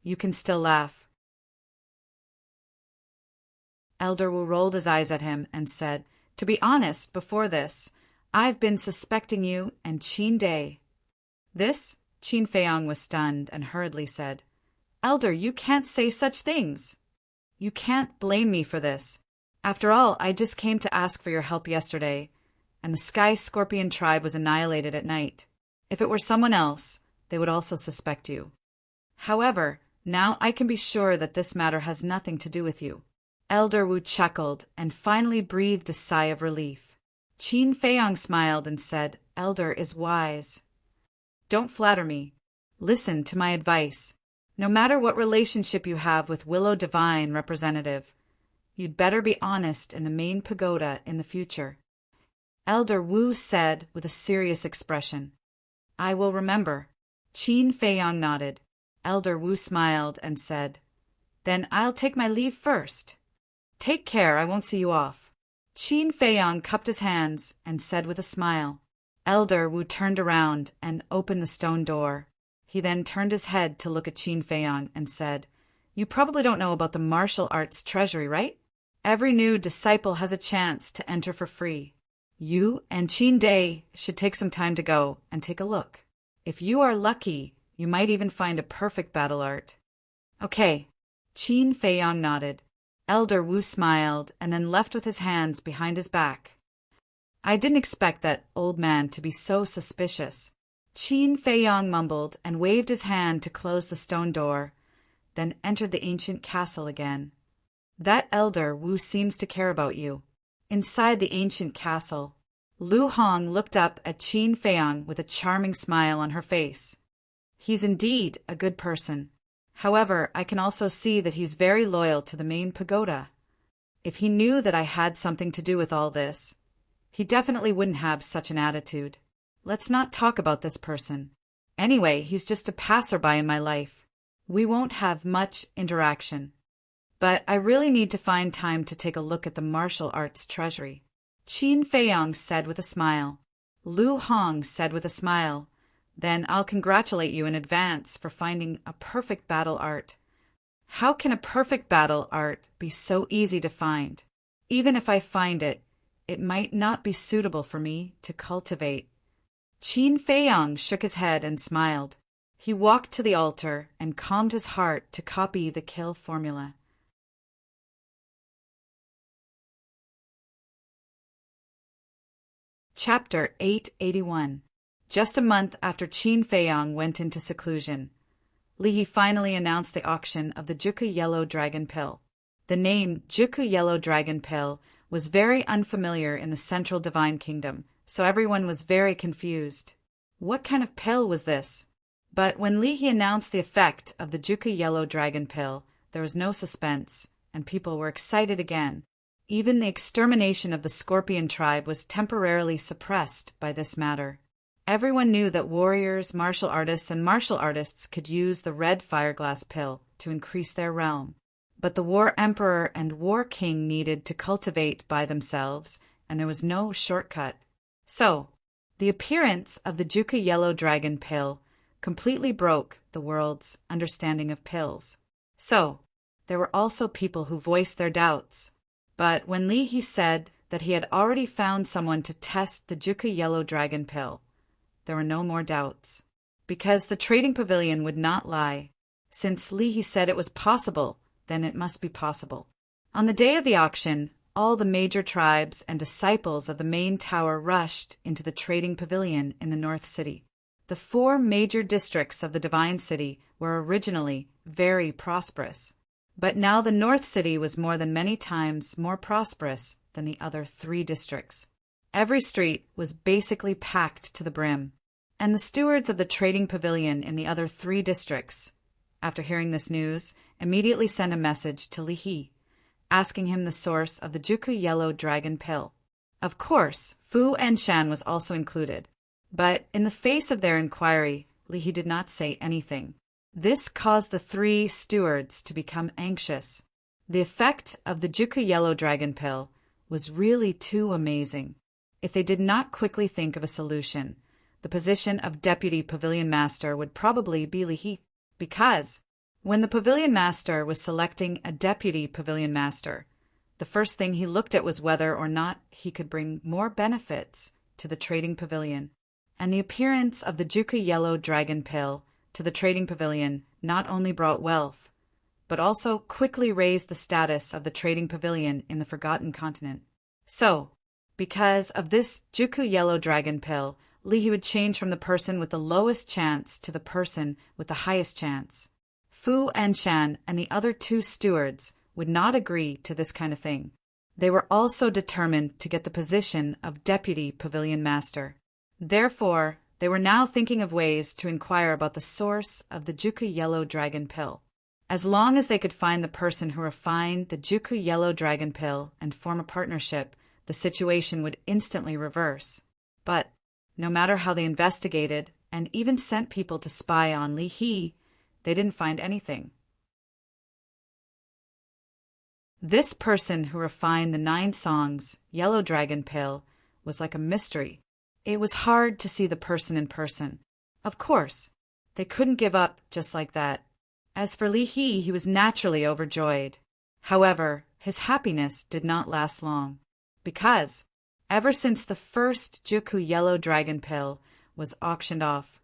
You can still laugh." Elder Wu rolled his eyes at him and said, "To be honest, before this, I've been suspecting you and Qin Day." This, Qin Feiyong was stunned and hurriedly said, "Elder, you can't say such things. You can't blame me for this. After all, I just came to ask for your help yesterday, and the Sky Scorpion Tribe was annihilated at night. If it were someone else, they would also suspect you. However, now I can be sure that this matter has nothing to do with you." Elder Wu chuckled and finally breathed a sigh of relief. Qin Feiyong smiled and said, "Elder is wise. Don't flatter me. Listen to my advice. No matter what relationship you have with Willow Divine Representative, you'd better be honest in the main pagoda in the future." Elder Wu said with a serious expression, "I will remember." Qin Feiyong nodded. Elder Wu smiled and said, "Then I'll take my leave first. Take care, I won't see you off." Qin Feiyong cupped his hands and said with a smile. Elder Wu turned around and opened the stone door. He then turned his head to look at Qin Feiyong and said, "You probably don't know about the martial arts treasury, right? Every new disciple has a chance to enter for free. You and Qin Day should take some time to go and take a look. If you are lucky, you might even find a perfect battle art." "Okay." Qin Feiyong nodded. Elder Wu smiled and then left with his hands behind his back. "I didn't expect that old man to be so suspicious." Qin Feiyong mumbled and waved his hand to close the stone door, then entered the ancient castle again. "That Elder Wu seems to care about you." Inside the ancient castle, Lu Hong looked up at Qin Feiyong with a charming smile on her face. "He's indeed a good person. However, I can also see that he's very loyal to the main pagoda. If he knew that I had something to do with all this, he definitely wouldn't have such an attitude. Let's not talk about this person. Anyway, he's just a passerby in my life. We won't have much interaction. But I really need to find time to take a look at the martial arts treasury." Qin Feiyong said with a smile. Lu Hong said with a smile, "Then I'll congratulate you in advance for finding a perfect battle art." "How can a perfect battle art be so easy to find? Even if I find it, it might not be suitable for me to cultivate." Qin Feiyong shook his head and smiled. He walked to the altar and calmed his heart to copy the kill formula. Chapter 881. Just a month after Qin Feiyang went into seclusion, Li He finally announced the auction of the Juku Yellow Dragon Pill. The name Juku Yellow Dragon Pill was very unfamiliar in the Central Divine Kingdom, so everyone was very confused. What kind of pill was this? But when Li He announced the effect of the Juku Yellow Dragon Pill, there was no suspense, and people were excited again. Even the extermination of the Scorpion tribe was temporarily suppressed by this matter. Everyone knew that warriors, martial artists could use the red fireglass pill to increase their realm. But the War Emperor and War King needed to cultivate by themselves, and there was no shortcut. So, the appearance of the Juku Yellow Dragon Pill completely broke the world's understanding of pills. So, there were also people who voiced their doubts. But when Li He said that he had already found someone to test the Juku Yellow Dragon Pill, there were no more doubts. Because the trading pavilion would not lie. Since Li He said it was possible, then it must be possible. On the day of the auction, all the major tribes and disciples of the main tower rushed into the trading pavilion in the North City. The 4 major districts of the Divine City were originally very prosperous. But now the North City was more than many times more prosperous than the other 3 districts. Every street was basically packed to the brim. And the stewards of the trading pavilion in the other 3 districts, after hearing this news, immediately sent a message to Li He, asking him the source of the Juku Yellow Dragon Pill. Of course, Fu and Shan was also included. But in the face of their inquiry, Li He did not say anything. This caused the 3 stewards to become anxious. The effect of the Juku Yellow Dragon Pill was really too amazing. If they did not quickly think of a solution, the position of Deputy Pavilion Master would probably be Li He. Because, when the Pavilion Master was selecting a Deputy Pavilion Master, the first thing he looked at was whether or not he could bring more benefits to the trading pavilion. And the appearance of the Juku Yellow Dragon Pill to the trading pavilion not only brought wealth, but also quickly raised the status of the trading pavilion in the Forgotten Continent. So, because of this Juku Yellow Dragon Pill, Li He would change from the person with the lowest chance to the person with the highest chance. Fu and Shan and the other 2 stewards would not agree to this kind of thing. They were also determined to get the position of Deputy Pavilion Master. Therefore, they were now thinking of ways to inquire about the source of the Juku Yellow Dragon Pill. As long as they could find the person who refined the Juku Yellow Dragon Pill and form a partnership, the situation would instantly reverse. But, no matter how they investigated and even sent people to spy on Li He, they didn't find anything. This person who refined the 9 songs Yellow Dragon Pill was like a mystery. It was hard to see the person in person. Of course, they couldn't give up just like that. As for Li He, he was naturally overjoyed. However, his happiness did not last long. Because, ever since the first Juku Yellow Dragon Pill was auctioned off,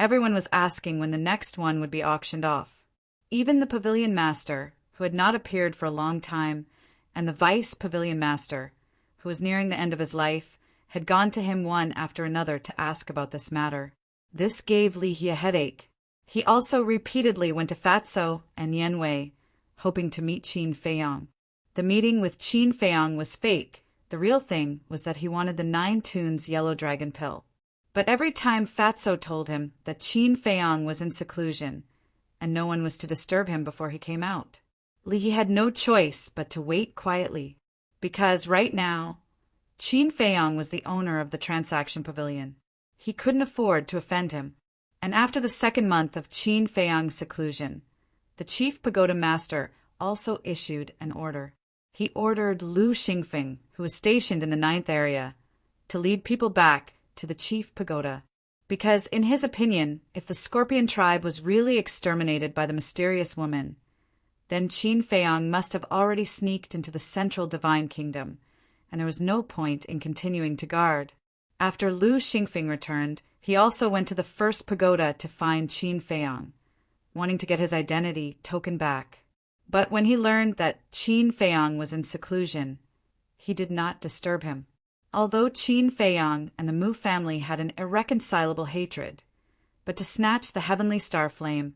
everyone was asking when the next one would be auctioned off. Even the Pavilion Master, who had not appeared for a long time, and the Vice Pavilion Master, who was nearing the end of his life, had gone to him one after another to ask about this matter. This gave Li He a headache. He also repeatedly went to Fatso and Yanwei, hoping to meet Qin Feiyang. The meeting with Qin Feiyang was fake. The real thing was that he wanted the 9 tunes Yellow Dragon Pill. But every time Fatso told him that Qin Feiyang was in seclusion, and no one was to disturb him before he came out, Li He had no choice but to wait quietly, because right now, Qin Feiyang was the owner of the Transaction Pavilion. He couldn't afford to offend him. And after the 2nd month of Qin Feiyang's seclusion, the Chief Pagoda Master also issued an order. He ordered Lu Xingfeng, who was stationed in the 9th area, to lead people back to the Chief Pagoda. Because, in his opinion, if the Scorpion tribe was really exterminated by the mysterious woman, then Qin Feiyang must have already sneaked into the Central Divine Kingdom, and there was no point in continuing to guard. After Lu Xingfeng returned, he also went to the first pagoda to find Qin Feiyang, wanting to get his identity token back. But when he learned that Qin Feiyang was in seclusion, he did not disturb him. Although Qin Feiyang and the Mu family had an irreconcilable hatred, but to snatch the heavenly star flame,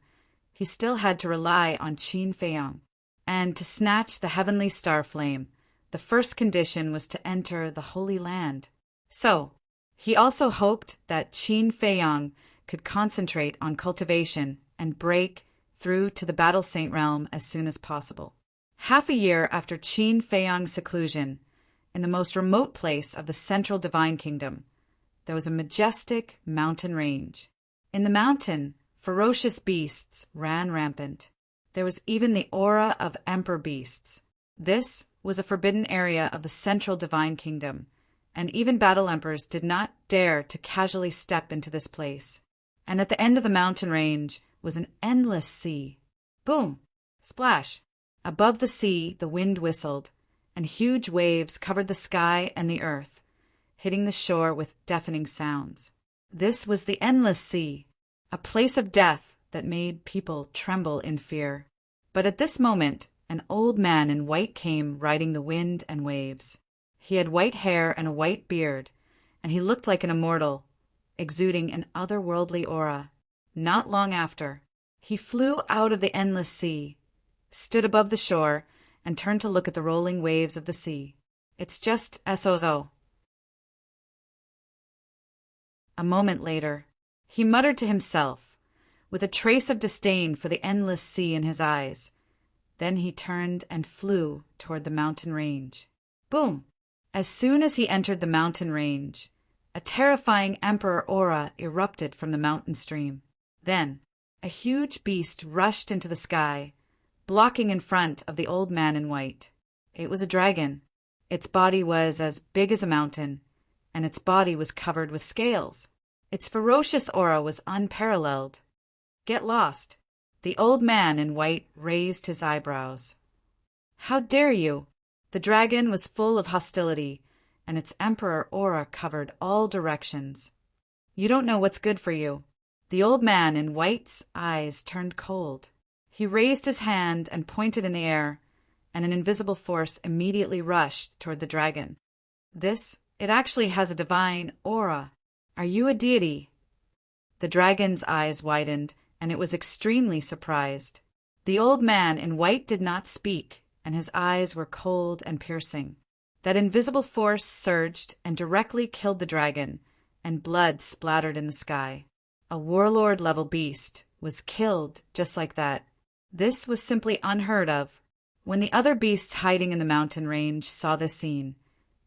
he still had to rely on Qin Feiyang. And to snatch the heavenly star flame, the first condition was to enter the Holy Land. So, he also hoped that Qin Feiyang could concentrate on cultivation and break through to the Battle Saint realm as soon as possible. Half a year after Qin Feiyang's seclusion, in the most remote place of the central divine kingdom, there was a majestic mountain range. In the mountain, ferocious beasts ran rampant. There was even the aura of emperor beasts. This was a forbidden area of the central divine kingdom, and even battle emperors did not dare to casually step into this place. And at the end of the mountain range was an endless sea. Boom! Splash! Above the sea, the wind whistled, and huge waves covered the sky and the earth, hitting the shore with deafening sounds. This was the endless sea, a place of death that made people tremble in fear. But at this moment, an old man in white came riding the wind and waves. He had white hair and a white beard, and he looked like an immortal, exuding an otherworldly aura. Not long after, he flew out of the endless sea, stood above the shore, and turned to look at the rolling waves of the sea. It's just SOZO. A moment later, he muttered to himself, with a trace of disdain for the endless sea in his eyes. Then he turned and flew toward the mountain range. Boom! As soon as he entered the mountain range, a terrifying emperor aura erupted from the mountain stream. Then, a huge beast rushed into the sky, blocking in front of the old man in white. It was a dragon. Its body was as big as a mountain, and its body was covered with scales. Its ferocious aura was unparalleled. Get lost. The old man in white raised his eyebrows. How dare you? The dragon was full of hostility, and its emperor aura covered all directions. You don't know what's good for you. The old man in white's eyes turned cold. He raised his hand and pointed in the air, and an invisible force immediately rushed toward the dragon. It actually has a divine aura. Are you a deity? The dragon's eyes widened, and it was extremely surprised. The old man in white did not speak, and his eyes were cold and piercing. That invisible force surged and directly killed the dragon, and blood splattered in the sky. A warlord-level beast was killed just like that. This was simply unheard of. When the other beasts hiding in the mountain range saw this scene,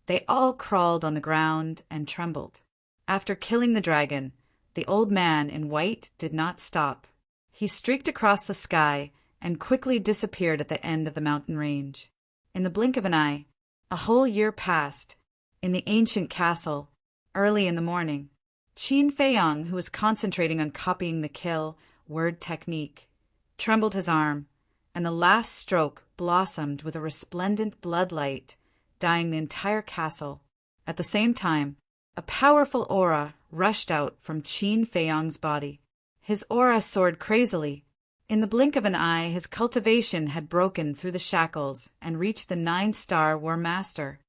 they all crawled on the ground and trembled. After killing the dragon, the old man in white did not stop. He streaked across the sky and quickly disappeared at the end of the mountain range. In the blink of an eye, a whole year passed. In the ancient castle, early in the morning, Qin Feiyang, who was concentrating on copying the kill word technique, trembled his arm, and the last stroke blossomed with a resplendent bloodlight, dyeing the entire castle. At the same time, a powerful aura rushed out from Qin Feiyang's body. His aura soared crazily. In the blink of an eye, his cultivation had broken through the shackles and reached the 9-star War Master.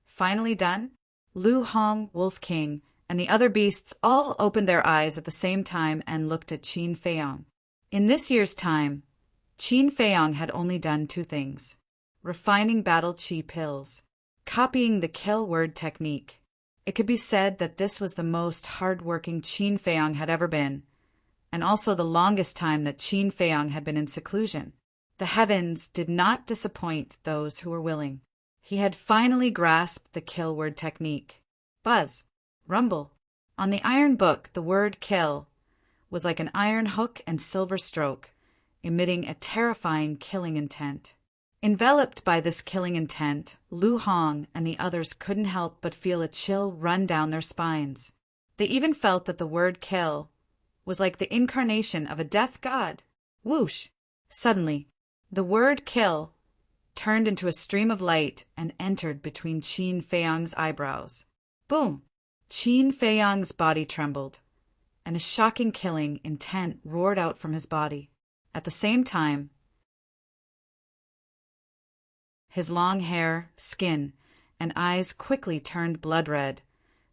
Finally done, Lu Hong, Wolf King, and the other beasts all opened their eyes at the same time and looked at Qin Feiyang. In this year's time, Qin Feiyang had only done 2 things: refining battle chi pills, copying the kill word technique. It could be said that this was the most hard-working Qin Feiyang had ever been, and also the longest time that Qin Feiyang had been in seclusion. The heavens did not disappoint those who were willing. He had finally grasped the kill word technique. Buzz, rumble. On the iron book, the word kill was like an iron hook and silver stroke, emitting a terrifying killing intent. Enveloped by this killing intent, Lu Hong and the others couldn't help but feel a chill run down their spines. They even felt that the word kill was like the incarnation of a death god. Whoosh! Suddenly, the word kill turned into a stream of light and entered between Qin Feiyang's eyebrows. Boom! Qin Feiyang's body trembled, and a shocking killing intent roared out from his body. At the same time, his long hair, skin, and eyes quickly turned blood red,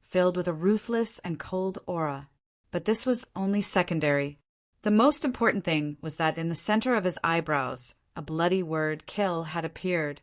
filled with a ruthless and cold aura. But this was only secondary. The most important thing was that in the center of his eyebrows, a bloody word "kill" had appeared,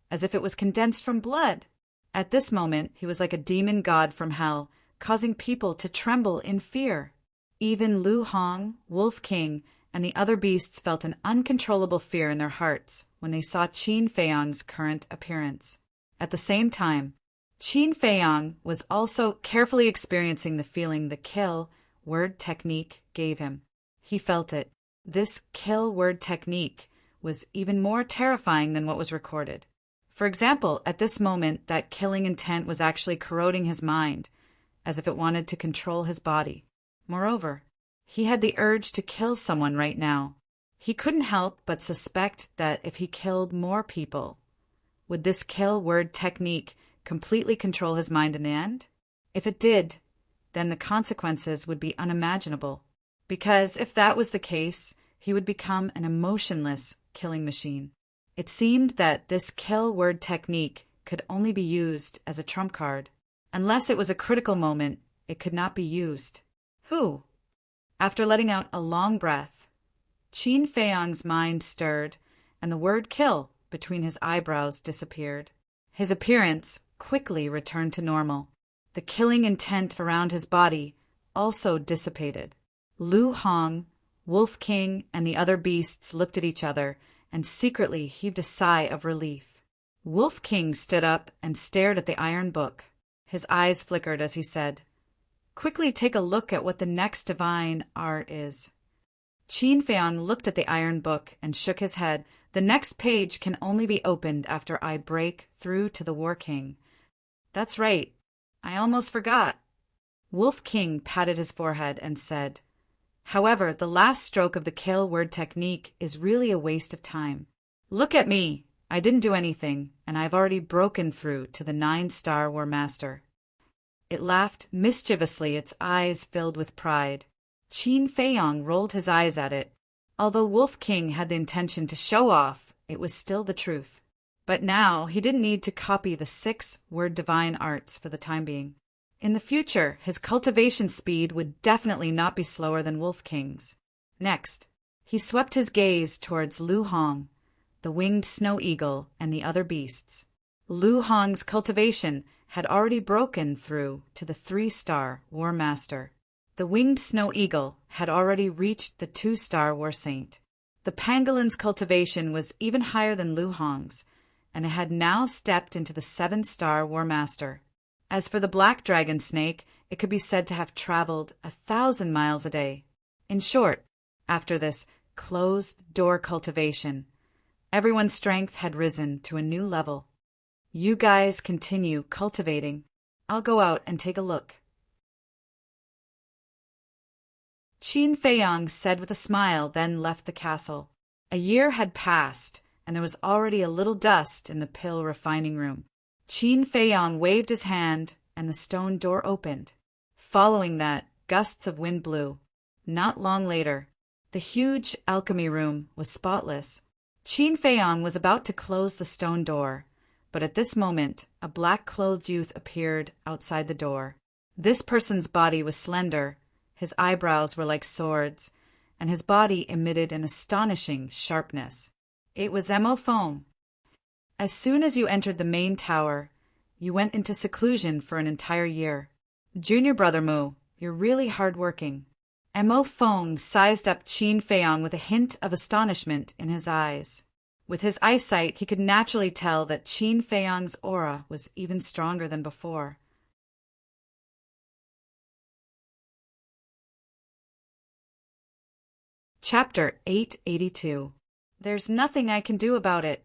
as if it was condensed from blood. At this moment, he was like a demon god from hell, causing people to tremble in fear. Even Lu Hong, Wolf King, and the other beasts felt an uncontrollable fear in their hearts when they saw Qin Feiyang's current appearance. At the same time, Qin Feiyang was also carefully experiencing the feeling the kill word technique gave him. He felt it. This kill word technique was even more terrifying than what was recorded. For example, at this moment, that killing intent was actually corroding his mind, as if it wanted to control his body. Moreover, he had the urge to kill someone right now. He couldn't help but suspect that if he killed more people, would this kill word technique completely control his mind in the end? If it did, then the consequences would be unimaginable. Because if that was the case, he would become an emotionless killing machine. It seemed that this kill word technique could only be used as a trump card. Unless it was a critical moment, it could not be used. Who? After letting out a long breath, Qin Feiyang's mind stirred, and the word "kill" between his eyebrows disappeared. His appearance quickly returned to normal. The killing intent around his body also dissipated. Lu Hong, Wolf King, and the other beasts looked at each other and secretly heaved a sigh of relief. Wolf King stood up and stared at the iron book. His eyes flickered as he said, "Quickly take a look at what the next divine art is." Qin Feiyang looked at the iron book and shook his head. "The next page can only be opened after I break through to the War King." "That's right. I almost forgot." Wolf King patted his forehead and said, "However, the last stroke of the kill word technique is really a waste of time. Look at me. I didn't do anything, and I've already broken through to the 9-star War Master." It laughed mischievously, its eyes filled with pride. Qin Feiyang rolled his eyes at it. Although Wolf King had the intention to show off, it was still the truth. But now he didn't need to copy the 6-word divine arts for the time being. In the future, his cultivation speed would definitely not be slower than Wolf King's. Next, he swept his gaze towards Lu Hong, the winged snow eagle, and the other beasts. Lu Hong's cultivation had already broken through to the 3-star War Master. The winged snow eagle had already reached the 2-star War Saint. The pangolin's cultivation was even higher than Lu Hong's, and it had now stepped into the 7-star War Master. As for the black dragon snake, it could be said to have traveled 1,000 miles a day. In short, after this closed-door cultivation, everyone's strength had risen to a new level. "You guys continue cultivating. I'll go out and take a look." Qin Feiyang said with a smile, then left the castle. A year had passed, and there was already a little dust in the pill refining room. Qin Feiyang waved his hand, and the stone door opened. Following that, gusts of wind blew. Not long later, the huge alchemy room was spotless. Qin Feiyang was about to close the stone door, but at this moment, a black-clothed youth appeared outside the door. This person's body was slender, his eyebrows were like swords, and his body emitted an astonishing sharpness. It was Mo Feng. As soon as you entered the main tower, you went into seclusion for an entire year. Junior brother Mu, you're really hard-working. Mo Feng sized up Qin Feiyang with a hint of astonishment in his eyes. With his eyesight, he could naturally tell that Qin Feiyang's aura was even stronger than before. Chapter 882. There's nothing I can do about it.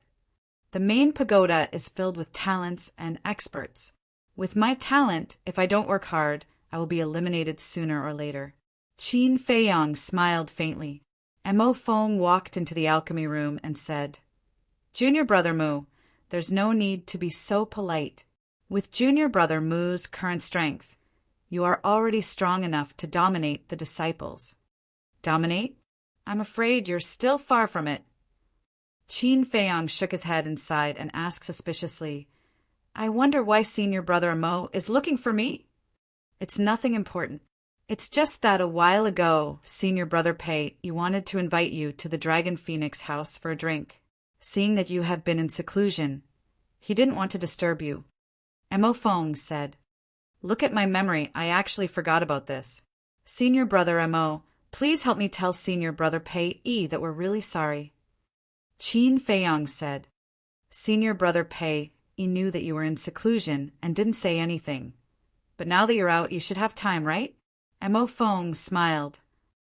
The main pagoda is filled with talents and experts. With my talent, if I don't work hard, I will be eliminated sooner or later. Qin Feiyang smiled faintly. Mo Feng walked into the alchemy room and said, "Junior brother Mu, there's no need to be so polite. With junior brother Mu's current strength, you are already strong enough to dominate the disciples." "Dominate? I'm afraid you're still far from it." Qin Feiyang shook his head and sighed and asked suspiciously, I wonder why senior brother Amo is looking for me. It's nothing important. It's just that a while ago, senior brother Pei, you wanted to invite you to the Dragon Phoenix house for a drink. Seeing that you have been in seclusion, he didn't want to disturb you. Mo Fong said, Look at my memory, I actually forgot about this. Senior brother Mo, please help me tell senior brother Pei that we're really sorry. Qin Feiyang said, Senior brother Pei knew that you were in seclusion and didn't say anything. But now that you're out, you should have time, right? Mo Fong smiled.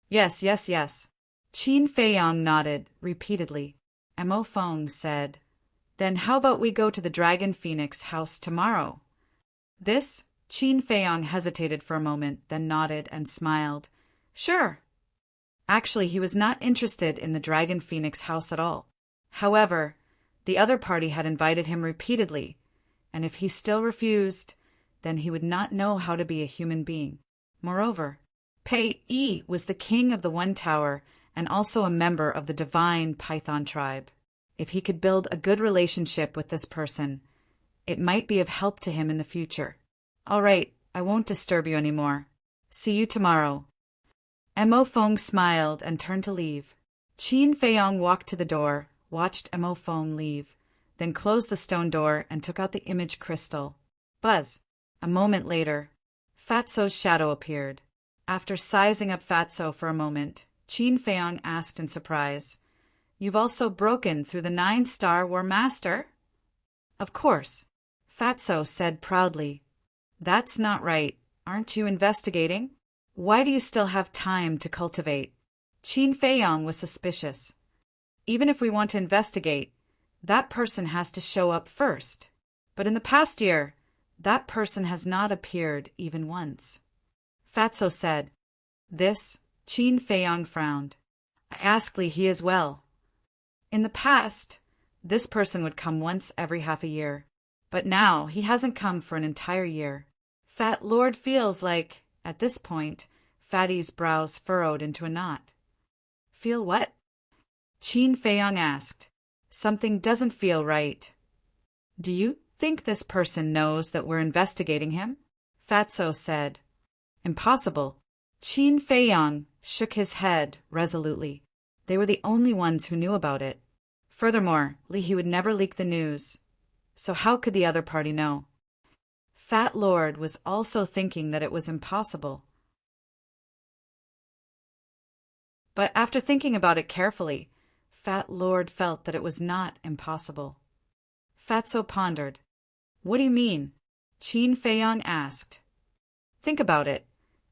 Yes. Qin Feiyang nodded repeatedly. Mo Fong said, Then how about we go to the Dragon Phoenix house tomorrow? This, Qin Feiyang hesitated for a moment, then nodded and smiled. Sure. Actually, he was not interested in the Dragon Phoenix house at all. However, the other party had invited him repeatedly, and if he still refused, then he would not know how to be a human being. Moreover, Pei Yi was the king of the One Tower and also a member of the divine Python tribe. If he could build a good relationship with this person, it might be of help to him in the future. All right, I won't disturb you anymore. See you tomorrow. Mo Fong smiled and turned to leave. Qin Feiyang walked to the door, watched Mo Fong leave, then closed the stone door and took out the image crystal. Buzz! A moment later, Fatso's shadow appeared. After sizing up Fatso for a moment, Qin Feiyang asked in surprise, You've also broken through the 9-star War Master? Of course, Fatso said proudly. That's not right. Aren't you investigating? Why do you still have time to cultivate? Qin Feiyang was suspicious. Even if we want to investigate, that person has to show up first. But in the past year, that person has not appeared even once. Fatso said. This, Qin Feiyang frowned. I asked Li He as well. In the past, this person would come once every half a year. But now he hasn't come for an entire year. Fat Lord feels like, at this point, Fatty's brows furrowed into a knot. Feel what? Qin Feiyang asked. Something doesn't feel right. Do you think this person knows that we're investigating him? Fatso said. Impossible. Qin Feiyang shook his head resolutely. They were the only ones who knew about it. Furthermore, Li He would never leak the news. So how could the other party know? Fat Lord was also thinking that it was impossible. But after thinking about it carefully, Fat Lord felt that it was not impossible. Fatso pondered. What do you mean? Qin Feiyang asked. Think about it.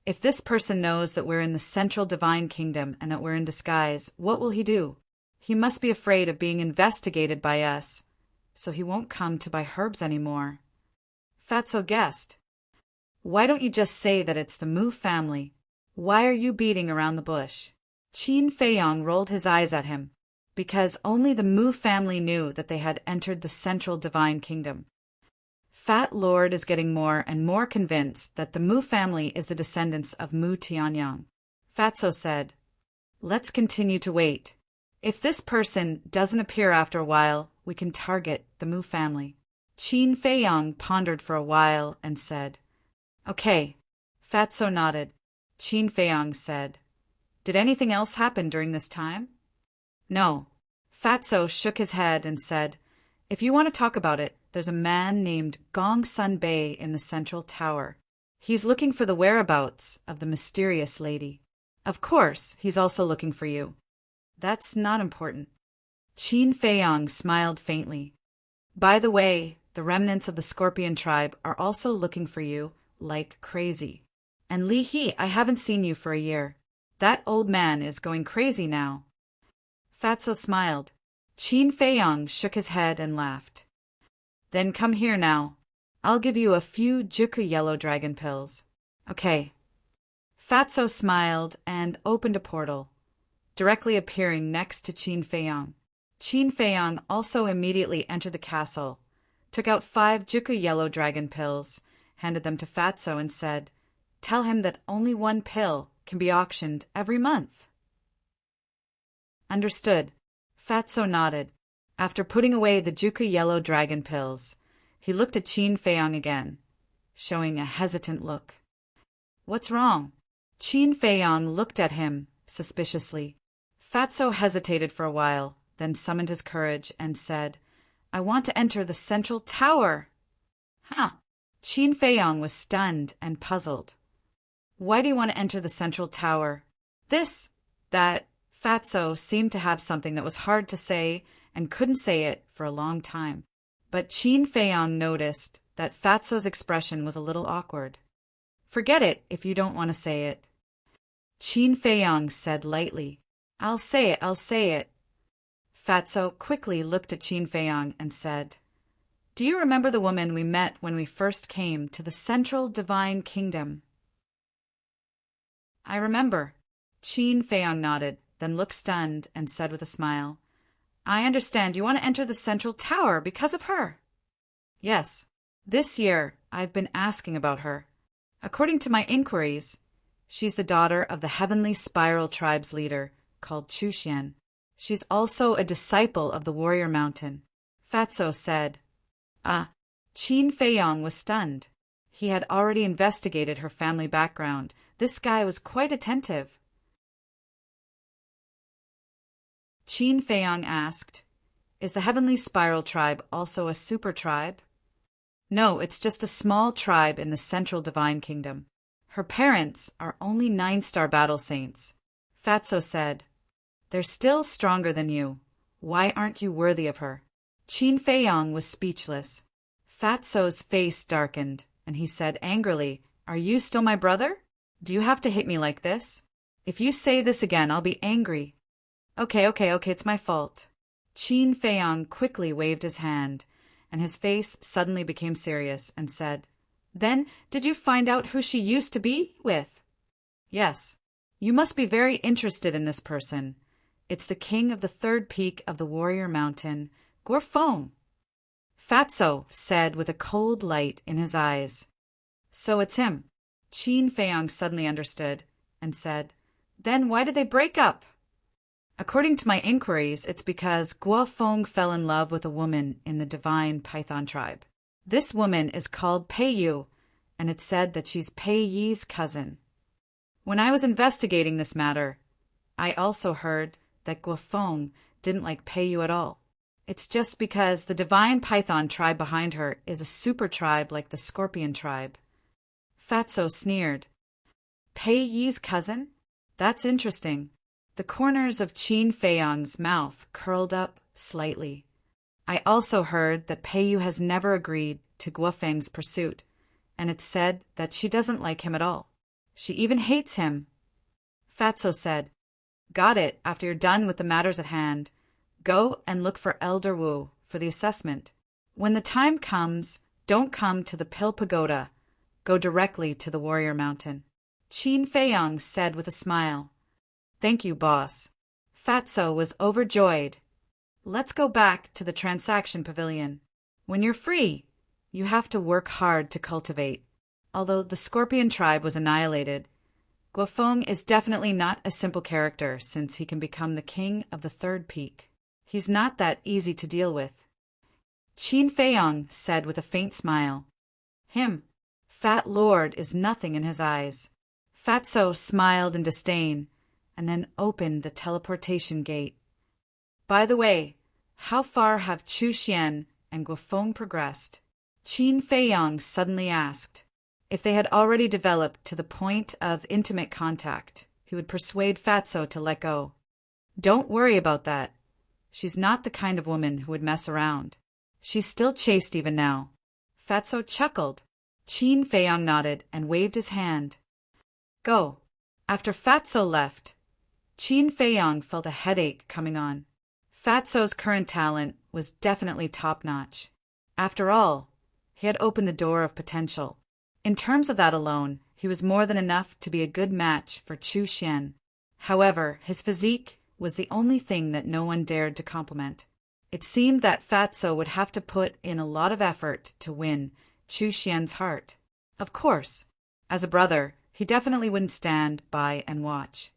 If this person knows that we're in the Central Divine Kingdom and that we're in disguise, what will he do? He must be afraid of being investigated by us, so he won't come to buy herbs anymore. Fatso guessed. Why don't you just say that it's the Mu family? Why are you beating around the bush? Qin Feiyang rolled his eyes at him. Because only the Mu family knew that they had entered the Central Divine Kingdom. Fat Lord is getting more and more convinced that the Mu family is the descendants of Mu Tianyang. Fatso said, Let's continue to wait. If this person doesn't appear after a while, we can target the Mu family. Qin Feiyang pondered for a while and said, Okay. Fatso nodded. Qin Feiyang said, Did anything else happen during this time? No. Fatso shook his head and said, If you want to talk about it, there's a man named Gong Sun Bei in the Central Tower. He's looking for the whereabouts of the mysterious lady. Of course, he's also looking for you. That's not important. Qin Feiyang smiled faintly. By the way, the remnants of the Scorpion tribe are also looking for you like crazy. And Li He, I haven't seen you for a year. That old man is going crazy now. Fatso smiled. Qin Feiyang shook his head and laughed. Then come here now. I'll give you a few Juku yellow dragon pills. Okay. Fatso smiled and opened a portal, directly appearing next to Qin Feiyang. Qin Feiyang also immediately entered the castle, took out 5 Juku yellow dragon pills, handed them to Fatso and said, Tell him that only 1 pill can be auctioned every month. Understood. Fatso nodded. After putting away the Juku yellow dragon pills, He looked at Qin Feiyang again, showing a hesitant look. What's wrong? Qin Feiyang looked at him suspiciously. Fatso hesitated for a while, then summoned his courage and said, I want to enter the central tower. Huh. Qin Feiyang was stunned and puzzled. Why do you want to enter the central tower? That. Fatso seemed to have something that was hard to say and couldn't say it for a long time. But Qin Feiyang noticed that Fatso's expression was a little awkward. Forget it if you don't want to say it. Qin Feiyang said lightly, I'll say it. Fatso quickly looked at Qin Feiyang and said, Do you remember the woman we met when we first came to the central divine kingdom? I remember. Qin Feiyang nodded, then looked stunned and said with a smile, I understand you want to enter the central tower because of her. Yes. This year I've been asking about her. According to my inquiries, she's the daughter of the Heavenly Spiral Tribe's leader, called Chu Xian. She's also a disciple of the Warrior Mountain. Fatso said. Qin Feiyang was stunned. He had already investigated her family background. This guy was quite attentive. Qin Feiyang asked, Is the Heavenly Spiral Tribe also a super tribe? No, it's just a small tribe in the Central Divine Kingdom. Her parents are only 9-star battle saints. Fatso said, They're still stronger than you. Why aren't you worthy of her? Qin Feiyang was speechless. Fatso's face darkened, and he said angrily, Are you still my brother? Do you have to hit me like this? If you say this again, I'll be angry. Okay, it's my fault. Qin Feiyang quickly waved his hand, and his face suddenly became serious and said, Then, did you find out who she used to be with? Yes. You must be very interested in this person. It's the king of the third peak of the Warrior Mountain, Guofeng. Fatso said with a cold light in his eyes. So it's him. Qin Feiyang suddenly understood and said, Then why did they break up? According to my inquiries, it's because Guofeng fell in love with a woman in the divine Python tribe. This woman is called Pei Yu, and it's said that she's Pei Yi's cousin. When I was investigating this matter, I also heard that Guofeng didn't like Pei Yu at all. It's just because the divine Python tribe behind her is a super tribe like the Scorpion tribe. Fatso sneered. Pei Yi's cousin? That's interesting. The corners of Qin Feiyang's mouth curled up slightly. I also heard that Pei Yu has never agreed to Guofeng's pursuit, and it's said that she doesn't like him at all. She even hates him. Fatso said, Got it. After you're done with the matters at hand, go and look for Elder Wu for the assessment. When the time comes, don't come to the Pill Pagoda. Go directly to the Warrior Mountain. Qin Feiyang said with a smile. Thank you, boss. Fatso was overjoyed. Let's go back to the transaction pavilion. When you're free, you have to work hard to cultivate. Although the Scorpion tribe was annihilated, Guofeng is definitely not a simple character since he can become the king of the third peak. He's not that easy to deal with. Qin Feiyang said with a faint smile. Him, Fat Lord, is nothing in his eyes. Fatso smiled in disdain, and then opened the teleportation gate. By the way, how far have Chu Xian and Guofeng progressed? Qin Feiyang suddenly asked. If they had already developed to the point of intimate contact, he would persuade Fatso to let go. Don't worry about that. She's not the kind of woman who would mess around. She's still chaste even now. Fatso chuckled. Qin Feiyang nodded and waved his hand. Go. After Fatso left, Qin Feiyang felt a headache coming on. Fatso's current talent was definitely top-notch. After all, he had opened the door of potential. In terms of that alone, he was more than enough to be a good match for Chu Xian. However, his physique was the only thing that no one dared to compliment. It seemed that Fatso would have to put in a lot of effort to win Chu Xian's heart. Of course, as a brother, he definitely wouldn't stand by and watch.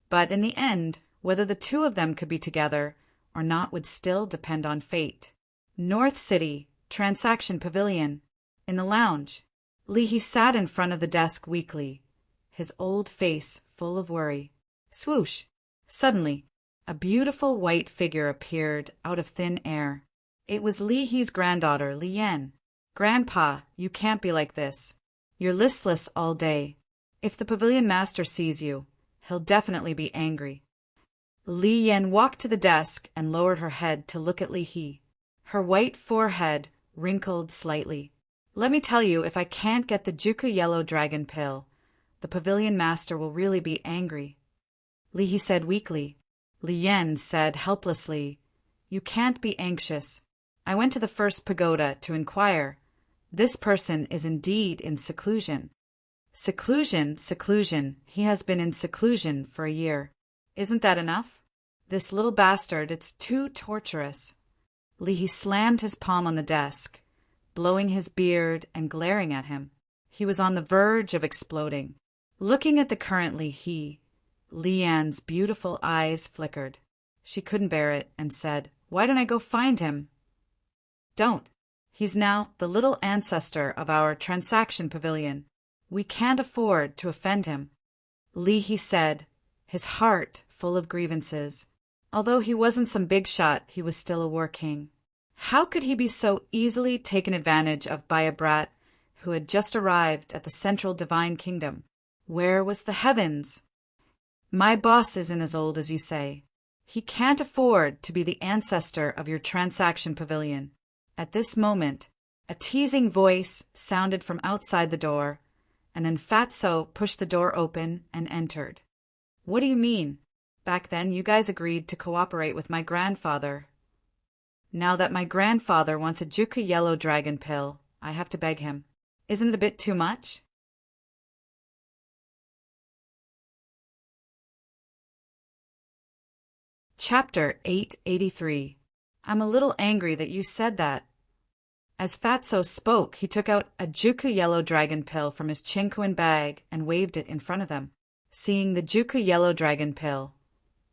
But in the end, whether the two of them could be together or not would still depend on fate. North City, Transaction Pavilion. In the lounge, Leahy sat in front of the desk weakly, his old face full of worry. Swoosh! Suddenly, a beautiful white figure appeared out of thin air. It was Leahy's granddaughter, Lian. "Grandpa, you can't be like this. You're listless all day. If the pavilion master sees you, he'll definitely be angry." Lian walked to the desk and lowered her head to look at Leahy. Her white forehead wrinkled slightly. "Let me tell you, if I can't get the Juku Yellow Dragon pill, the pavilion master will really be angry," Leahy said weakly. Lian said helplessly, "You can't be anxious. I went to the first pagoda to inquire. This person is indeed in seclusion." "Seclusion, seclusion. He has been in seclusion for a year. Isn't that enough? This little bastard, it's too torturous." Leahy slammed his palm on the desk, blowing his beard and glaring at him. He was on the verge of exploding. Looking at the current Leahy, Lian's beautiful eyes flickered. She couldn't bear it and said, "Why don't I go find him?" "Don't. He's now the little ancestor of our transaction pavilion. We can't afford to offend him," Leahy said, his heart full of grievances. Although he wasn't some big shot, he was still a war king. How could he be so easily taken advantage of by a brat who had just arrived at the central divine kingdom? Where was the heavens? "My boss isn't as old as you say. He can't afford to be the ancestor of your transaction pavilion." At this moment, a teasing voice sounded from outside the door, and then Fatso pushed the door open and entered. "What do you mean? Back then you guys agreed to cooperate with my grandfather. Now that my grandfather wants a Juku Yellow Dragon pill, I have to beg him. Isn't it a bit too much?" Chapter 883. I'm a little angry that you said that. As Fatso spoke, he took out a Juku Yellow Dragon pill from his Chinkuan bag and waved it in front of them. Seeing the Juku Yellow Dragon pill,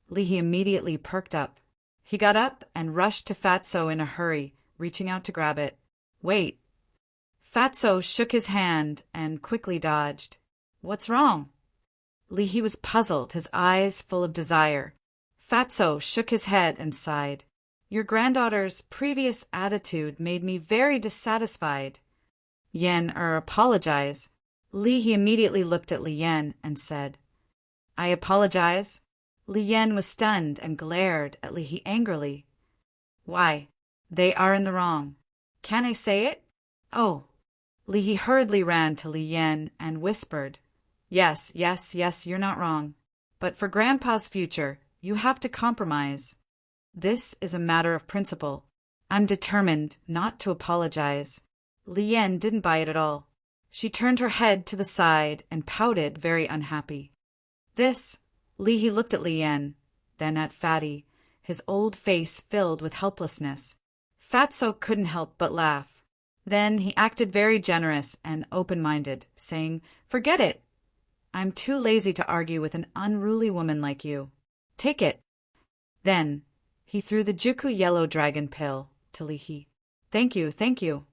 Leahy immediately perked up. He got up and rushed to Fatso in a hurry, reaching out to grab it. "Wait." Fatso shook his hand and quickly dodged. "What's wrong?" Leahy was puzzled, his eyes full of desire. Fatso shook his head and sighed. "Your granddaughter's previous attitude made me very dissatisfied." Apologize." Leahy immediately looked at Lian and said, "I apologize." Lian was stunned and glared at Leahy angrily. "Why? They are in the wrong. Can I say it?" "Oh." Leahy hurriedly ran to Lian and whispered, Yes, you're not wrong. But for Grandpa's future, you have to compromise. This is a matter of principle. I'm determined not to apologize." Lian didn't buy it at all. She turned her head to the side and pouted, very unhappy. Leahy looked at Lian, then at Fatty, his old face filled with helplessness. Fatso couldn't help but laugh. Then he acted very generous and open-minded, saying, "Forget it. I'm too lazy to argue with an unruly woman like you. Take it." Then he threw the Juku Yellow Dragon pill to Leahy. Thank you."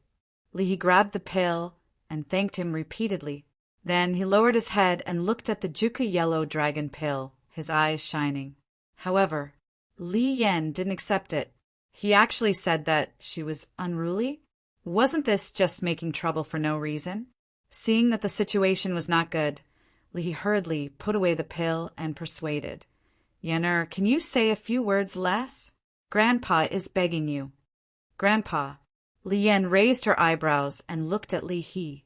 Leahy grabbed the pill and thanked him repeatedly. Then he lowered his head and looked at the Juku Yellow Dragon pill, his eyes shining. However, Lian didn't accept it. He actually said that she was unruly. Wasn't this just making trouble for no reason? Seeing that the situation was not good, Leahy hurriedly put away the pill and persuaded. "Yenner, can you say a few words less? Grandpa is begging you." "Grandpa." Lian raised her eyebrows and looked at Leahy.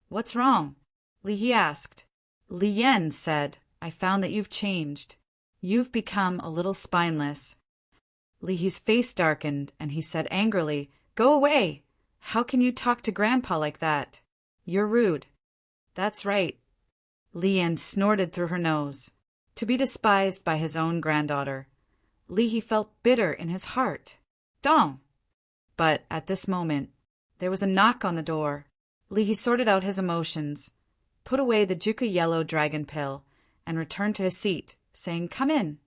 "What's wrong?" Leahy asked. Lian said, "I found that you've changed. You've become a little spineless." Leahy's face darkened and he said angrily, "Go away! How can you talk to Grandpa like that? You're rude." "That's right." Lian snorted through her nose. To be despised by his own granddaughter. Leahy felt bitter in his heart. Dong! But at this moment, there was a knock on the door. Leahy sorted out his emotions, put away the Juku Yellow Dragon pill, and returned to his seat, saying, "Come in."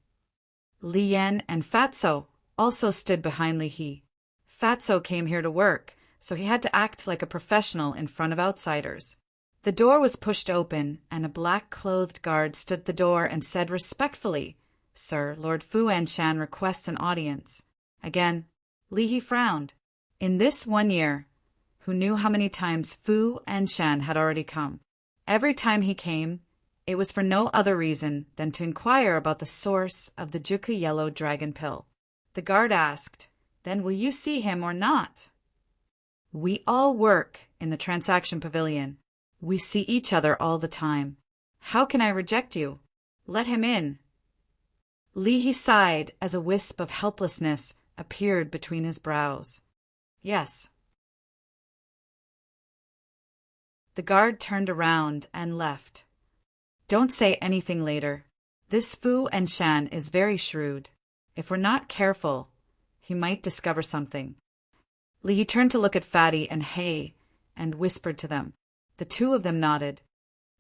Lian and Fatso also stood behind Li He. Fatso came here to work, so he had to act like a professional in front of outsiders. The door was pushed open, and a black-clothed guard stood at the door and said respectfully, "Sir, Lord Fu Anshan requests an audience." Again, Li He frowned. In this 1 year, who knew how many times Fu Anshan had already come? Every time he came, it was for no other reason than to inquire about the source of the Juku yellow dragon pill. The guard asked, "Then will you see him or not?" "We all work in the transaction pavilion. We see each other all the time. How can I reject you? Let him in." Li He sighed as a wisp of helplessness appeared between his brows. "Yes." The guard turned around and left. "Don't say anything later. This Fu Anshan is very shrewd. If we're not careful, he might discover something." Li He turned to look at Fatty and Hay and whispered to them. The two of them nodded.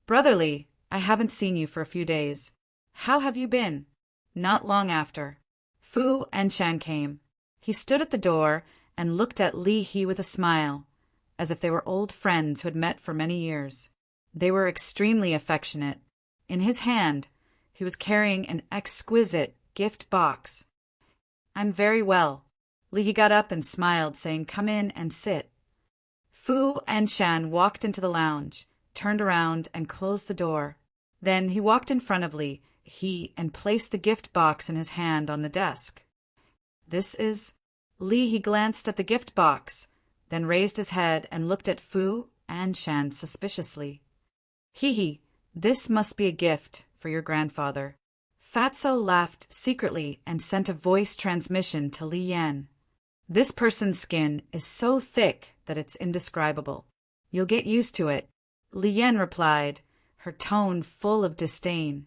"Brother Li, I haven't seen you for a few days. How have you been?" Not long after, Fu Anshan came. He stood at the door and looked at Li He with a smile, as if they were old friends who had met for many years. They were extremely affectionate. In his hand, he was carrying an exquisite gift box. "I'm very well." Li He got up and smiled, saying, "Come in and sit." Fu Anshan walked into the lounge, turned around, and closed the door. Then he walked in front of Li He and placed the gift box in his hand on the desk. "This is—" Li He glanced at the gift box, then raised his head and looked at Fu Anshan suspiciously. "He, this must be a gift for your grandfather." Fatso laughed secretly and sent a voice transmission to Li Yan. "This person's skin is so thick that it's indescribable. You'll get used to it," Li Yan replied, her tone full of disdain.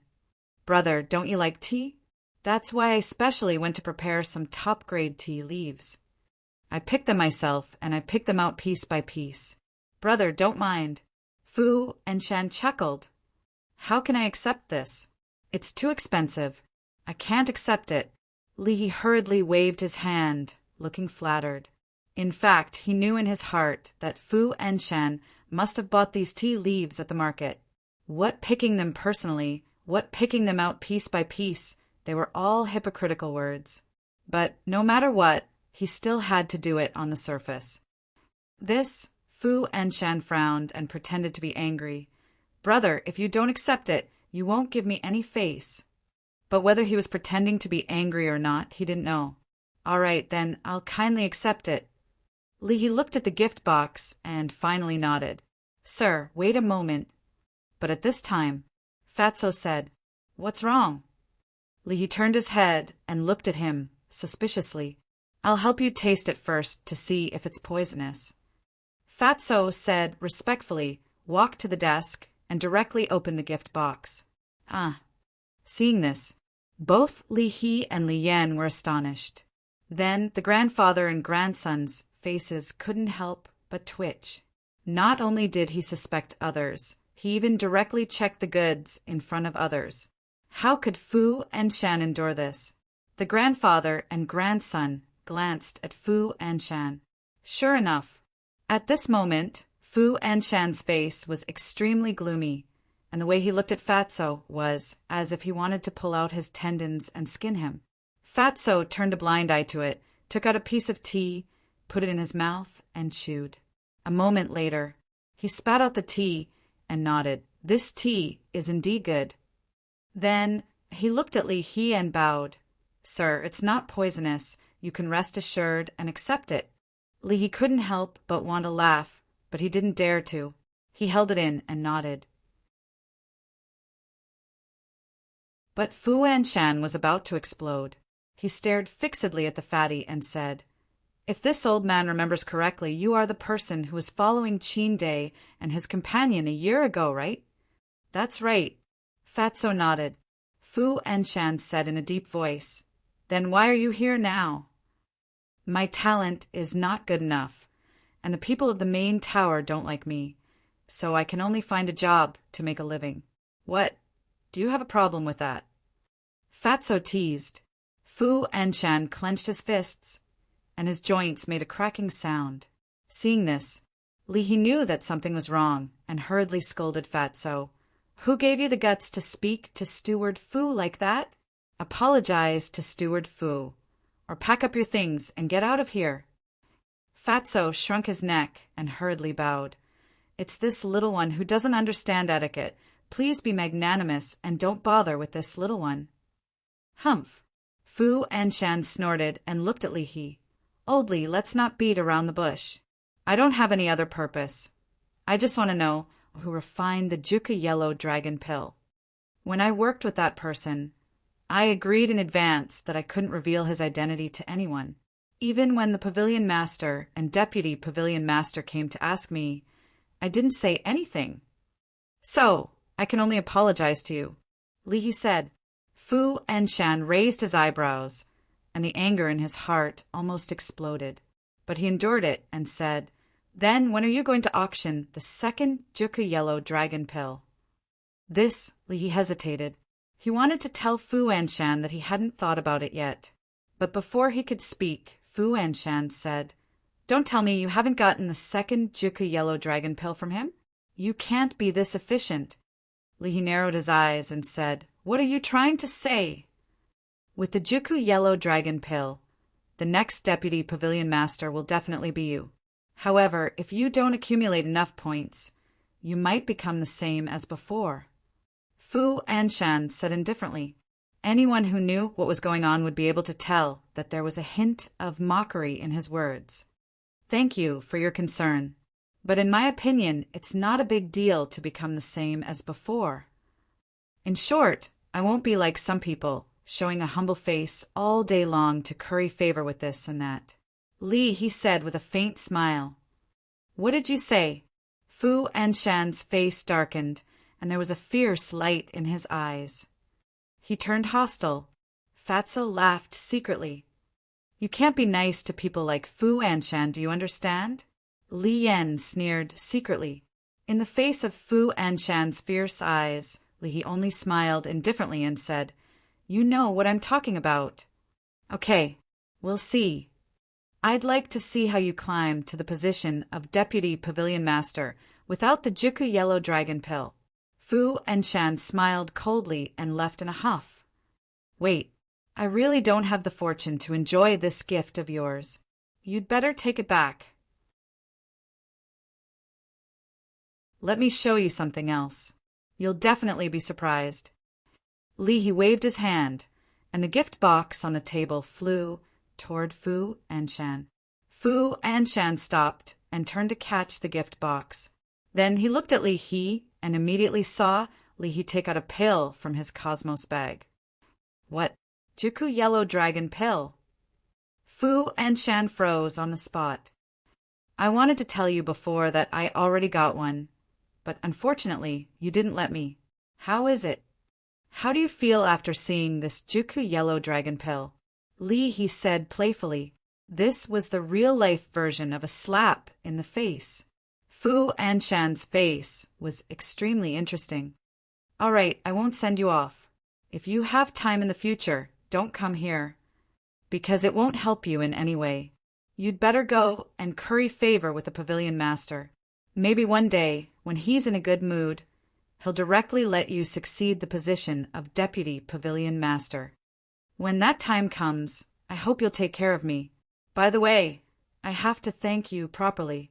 "Brother, don't you like tea? That's why I specially went to prepare some top-grade tea leaves. I picked them myself, and I picked them out piece by piece. Brother, don't mind." Fu Anshan chuckled. "How can I accept this? It's too expensive. I can't accept it." Li He hurriedly waved his hand, looking flattered. In fact, he knew in his heart that Fu Anshan must have bought these tea leaves at the market. What picking them personally, what picking them out piece by piece, they were all hypocritical words. But no matter what, he still had to do it on the surface. This, Fu Anshan frowned and pretended to be angry. "Brother, if you don't accept it, you won't give me any face." But whether he was pretending to be angry or not, he didn't know. "All right, then I'll kindly accept it." Li He looked at the gift box and finally nodded. "Sir, wait a moment." But at this time, Fatso said, "What's wrong?" Li He turned his head and looked at him suspiciously. "I'll help you taste it first to see if it's poisonous." Fatso said respectfully, walked to the desk, and directly opened the gift box. Seeing this, both Li He and Li Yan were astonished. Then the grandfather and grandson's faces couldn't help but twitch. Not only did he suspect others, he even directly checked the goods in front of others. How could Fu Anshan endure this? The grandfather and grandson glanced at Fu Anshan. Sure enough, at this moment, Fu Anshan's face was extremely gloomy, and the way he looked at Fatso was as if he wanted to pull out his tendons and skin him. Fatso turned a blind eye to it, took out a piece of tea, put it in his mouth, and chewed. A moment later, he spat out the tea and nodded. "This tea is indeed good." Then he looked at Li He and bowed. "Sir, it's not poisonous. You can rest assured and accept it." Li He couldn't help but want to laugh, but he didn't dare to. He held it in and nodded. But Fu Anshan was about to explode. He stared fixedly at the fatty and said, "If this old man remembers correctly, you are the person who was following Qin Day and his companion a year ago, right?" "That's right." Fatso nodded. Fu Anshan said in a deep voice, "Then why are you here now?" "My talent is not good enough, and the people of the main tower don't like me, so I can only find a job to make a living." "What? Do you have a problem with that?" Fatso teased. Fu Anshan clenched his fists, and his joints made a cracking sound. Seeing this, Li He knew that something was wrong and hurriedly scolded Fatso. Who gave you the guts to speak to Steward Fu like that? Apologize to Steward Fu, or pack up your things and get out of here. Fatso shrunk his neck and hurriedly bowed. It's this little one who doesn't understand etiquette. Please be magnanimous and don't bother with this little one. Humph. Fu Anshan snorted and looked at Li He. Old Li, let's not beat around the bush. I don't have any other purpose. I just want to know who refined the Juku yellow dragon pill. When I worked with that person, I agreed in advance that I couldn't reveal his identity to anyone. Even when the pavilion master and deputy pavilion master came to ask me, I didn't say anything. So, I can only apologize to you, Li He said. Fu Anshan raised his eyebrows, and the anger in his heart almost exploded. But he endured it and said, Then when are you going to auction the second Juku yellow dragon pill? This, Li He hesitated. He wanted to tell Fu Anshan that he hadn't thought about it yet. But before he could speak, Fu Anshan said, Don't tell me you haven't gotten the second Juku yellow dragon pill from him? You can't be this efficient. Li He narrowed his eyes and said, What are you trying to say? With the Juku yellow dragon pill, the next deputy pavilion master will definitely be you. However, if you don't accumulate enough points, you might become the same as before. Fu Anshan said indifferently. Anyone who knew what was going on would be able to tell that there was a hint of mockery in his words. Thank you for your concern, but in my opinion, it's not a big deal to become the same as before. In short, I won't be like some people, showing a humble face all day long to curry favor with this and that. Li, he said with a faint smile. What did you say? Fu Anshan's face darkened, and there was a fierce light in his eyes. He turned hostile. Fatso laughed secretly. You can't be nice to people like Fu Anshan, do you understand? Li Yen sneered secretly. In the face of Fu Anshan's fierce eyes, Li only smiled indifferently and said, You know what I'm talking about. Okay, we'll see. I'd like to see how you climb to the position of Deputy Pavilion Master without the Juku Yellow Dragon Pill. Fu Anshan smiled coldly and left in a huff. Wait, I really don't have the fortune to enjoy this gift of yours. You'd better take it back. Let me show you something else. You'll definitely be surprised. Li waved his hand, and the gift box on the table flew toward Fu Anshan. Fu Anshan stopped and turned to catch the gift box. Then he looked at Li He and immediately saw Li He take out a pill from his cosmos bag. What? Juku Yellow Dragon Pill. Fu Anshan froze on the spot. I wanted to tell you before that I already got one, but unfortunately, you didn't let me. How is it? How do you feel after seeing this Juku Yellow Dragon Pill? Li, he said playfully. This was the real-life version of a slap in the face. Fu Anshan's face was extremely interesting. All right, I won't send you off. If you have time in the future, don't come here, because it won't help you in any way. You'd better go and curry favor with the pavilion master. Maybe one day, when he's in a good mood, he'll directly let you succeed the position of deputy pavilion master. When that time comes, I hope you'll take care of me. By the way, I have to thank you properly.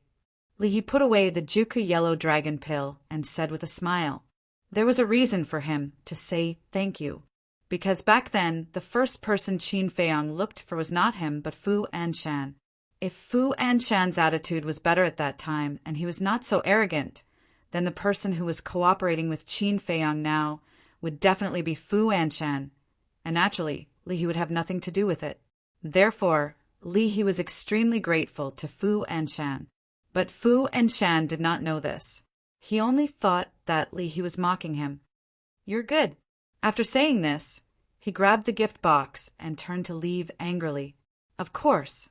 Li put away the Juku Yellow Dragon Pill and said with a smile. There was a reason for him to say thank you, because back then the first person Qin Feiyong looked for was not him but Fu Anshan. If Fu Anshan's attitude was better at that time and he was not so arrogant, then the person who was cooperating with Qin Feiyong now would definitely be Fu Anshan, and naturally, Li would have nothing to do with it. Therefore, Li was extremely grateful to Fu Anshan. But Fu Anshan did not know this. He only thought that Li was mocking him. You're good. After saying this, he grabbed the gift box and turned to leave angrily. Of course.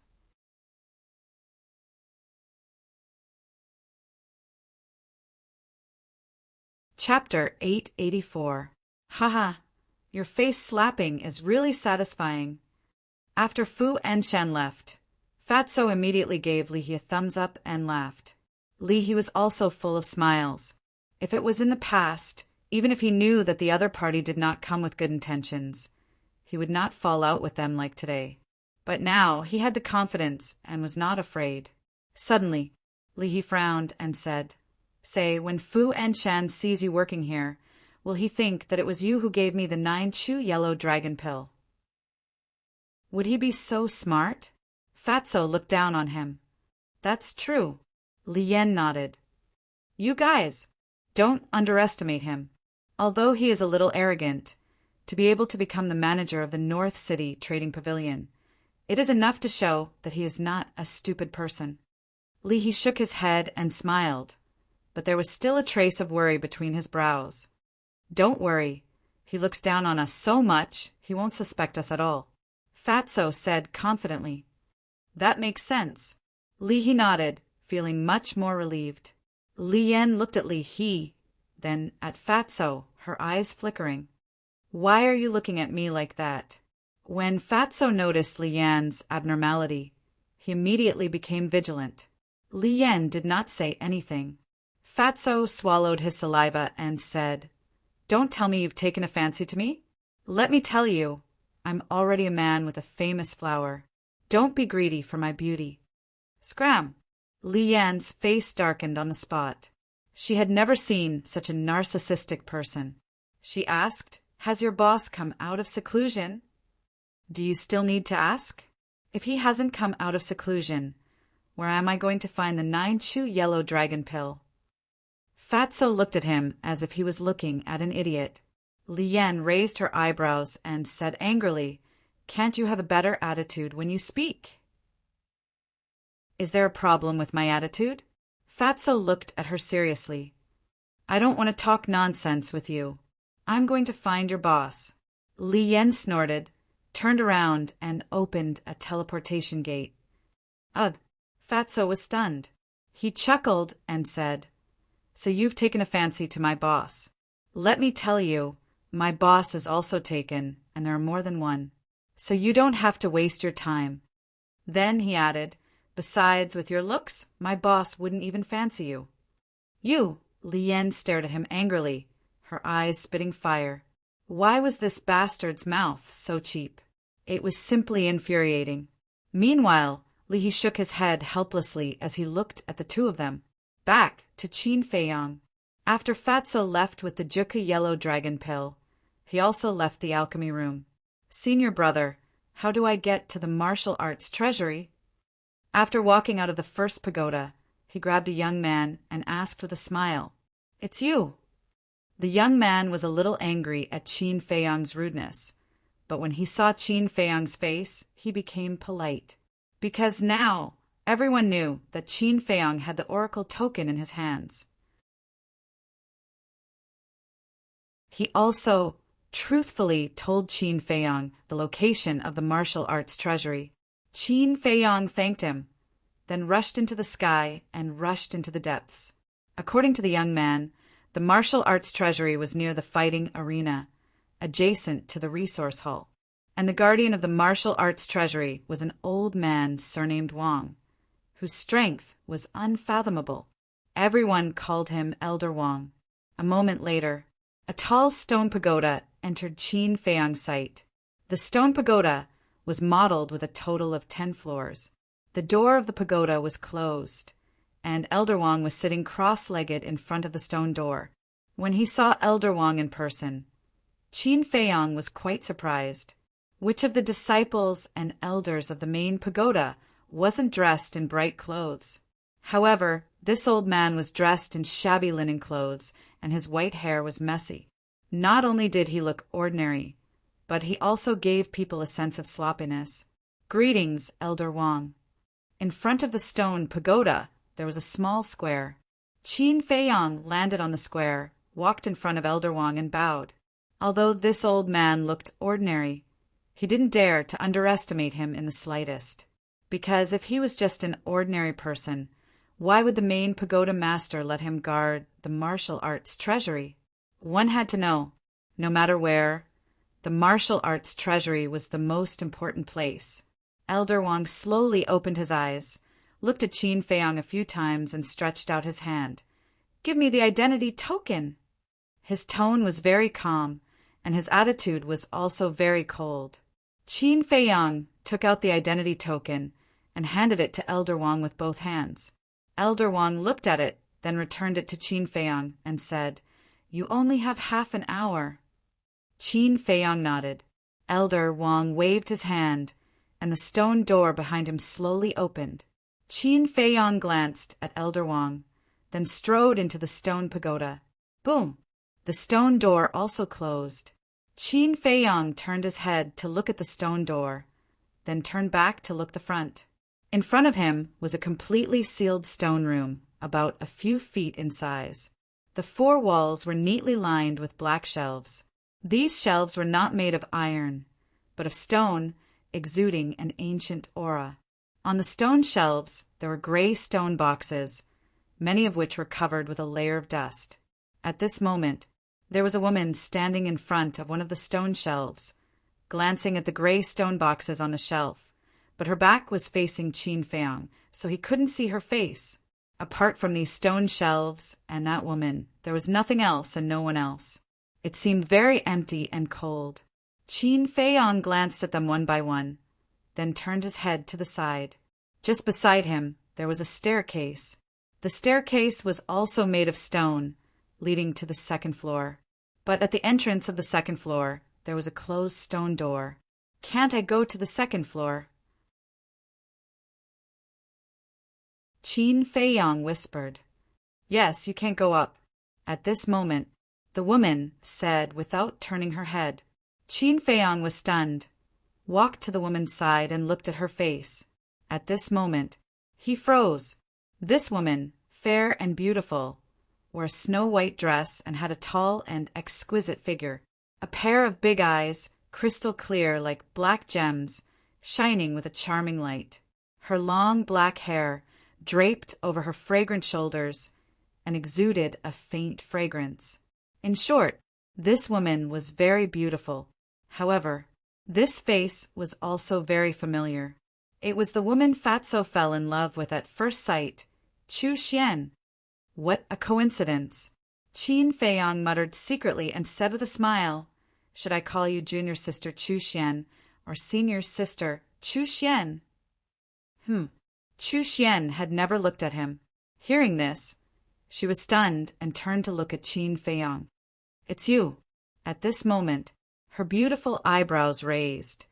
Chapter 884. Haha, your face slapping is really satisfying. After Fu and Shan left, Fatso immediately gave Li He a thumbs up and laughed. Li He was also full of smiles. If it was in the past, even if he knew that the other party did not come with good intentions, he would not fall out with them like today. But now he had the confidence and was not afraid. Suddenly, Li He frowned and said, "Say, when Fu and Shan sees you working here, will he think that it was you who gave me the 9-chew yellow dragon pill?" Would he be so smart? Fatso looked down on him. "That's true." Li Yan nodded. "You guys, don't underestimate him. Although he is a little arrogant, to be able to become the manager of the North City Trading Pavilion, it is enough to show that he is not a stupid person." Li He shook his head and smiled, but there was still a trace of worry between his brows. "Don't worry. He looks down on us so much, he won't suspect us at all," Fatso said confidently. "That makes sense." Li He nodded, feeling much more relieved. Li Yan looked at Li He, then at Fatso, her eyes flickering. "Why are you looking at me like that?" When Fatso noticed Li Yan's abnormality, he immediately became vigilant. Li Yan did not say anything. Fatso swallowed his saliva and said, "Don't tell me you've taken a fancy to me. Let me tell you, I'm already a man with a famous flower. Don't be greedy for my beauty." Scram! Li Yan's face darkened on the spot. She had never seen such a narcissistic person. She asked, "Has your boss come out of seclusion?" "Do you still need to ask? If he hasn't come out of seclusion, where am I going to find the 9-chew yellow dragon pill?" Fatso looked at him as if he was looking at an idiot. Li Yan raised her eyebrows and said angrily, "Can't you have a better attitude when you speak?" "Is there a problem with my attitude?" Fatso looked at her seriously. "I don't want to talk nonsense with you. I'm going to find your boss." Li Yan snorted, turned around, and opened a teleportation gate. Ugh! Fatso was stunned. He chuckled and said, "So you've taken a fancy to my boss. Let me tell you, my boss is also taken, and there are more than one. So you don't have to waste your time." Then he added, "Besides, with your looks, my boss wouldn't even fancy you." "You!" Li Yan stared at him angrily, her eyes spitting fire. Why was this bastard's mouth so cheap? It was simply infuriating. Meanwhile, Li He shook his head helplessly as he looked at the two of them. Back to Qin Feiyang. After Fatso left with the Juka yellow dragon pill, he also left the alchemy room. "Senior brother, how do I get to the martial arts treasury?" After walking out of the first pagoda, he grabbed a young man and asked with a smile, "It's you." The young man was a little angry at Qin Feiyang's rudeness, but when he saw Qin Feiyang's face, he became polite. Because now everyone knew that Qin Feiyang had the oracle token in his hands. He also truthfully told Qin Feiyang the location of the martial arts treasury. Qin Feiyang thanked him, then rushed into the sky and rushed into the depths. According to the young man, the martial arts treasury was near the fighting arena, adjacent to the resource hall, and the guardian of the martial arts treasury was an old man surnamed Wang, whose strength was unfathomable. Everyone called him Elder Wang. A moment later, a tall stone pagoda entered Qin Feiyang's sight. The stone pagoda was modeled with a total of 10 floors. The door of the pagoda was closed, and Elder Wang was sitting cross-legged in front of the stone door. When he saw Elder Wang in person, Qin Feiyang was quite surprised. Which of the disciples and elders of the main pagoda wasn't dressed in bright clothes? However, this old man was dressed in shabby linen clothes, and his white hair was messy. Not only did he look ordinary, but he also gave people a sense of sloppiness. "Greetings, Elder Wang." In front of the stone pagoda, there was a small square. Qin Feiyang landed on the square, walked in front of Elder Wang, and bowed. Although this old man looked ordinary, he didn't dare to underestimate him in the slightest. Because if he was just an ordinary person, why would the main pagoda master let him guard the martial arts treasury? One had to know, no matter where, the martial arts treasury was the most important place. Elder Wang slowly opened his eyes, looked at Qin Feiyang a few times, and stretched out his hand. "Give me the identity token!" His tone was very calm, and his attitude was also very cold. Qin Feiyang took out the identity token and handed it to Elder Wang with both hands. Elder Wang looked at it, then returned it to Qin Feiyang and said, "You only have half an hour." Qin Feiyang nodded. Elder Wang waved his hand, and the stone door behind him slowly opened. Qin Feiyang glanced at Elder Wang, then strode into the stone pagoda. Boom! The stone door also closed. Qin Feiyang turned his head to look at the stone door, then turned back to look the front. In front of him was a completely sealed stone room, about a few feet in size. The four walls were neatly lined with black shelves. These shelves were not made of iron, but of stone, exuding an ancient aura. On the stone shelves there were gray stone boxes, many of which were covered with a layer of dust. At this moment, there was a woman standing in front of one of the stone shelves, glancing at the gray stone boxes on the shelf, but her back was facing Qin Feiyang, so he couldn't see her face. Apart from these stone shelves and that woman, there was nothing else and no one else. It seemed very empty and cold. Qin Feiyang glanced at them one by one, then turned his head to the side. Just beside him, there was a staircase. The staircase was also made of stone, leading to the second floor. But at the entrance of the second floor, there was a closed stone door. "Can't I go to the second floor?" Qin Feiyang whispered. "Yes, you can't go up." At this moment, the woman said without turning her head. Qin Feiyang was stunned, walked to the woman's side and looked at her face. At this moment, he froze. This woman, fair and beautiful, wore a snow-white dress and had a tall and exquisite figure. A pair of big eyes, crystal clear like black gems, shining with a charming light. Her long black hair draped over her fragrant shoulders and exuded a faint fragrance. In short, this woman was very beautiful. However, this face was also very familiar. It was the woman Fatso fell in love with at first sight, Chu Xian. What a coincidence! Qin Feiyang muttered secretly and said with a smile, "Should I call you junior sister Chu Xian or senior sister Chu Xian?" Chu Xian had never looked at him. Hearing this, she was stunned and turned to look at Qin Feiyang. "It's you." At this moment, her beautiful eyebrows raised,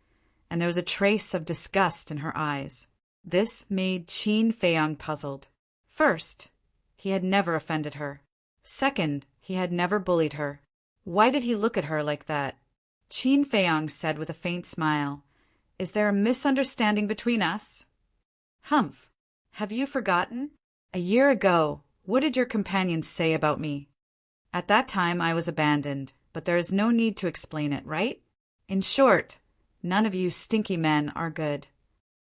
and there was a trace of disgust in her eyes. This made Qin Feiyang puzzled. First, he had never offended her. Second, he had never bullied her. Why did he look at her like that? Qin Feiyang said with a faint smile, "Is there a misunderstanding between us?" "Humph! Have you forgotten? A year ago, what did your companions say about me? At that time I was abandoned, but there is no need to explain it, right? In short, none of you stinky men are good."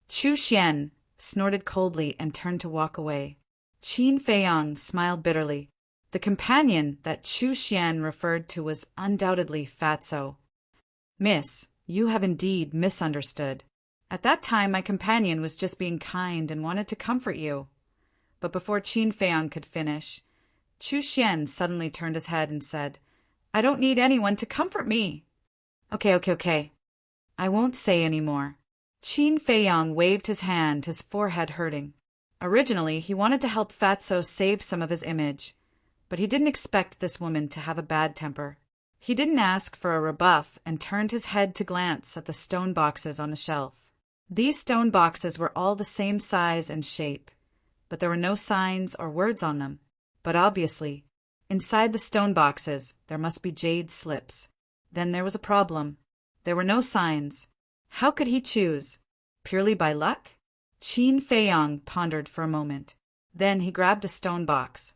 Chu Xian snorted coldly and turned to walk away. Qin Feiyang smiled bitterly. The companion that Chu Xian referred to was undoubtedly Fatso. "Miss, you have indeed misunderstood. At that time my companion was just being kind and wanted to comfort you." But before Qin Feiyang could finish, Chu Xian suddenly turned his head and said, "I don't need anyone to comfort me." Okay. I won't say any more." Qin Feiyang waved his hand, his forehead hurting. Originally, he wanted to help Fatso save some of his image, but he didn't expect this woman to have a bad temper. He didn't ask for a rebuff and turned his head to glance at the stone boxes on the shelf. These stone boxes were all the same size and shape, but there were no signs or words on them. But obviously, inside the stone boxes, there must be jade slips. Then there was a problem. There were no signs. How could he choose? Purely by luck? Qin Feiyang pondered for a moment. Then he grabbed a stone box.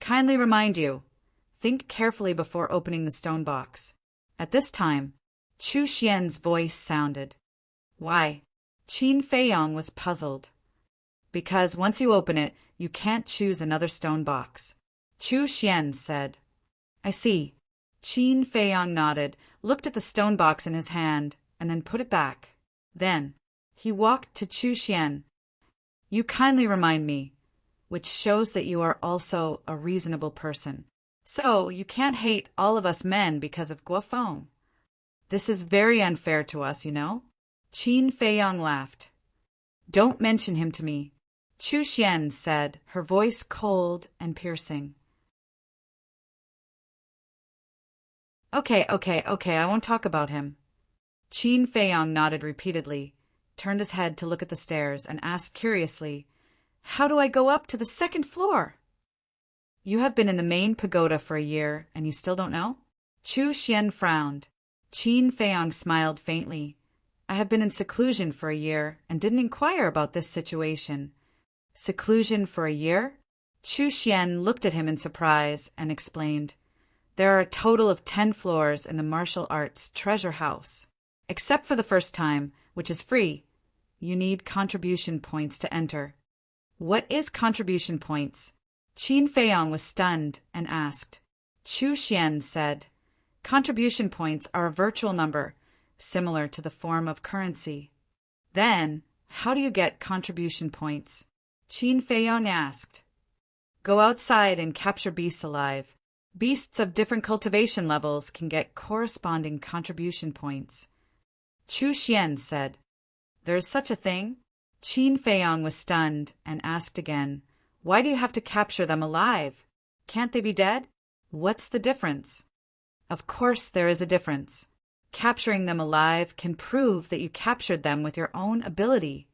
"Kindly remind you, think carefully before opening the stone box." At this time, Chu Xian's voice sounded. "Why?" Qin Feiyang was puzzled. "Because once you open it, you can't choose another stone box." Chu Xian said. "I see." Qin Feiyang nodded, looked at the stone box in his hand, and then put it back. Then He walked to Chu Xian. You kindly remind me, which shows that you are also a reasonable person. So, you can't hate all of us men because of Guofeng. This is very unfair to us, you know? Qin Feiyang laughed. Don't mention him to me, Chu Xian said, her voice cold and piercing. Okay, I won't talk about him. Qin Feiyang nodded repeatedly, turned his head to look at the stairs, and asked curiously, How do I go up to the second floor? You have been in the main pagoda for a year, and you still don't know? Chu Xian frowned. Qin Feiyang smiled faintly. I have been in seclusion for a year, and didn't inquire about this situation. Seclusion for a year? Chu Xian looked at him in surprise and explained, There are a total of 10 floors in the martial arts treasure house. Except for the first time, which is free, you need contribution points to enter. What is contribution points? Qin Feiyang was stunned and asked. Chu Xian said, Contribution points are a virtual number, similar to the form of currency. Then, how do you get contribution points? Qin Feiyang asked. Go outside and capture beasts alive. Beasts of different cultivation levels can get corresponding contribution points. Chu Xian said, There is such a thing? Qin Feiyang was stunned and asked again, Why do you have to capture them alive? Can't they be dead? What's the difference? Of course there is a difference. Capturing them alive can prove that you captured them with your own ability.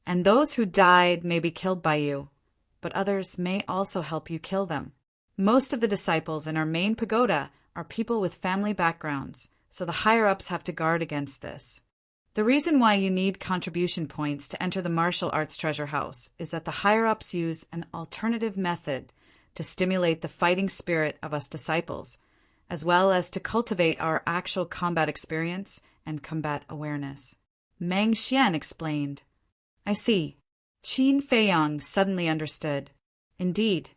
And those who died may be killed by you, but others may also help you kill them. Most of the disciples in our main pagoda are people with family backgrounds, so the higher-ups have to guard against this. The reason why you need contribution points to enter the martial arts treasure house is that the higher-ups use an alternative method to stimulate the fighting spirit of us disciples, as well as to cultivate our actual combat experience and combat awareness. Meng Xian explained. I see. Qin Feiyang suddenly understood. Indeed.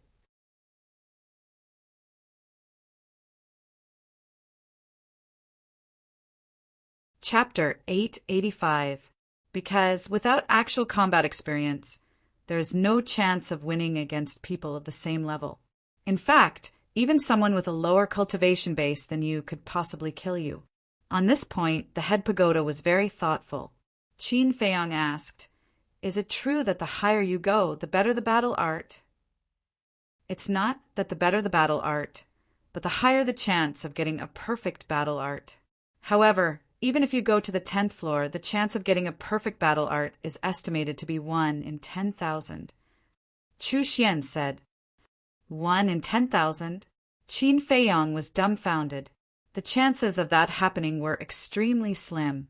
Chapter 885. Because without actual combat experience, there is no chance of winning against people of the same level. In fact, even someone with a lower cultivation base than you could possibly kill you. On this point, the head pagoda was very thoughtful. Qin Feiyang asked, Is it true that the higher you go, the better the battle art? It's not that the better the battle art, but the higher the chance of getting a perfect battle art. However, even if you go to the 10th floor, the chance of getting a perfect battle art is estimated to be 1 in 10,000. Chu Xian said, 1 in 10,000? Qin Feiyang was dumbfounded. The chances of that happening were extremely slim.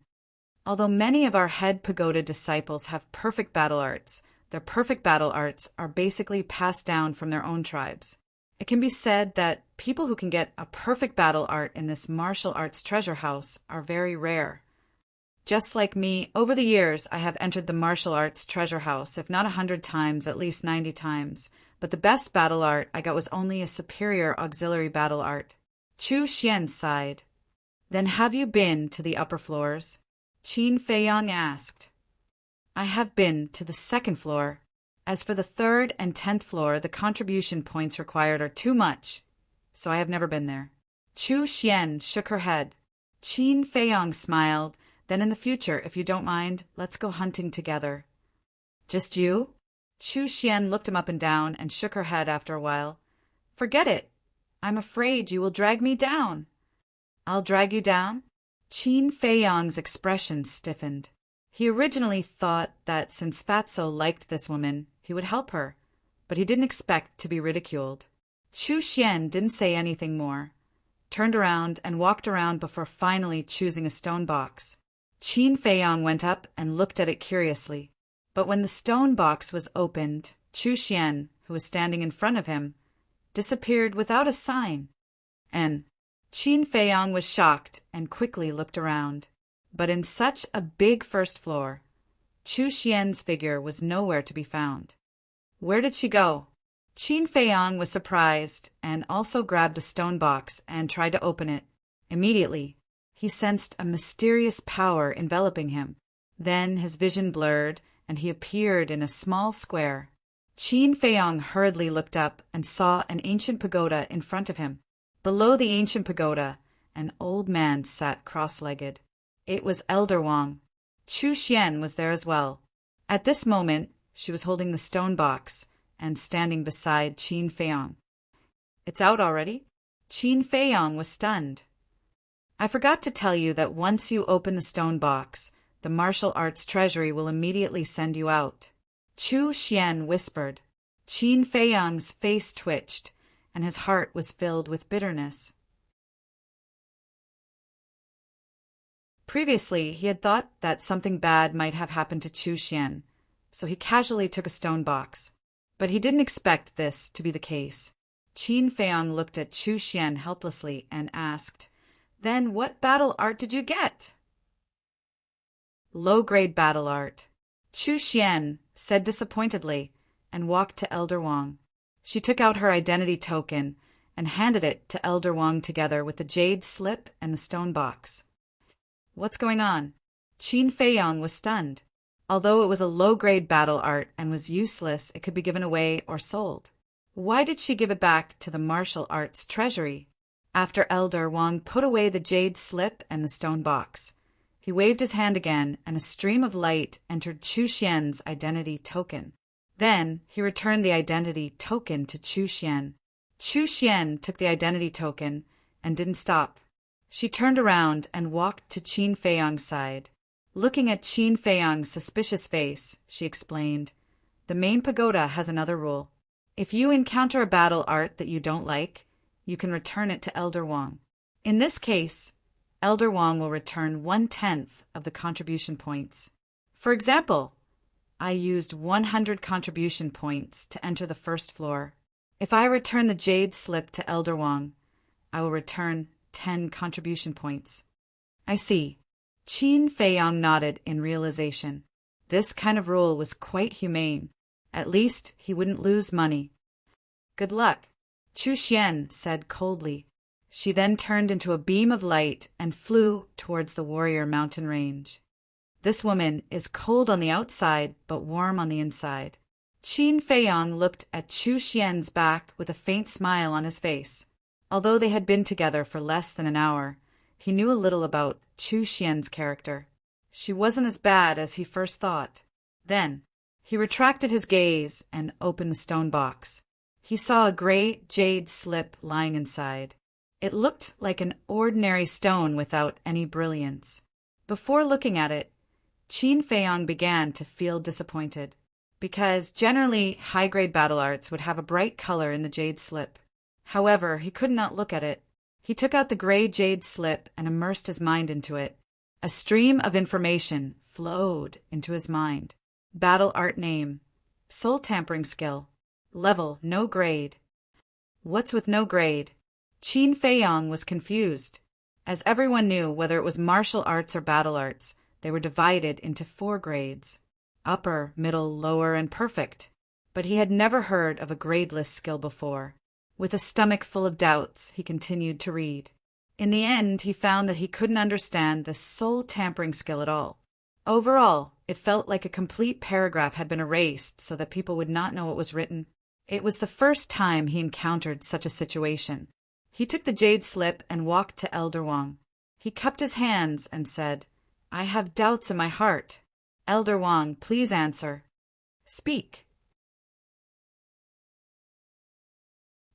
Although many of our head pagoda disciples have perfect battle arts, their perfect battle arts are basically passed down from their own tribes. It can be said that people who can get a perfect battle art in this martial arts treasure house are very rare. Just like me, over the years I have entered the martial arts treasure house, if not 100 times, at least 90 times. But the best battle art I got was only a superior auxiliary battle art. Chu Xian sighed. Then have you been to the upper floors? Qin Feiyang asked. I have been to the 2nd floor. As for the 3rd and 10th floor, the contribution points required are too much, so I have never been there. Chu Xian shook her head. Qin Feiyang smiled. Then in the future, if you don't mind, let's go hunting together. Just you? Chu Xian looked him up and down and shook her head after a while. Forget it. I'm afraid you will drag me down. I'll drag you down? Qin Feiyang's expression stiffened. He originally thought that since Fatso liked this woman, he would help her, but he didn't expect to be ridiculed. Chu Xian didn't say anything more, turned around and walked around before finally choosing a stone box. Qin Feiyang went up and looked at it curiously. But when the stone box was opened, Chu Xian, who was standing in front of him, disappeared without a sign. And Qin Feiyang was shocked and quickly looked around. But in such a big first floor, Chu Xian's figure was nowhere to be found. Where did she go? Qin Feiyang was surprised and also grabbed a stone box and tried to open it. Immediately, he sensed a mysterious power enveloping him. Then his vision blurred, and he appeared in a small square. Qin Feiyong hurriedly looked up and saw an ancient pagoda in front of him. Below the ancient pagoda, an old man sat cross-legged. It was Elder Wang. Chu Xian was there as well. At this moment, she was holding the stone box and standing beside Qin Feiyong. "It's out already?" Qin Feiyong was stunned. "I forgot to tell you that once you open the stone box, the martial arts treasury will immediately send you out," Chu Xian whispered. Qin Feiyong's face twitched, and his heart was filled with bitterness. Previously, he had thought that something bad might have happened to Chu Xian, so he casually took a stone box. But he didn't expect this to be the case. Qin Feiyong looked at Chu Xian helplessly and asked, "Then what battle art did you get?" "Low-grade battle art," Chu Xian said disappointedly, and walked to Elder Wang. She took out her identity token and handed it to Elder Wang together with the jade slip and the stone box. "What's going on?" Qin Feiyong was stunned. Although it was a low-grade battle art and was useless, it could be given away or sold. Why did she give it back to the martial arts treasury? After Elder Wang put away the jade slip and the stone box, he waved his hand again, and a stream of light entered Chu Xian's identity token. Then he returned the identity token to Chu Xian. Chu Xian took the identity token and didn't stop. She turned around and walked to Qin Feiyong's side. Looking at Qin Feiyong's suspicious face, she explained, "The main pagoda has another rule. If you encounter a battle art that you don't like, you can return it to Elder Wang. In this case, Elder Wang will return 1/10 of the contribution points. For example, I used 100 contribution points to enter the first floor. If I return the jade slip to Elder Wang, I will return 10 contribution points." "I see." Qin Feiyong nodded in realization. This kind of rule was quite humane. At least he wouldn't lose money. "Good luck," Chu Xian said coldly. She then turned into a beam of light and flew towards the Warrior Mountain Range. This woman is cold on the outside but warm on the inside. Qin Feiyong looked at Chu Xian's back with a faint smile on his face. Although they had been together for less than an hour, he knew a little about Chu Xian's character. She wasn't as bad as he first thought. Then he retracted his gaze and opened the stone box. He saw a gray jade slip lying inside. It looked like an ordinary stone without any brilliance. Before looking at it, Qin Feiyong began to feel disappointed, because generally high-grade battle arts would have a bright color in the jade slip. However, he could not look at it. He took out the gray jade slip and immersed his mind into it. A stream of information flowed into his mind. Battle art name, soul tampering skill, level no grade. What's with no grade? Qin Feiyong was confused. As everyone knew, whether it was martial arts or battle arts, they were divided into 4 grades: upper, middle, lower, and perfect. But he had never heard of a gradeless skill before. With a stomach full of doubts, he continued to read. In the end, he found that he couldn't understand the soul tampering skill at all. Overall, it felt like a complete paragraph had been erased so that people would not know what was written. It was the first time he encountered such a situation. He took the jade slip and walked to Elder Wang. He cupped his hands and said, "I have doubts in my heart. Elder Wang, please answer. Speak."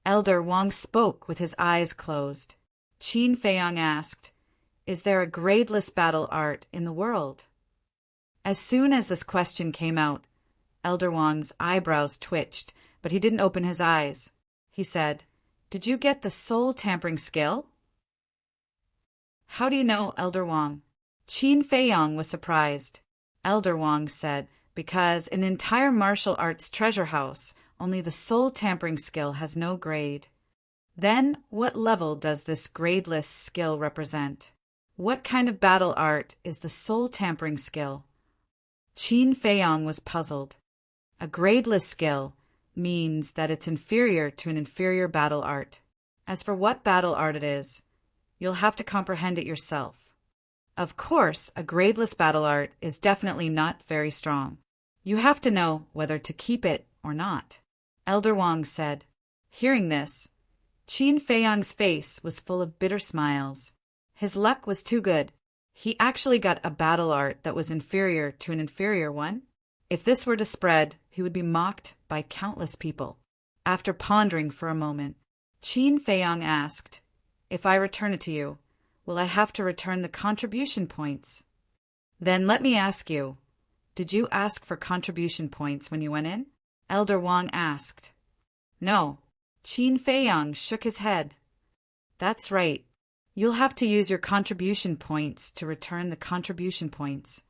Elder Wang spoke with his eyes closed. Qin Feiyong asked, "Is there a gradeless battle art in the world?" As soon as this question came out, Elder Wang's eyebrows twitched, but he didn't open his eyes. He said, "Did you get the soul tampering skill?" "How do you know, Elder Wang?" Qin Feiyong was surprised. Elder Wang said, "Because in the entire martial arts treasure house, only the soul tampering skill has no grade." "Then what level does this gradeless skill represent? What kind of battle art is the soul tampering skill?" Qin Feiyong was puzzled. A gradeless skill means that it's inferior to an inferior battle art. As for what battle art it is, you'll have to comprehend it yourself. Of course, a gradeless battle art is definitely not very strong. You have to know whether to keep it or not, Elder Wang said. Hearing this, Qin Feiyang's face was full of bitter smiles. His luck was too good. He actually got a battle art that was inferior to an inferior one. If this were to spread, he would be mocked by countless people. After pondering for a moment, Qin Feiyang asked, "If I return it to you, will I have to return the contribution points?" Then let me ask you, did you ask for contribution points when you went in? Elder Wang asked. No. Qin Feiyang shook his head. That's right. You'll have to use your contribution points to return the contribution points,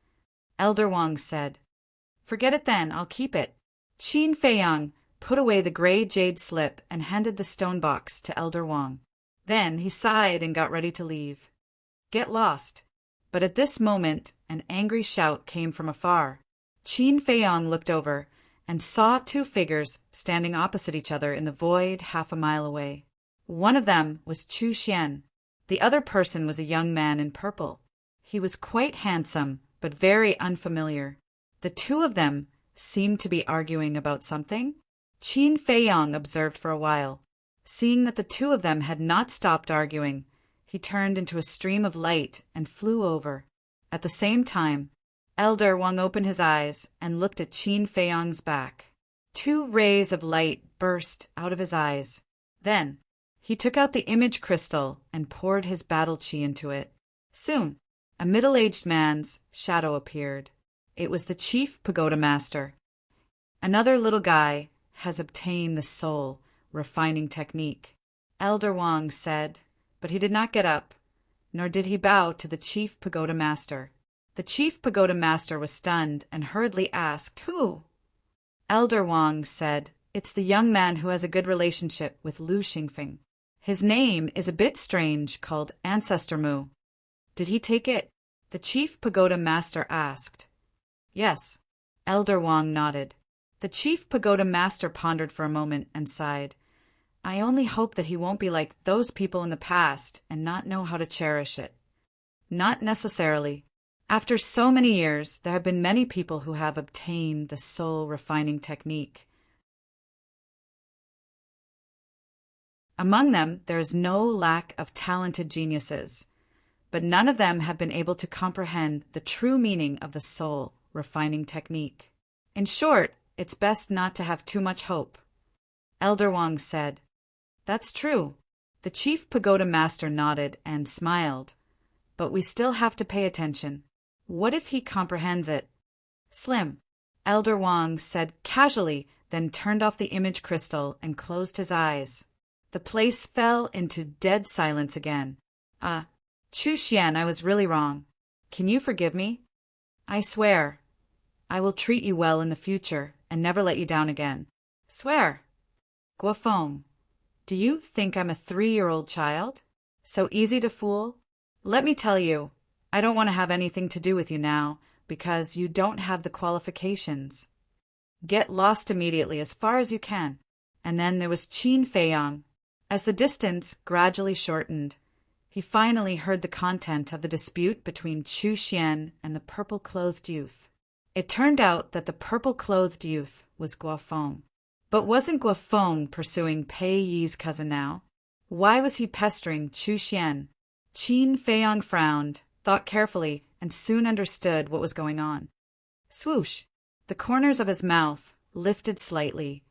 Elder Wang said. Forget it then, I'll keep it. Qin Feiyang put away the gray jade slip and handed the stone box to Elder Wang. Then he sighed and got ready to leave. Get lost. But at this moment, an angry shout came from afar. Qin Feiyang looked over and saw two figures standing opposite each other in the void 1/2 mile away. One of them was Chu Xian. The other person was a young man in purple. He was quite handsome, but very unfamiliar. The two of them seemed to be arguing about something. Qin Feiyang observed for a while. Seeing that the two of them had not stopped arguing, he turned into a stream of light and flew over. At the same time, Elder Wang opened his eyes and looked at Qin Feiyang's back. 2 rays of light burst out of his eyes. Then, he took out the image crystal and poured his battle qi into it. Soon, a middle-aged man's shadow appeared. It was the chief pagoda master. Another little guy has obtained the soul refining technique, Elder Wang said, but he did not get up, nor did he bow to the chief pagoda master. The chief pagoda master was stunned and hurriedly asked, "Who?" Elder Wang said, "It's the young man who has a good relationship with Lu Xingfeng. His name is a bit strange, called Ancestor Mu. Did he take it?" The chief pagoda master asked. Yes, Elder Wang nodded. The chief pagoda master pondered for a moment and sighed. I only hope that he won't be like those people in the past and not know how to cherish it. Not necessarily. After so many years, there have been many people who have obtained the soul refining technique. Among them, there is no lack of talented geniuses, but none of them have been able to comprehend the true meaning of the soul refining technique. In short, it's best not to have too much hope. Elder Wang said. That's true. The chief pagoda master nodded and smiled. But we still have to pay attention. What if he comprehends it? Slim, Elder Wang said casually, then turned off the image crystal and closed his eyes. The place fell into dead silence again. Chu Xian, I was really wrong. Can you forgive me? I swear. I will treat you well in the future and never let you down again. Swear. Guofeng, do you think I'm a 3-year-old child? So easy to fool? Let me tell you, I don't want to have anything to do with you now because you don't have the qualifications. Get lost immediately as far as you can. And then there was Qin Feiyang. As the distance gradually shortened, he finally heard the content of the dispute between Chu Xian and the purple-clothed youth. It turned out that the purple-clothed youth was Guofeng. But wasn't Guofeng pursuing Pei Yi's cousin now? Why was he pestering Chu Xian? Qin Feiyang frowned, thought carefully, and soon understood what was going on. Swoosh! The corners of his mouth lifted slightly,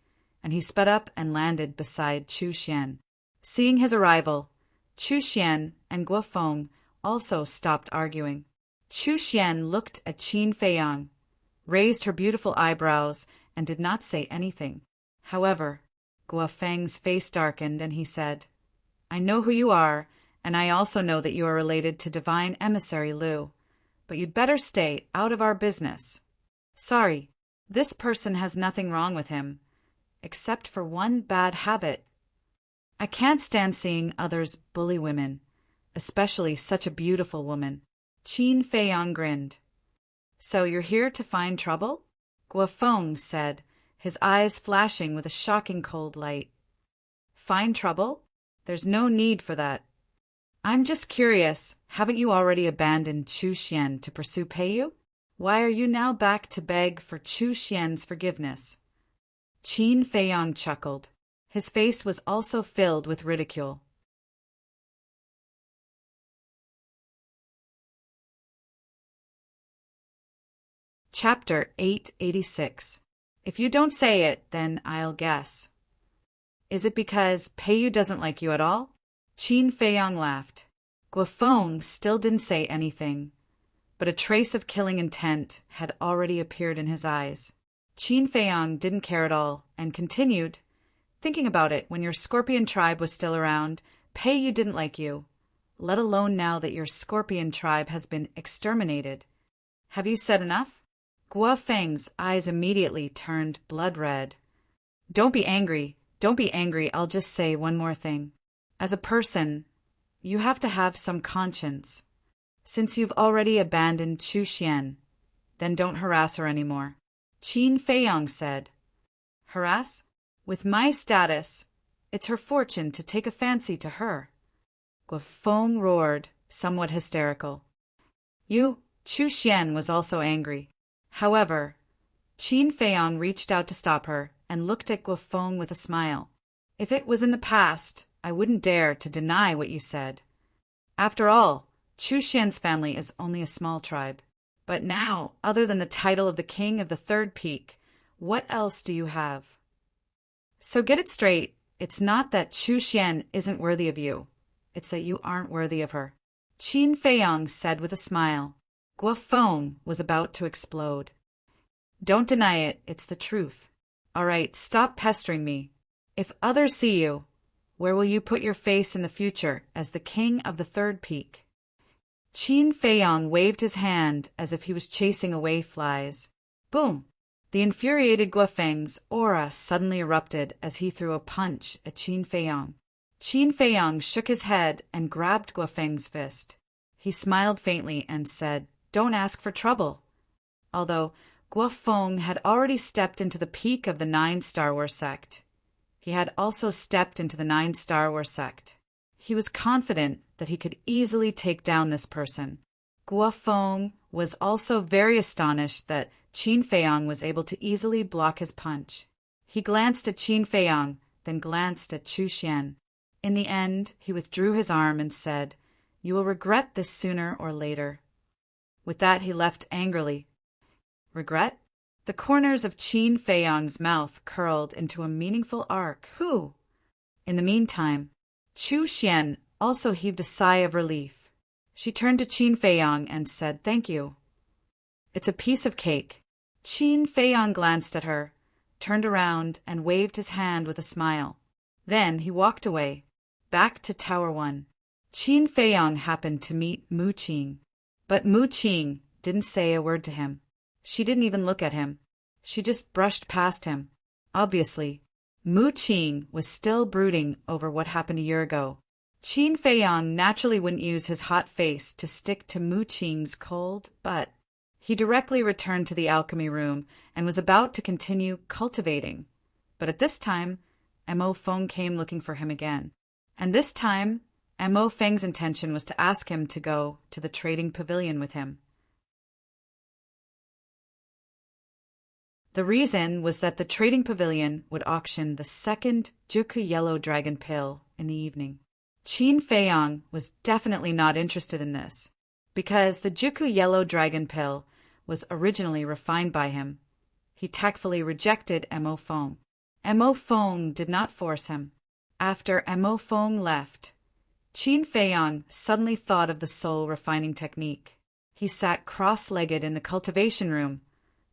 and he sped up and landed beside Chu Xian. Seeing his arrival, Chu Xian and Guofeng also stopped arguing. Chu Xian looked at Qin Feiyang, raised her beautiful eyebrows, and did not say anything. However, Guofeng's face darkened, and he said, I know who you are, and I also know that you are related to Divine Emissary Lu, but you'd better stay out of our business. Sorry, this person has nothing wrong with him, except for one bad habit. I can't stand seeing others bully women, especially such a beautiful woman. Qin Feiyang grinned. So you're here to find trouble? Guofeng said, his eyes flashing with a shocking cold light. Find trouble? There's no need for that. I'm just curious, haven't you already abandoned Chu Xian to pursue Peiyu? Why are you now back to beg for Chu Xian's forgiveness? Qin Feiyang chuckled. His face was also filled with ridicule. Chapter 886. If you don't say it, then I'll guess. Is it because Peiyu doesn't like you at all? Qin Feiyang laughed. Guofeng still didn't say anything, but a trace of killing intent had already appeared in his eyes. Qin Feiyang didn't care at all and continued, thinking about it, when your scorpion tribe was still around, Peiyu didn't like you, let alone now that your scorpion tribe has been exterminated. Have you said enough? Guofeng's eyes immediately turned blood red. Don't be angry, I'll just say one more thing. As a person, you have to have some conscience. Since you've already abandoned Chu Xian, then don't harass her anymore. Qin Feiyang said. Harass? With my status, it's her fortune to take a fancy to her. Guofeng roared, somewhat hysterical. Chu Xian was also angry. However, Qin Feiyang reached out to stop her and looked at Guofeng with a smile. If it was in the past, I wouldn't dare to deny what you said. After all, Chu Xian's family is only a small tribe. But now, other than the title of the king of the third peak, what else do you have? So get it straight, it's not that Chu Xian isn't worthy of you. It's that you aren't worthy of her. Qin Feiyang said with a smile. Guofeng was about to explode. Don't deny it, it's the truth. All right, stop pestering me. If others see you, where will you put your face in the future as the king of the third peak? Qin Feiyang waved his hand as if he was chasing away flies. Boom! The infuriated Guofeng's aura suddenly erupted as he threw a punch at Qin Feiyang. Qin Feiyang shook his head and grabbed Guofeng's fist. He smiled faintly and said, Don't ask for trouble. Although Guofeng had already stepped into the peak of the 9 Star Wars sect, he had also stepped into the 9 Star Wars sect. He was confident that he could easily take down this person. Guofeng was also very astonished that Qin Feiyang was able to easily block his punch. He glanced at Qin Feiyang, then glanced at Chu Xian. In the end, he withdrew his arm and said, You will regret this sooner or later. With that, he left angrily. Regret? The corners of Qin Feiyang's mouth curled into a meaningful arc. Who? In the meantime, Chu Xian also heaved a sigh of relief. She turned to Qin Feiyang and said, Thank you. It's a piece of cake. Qin Feiyang glanced at her, turned around, and waved his hand with a smile. Then he walked away, back to Tower 1. Qin Feiyang happened to meet Mu Qing, but Mu Qing didn't say a word to him. She didn't even look at him. She just brushed past him. Obviously, Mu Qing was still brooding over what happened a year ago. Qin Feiyang naturally wouldn't use his hot face to stick to Mu Qing's cold butt. He directly returned to the alchemy room and was about to continue cultivating. But at this time, Mo Feng came looking for him again. And this time, Mo Feng's intention was to ask him to go to the trading pavilion with him. The reason was that the trading pavilion would auction the second Juku Yellow Dragon pill in the evening. Qin Feiyang was definitely not interested in this, because the Juku Yellow Dragon pill was originally refined by him. He tactfully rejected Mo Feng. Mo Feng did not force him. After Mo Feng left, Qin Feiyang suddenly thought of the soul refining technique. He sat cross-legged in the cultivation room,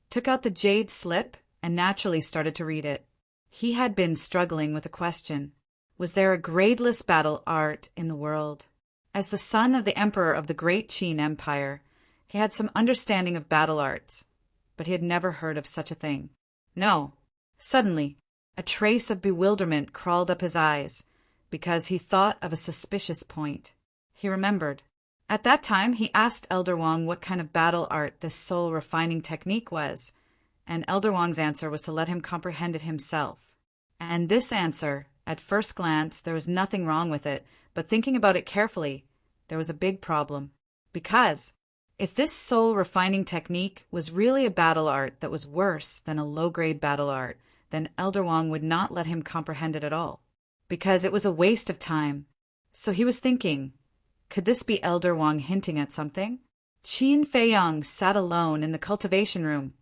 took out the jade slip, and naturally started to read it. He had been struggling with a question. Was there a gradeless battle art in the world? As the son of the emperor of the Great Qin Empire, he had some understanding of battle arts, but he had never heard of such a thing. No. Suddenly, a trace of bewilderment crawled up his eyes, because he thought of a suspicious point. He remembered. At that time, he asked Elder Wang what kind of battle art this soul refining technique was, and Elder Wang's answer was to let him comprehend it himself. And this answer, at first glance, there was nothing wrong with it, but thinking about it carefully, there was a big problem. Because if this soul refining technique was really a battle art that was worse than a low-grade battle art, then Elder Wong would not let him comprehend it at all, because it was a waste of time. So he was thinking, could this be Elder Wong hinting at something? Qin Feiyang sat alone in the cultivation room,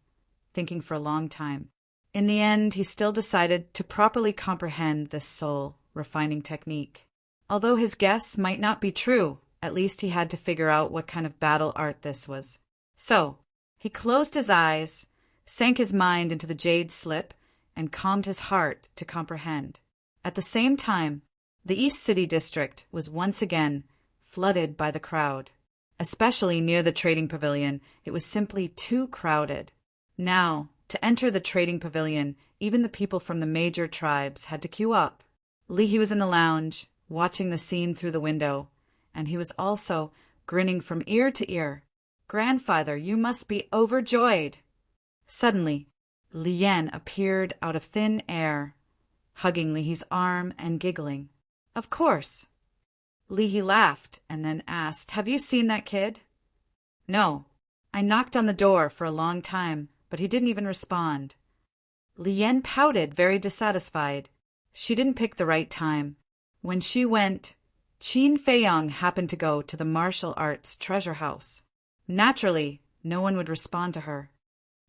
thinking for a long time. In the end, he still decided to properly comprehend this soul refining technique. Although his guess might not be true, at least he had to figure out what kind of battle art this was. So, he closed his eyes, sank his mind into the jade slip, and calmed his heart to comprehend. At the same time, the East City district was once again flooded by the crowd. Especially near the trading pavilion, it was simply too crowded. Now, to enter the trading pavilion, even the people from the major tribes had to queue up. Li was in the lounge, watching the scene through the window, and he was also grinning from ear to ear. "Grandfather, you must be overjoyed." Suddenly, Lian appeared out of thin air, hugging Li's arm and giggling. "Of course." Li laughed and then asked, "Have you seen that kid?" "No. I knocked on the door for a long time, but he didn't even respond." Lian pouted, very dissatisfied. She didn't pick the right time. When she went, Qin Feiyang happened to go to the martial arts treasure house. Naturally, no one would respond to her.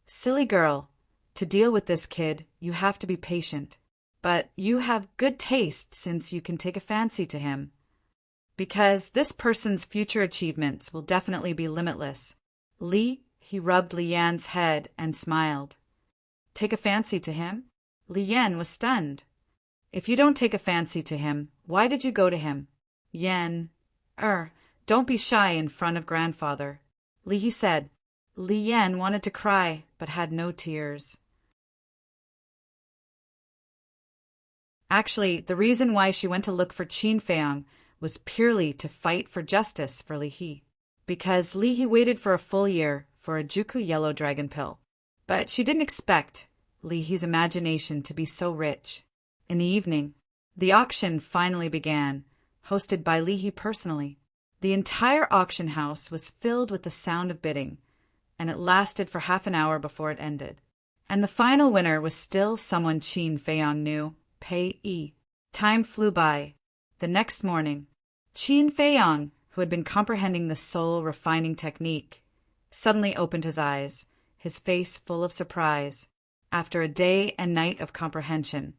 "Silly girl, to deal with this kid, you have to be patient. But you have good taste since you can take a fancy to him. Because this person's future achievements will definitely be limitless." He rubbed Lian's head and smiled. "Take a fancy to him?" Lian was stunned. "If you don't take a fancy to him, why did you go to him?" Don't be shy in front of grandfather," Li said. Lian wanted to cry, but had no tears. Actually, the reason why she went to look for Qin Feiyang was purely to fight for justice for Li, because Li waited for a full year for a Juku yellow dragon pill. But she didn't expect Li's imagination to be so rich. In the evening, the auction finally began, hosted by Li personally. The entire auction house was filled with the sound of bidding, and it lasted for half an hour before it ended. And the final winner was still someone Qin Feiyang knew, Pei Yi. Time flew by. The next morning, Qin Feiyang, who had been comprehending the soul refining technique, suddenly opened his eyes, his face full of surprise. After a day and night of comprehension,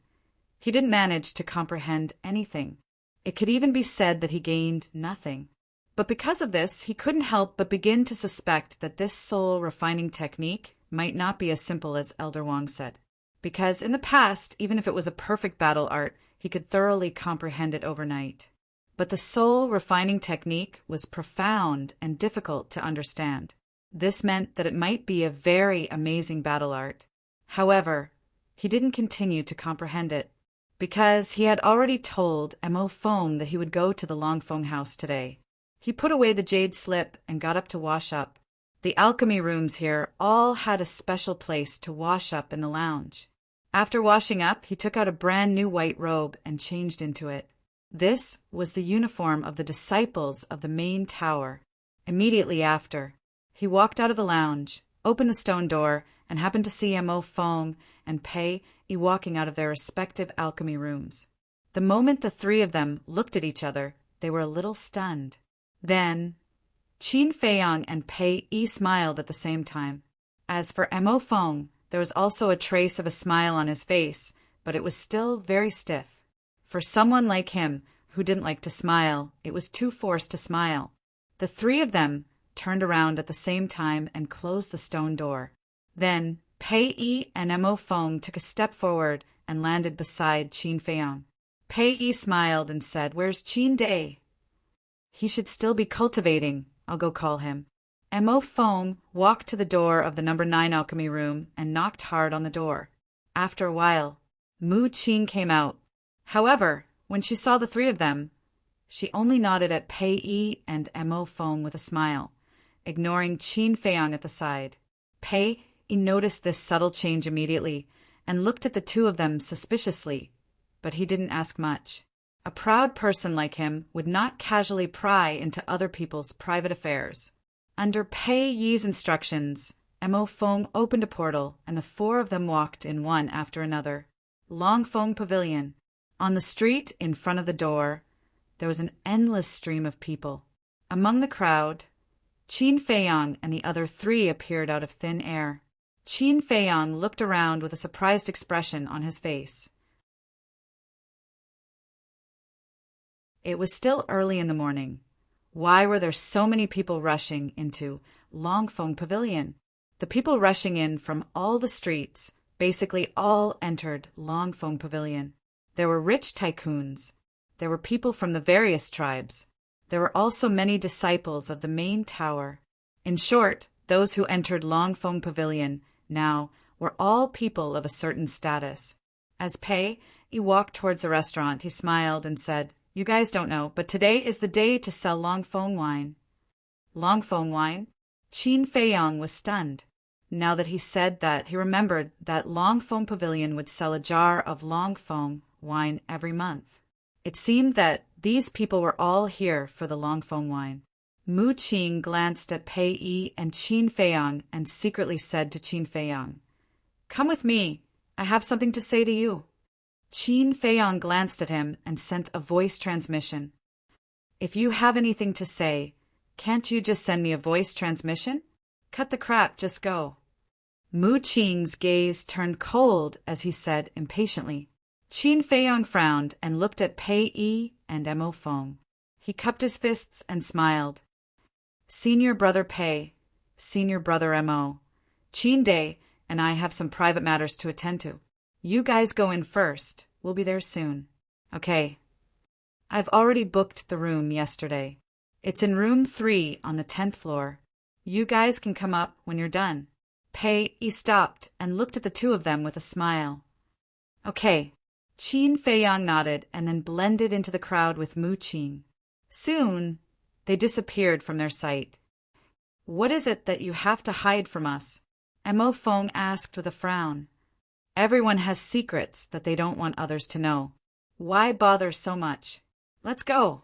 he didn't manage to comprehend anything. It could even be said that he gained nothing. But because of this, he couldn't help but begin to suspect that this soul refining technique might not be as simple as Elder Wong said. Because in the past, even if it was a perfect battle art, he could thoroughly comprehend it overnight. But the soul refining technique was profound and difficult to understand. This meant that it might be a very amazing battle art. However, he didn't continue to comprehend it, because he had already told Mo Feng that he would go to the Longfeng house today. He put away the jade slip and got up to wash up. The alchemy rooms here all had a special place to wash up in the lounge. After washing up, he took out a brand new white robe and changed into it. This was the uniform of the disciples of the main tower. Immediately after, he walked out of the lounge, opened the stone door, and happened to see Mo Feng and Pei Yi walking out of their respective alchemy rooms. The moment the three of them looked at each other, they were a little stunned. Then, Qin Feiyang and Pei Yi smiled at the same time. As for Mo Feng, there was also a trace of a smile on his face, but it was still very stiff. For someone like him, who didn't like to smile, it was too forced to smile. The three of them turned around at the same time and closed the stone door. Then, Pei Yi and Mo Feng took a step forward and landed beside Qin Feiyang. Pei Yi smiled and said, "Where's Qin Day?" "He should still be cultivating. I'll go call him." Mo Feng walked to the door of the number 9 alchemy room and knocked hard on the door. After a while, Mu Qin came out. However, when she saw the three of them, she only nodded at Pei Yi and Mo Feng with a smile, ignoring Qin Feiyang at the side. Pei Yi noticed this subtle change immediately and looked at the two of them suspiciously, but he didn't ask much. A proud person like him would not casually pry into other people's private affairs. Under Pei Yi's instructions, Mo Feng opened a portal, and the four of them walked in one after another. Long Feng Pavilion. On the street in front of the door, there was an endless stream of people. Among the crowd, Qin Feiyang and the other three appeared out of thin air. Qin Feiyang looked around with a surprised expression on his face. It was still early in the morning. Why were there so many people rushing into Longfeng Pavilion? The people rushing in from all the streets basically all entered Longfeng Pavilion. There were rich tycoons. There were people from the various tribes. There were also many disciples of the main tower. In short, those who entered Longfeng Pavilion now were all people of a certain status. As Pei Yi walked towards the restaurant, he smiled and said, "You guys don't know, but today is the day to sell Longfeng wine." Longfeng wine? Qin Feiyang was stunned. Now that he said that, he remembered that Longfeng Pavilion would sell a jar of Longfeng wine every month. It seemed that these people were all here for the Longfeng wine. Mu Qing glanced at Pei Yi and Qin Feiyang and secretly said to Qin Feiyang, "Come with me. I have something to say to you." Qin Feiyang glanced at him and sent a voice transmission. "If you have anything to say, can't you just send me a voice transmission? Cut the crap, just go." Mu Qing's gaze turned cold as he said impatiently. Qin Feiyang frowned and looked at Pei Yi and Mo Feng. He cupped his fists and smiled. "Senior brother Pei, senior brother Mo, Qin Day and I have some private matters to attend to. You guys go in first. We'll be there soon." "Okay." "I've already booked the room yesterday. It's in room 3 on the 10th floor. You guys can come up when you're done." Pei Yi stopped and looked at the two of them with a smile. "Okay." Qin Feiyang nodded and then blended into the crowd with Mu Qing. Soon, they disappeared from their sight. "What is it that you have to hide from us?" Mo Feng asked with a frown. "Everyone has secrets that they don't want others to know. Why bother so much? Let's go."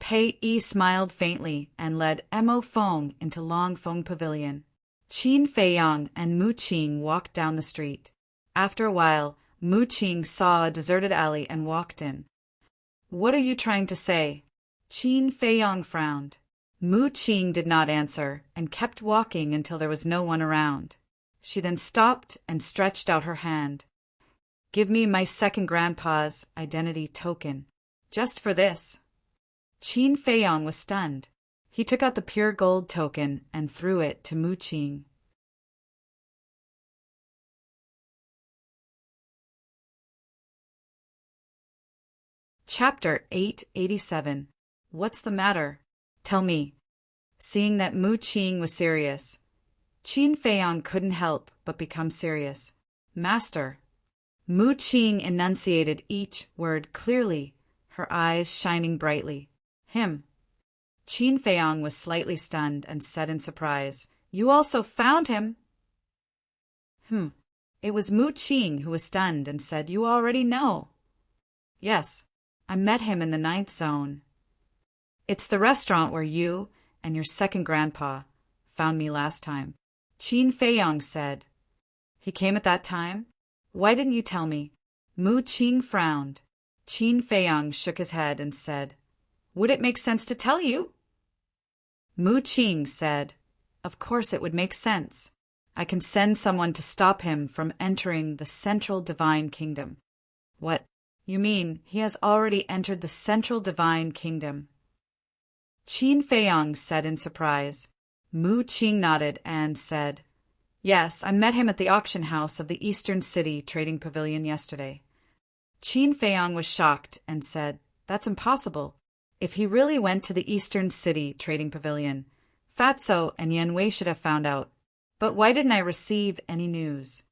Pei Yi smiled faintly and led Mo Feng into Longfeng Pavilion. Qin Feiyang and Mu Qing walked down the street. After a while, Mu Qing saw a deserted alley and walked in. "What are you trying to say?" Qin Feiyang frowned. Mu Qing did not answer and kept walking until there was no one around. She then stopped and stretched out her hand. "Give me my second grandpa's identity token. Just for this." Qin Feiyang was stunned. He took out the pure gold token and threw it to Mu Qing. Chapter 887. What's the matter? Tell me. Seeing that Mu Qing was serious, Qin Feiyang couldn't help but become serious. "Master." Mu Qing enunciated each word clearly, her eyes shining brightly. "Him." Qin Feiyang was slightly stunned and said in surprise, "You also found him?" It was Mu Qing who was stunned and said, "You already know." "Yes, I met him in the 9th zone. It's the restaurant where you and your second grandpa found me last time," Qin Feiyang said. "He came at that time? Why didn't you tell me?" Mu Qing frowned. Qin Feiyang shook his head and said, "Would it make sense to tell you?" Mu Qing said, "Of course it would make sense. I can send someone to stop him from entering the Central Divine Kingdom." "What? You mean he has already entered the Central Divine Kingdom?" Qin Feiyang said in surprise. Mu Qing nodded and said, "Yes, I met him at the auction house of the Eastern City Trading Pavilion yesterday." Qin Feiyang was shocked and said, "That's impossible. If he really went to the Eastern City Trading Pavilion, Fatso and Yan Wei should have found out. But why didn't I receive any news?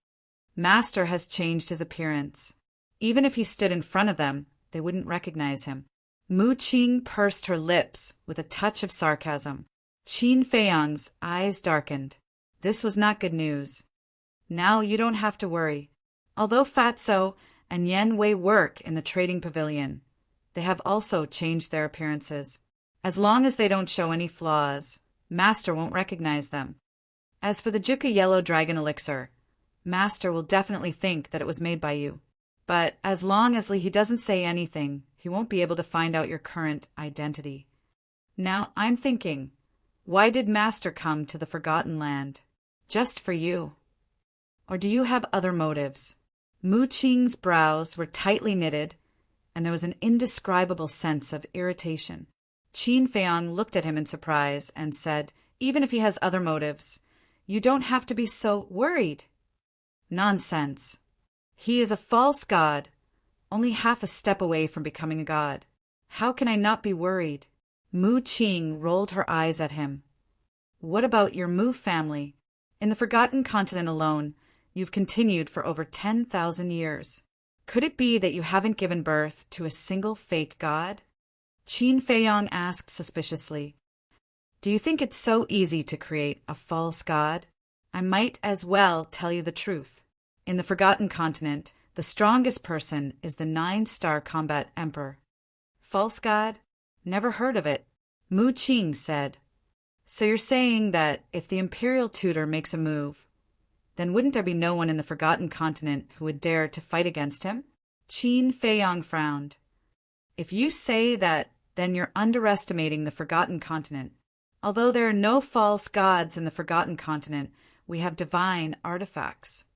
Master has changed his appearance. Even if he stood in front of them, they wouldn't recognize him." Mu Qing pursed her lips with a touch of sarcasm. Qin Feiyang's eyes darkened. This was not good news. "Now you don't have to worry. Although Fatso and Yan Wei work in the trading pavilion, They have also changed their appearances. As long as they don't show any flaws, Master won't recognize them. As for the Juka Yellow Dragon Elixir, Master will definitely think that it was made by you. But as long as he doesn't say anything, he won't be able to find out your current identity. Now, I'm thinking, why did Master come to the Forgotten Land? Just for you? Or do you have other motives? Mu Qing's brows were tightly knitted, and there was an indescribable sense of irritation. Qin Feiyang looked at him in surprise and said, even if he has other motives, you don't have to be so worried. Nonsense. He is a false god, only half a step away from becoming a god. How can I not be worried? Mu Qing rolled her eyes at him. What about your Mu family? In the Forgotten Continent alone, you've continued for over 10,000 years. Could it be that you haven't given birth to a single fake god? Qin Feiyang asked suspiciously. Do you think it's so easy to create a false god? I might as well tell you the truth. In the Forgotten Continent, the strongest person is the 9-star combat emperor. False god? Never heard of it. Mu Qing said. So you're saying that if the Imperial Tutor makes a move, then wouldn't there be no one in the Forgotten Continent who would dare to fight against him? Qin Feiyang frowned. If you say that, then you're underestimating the Forgotten Continent. Although there are no false gods in the Forgotten Continent, we have divine artifacts.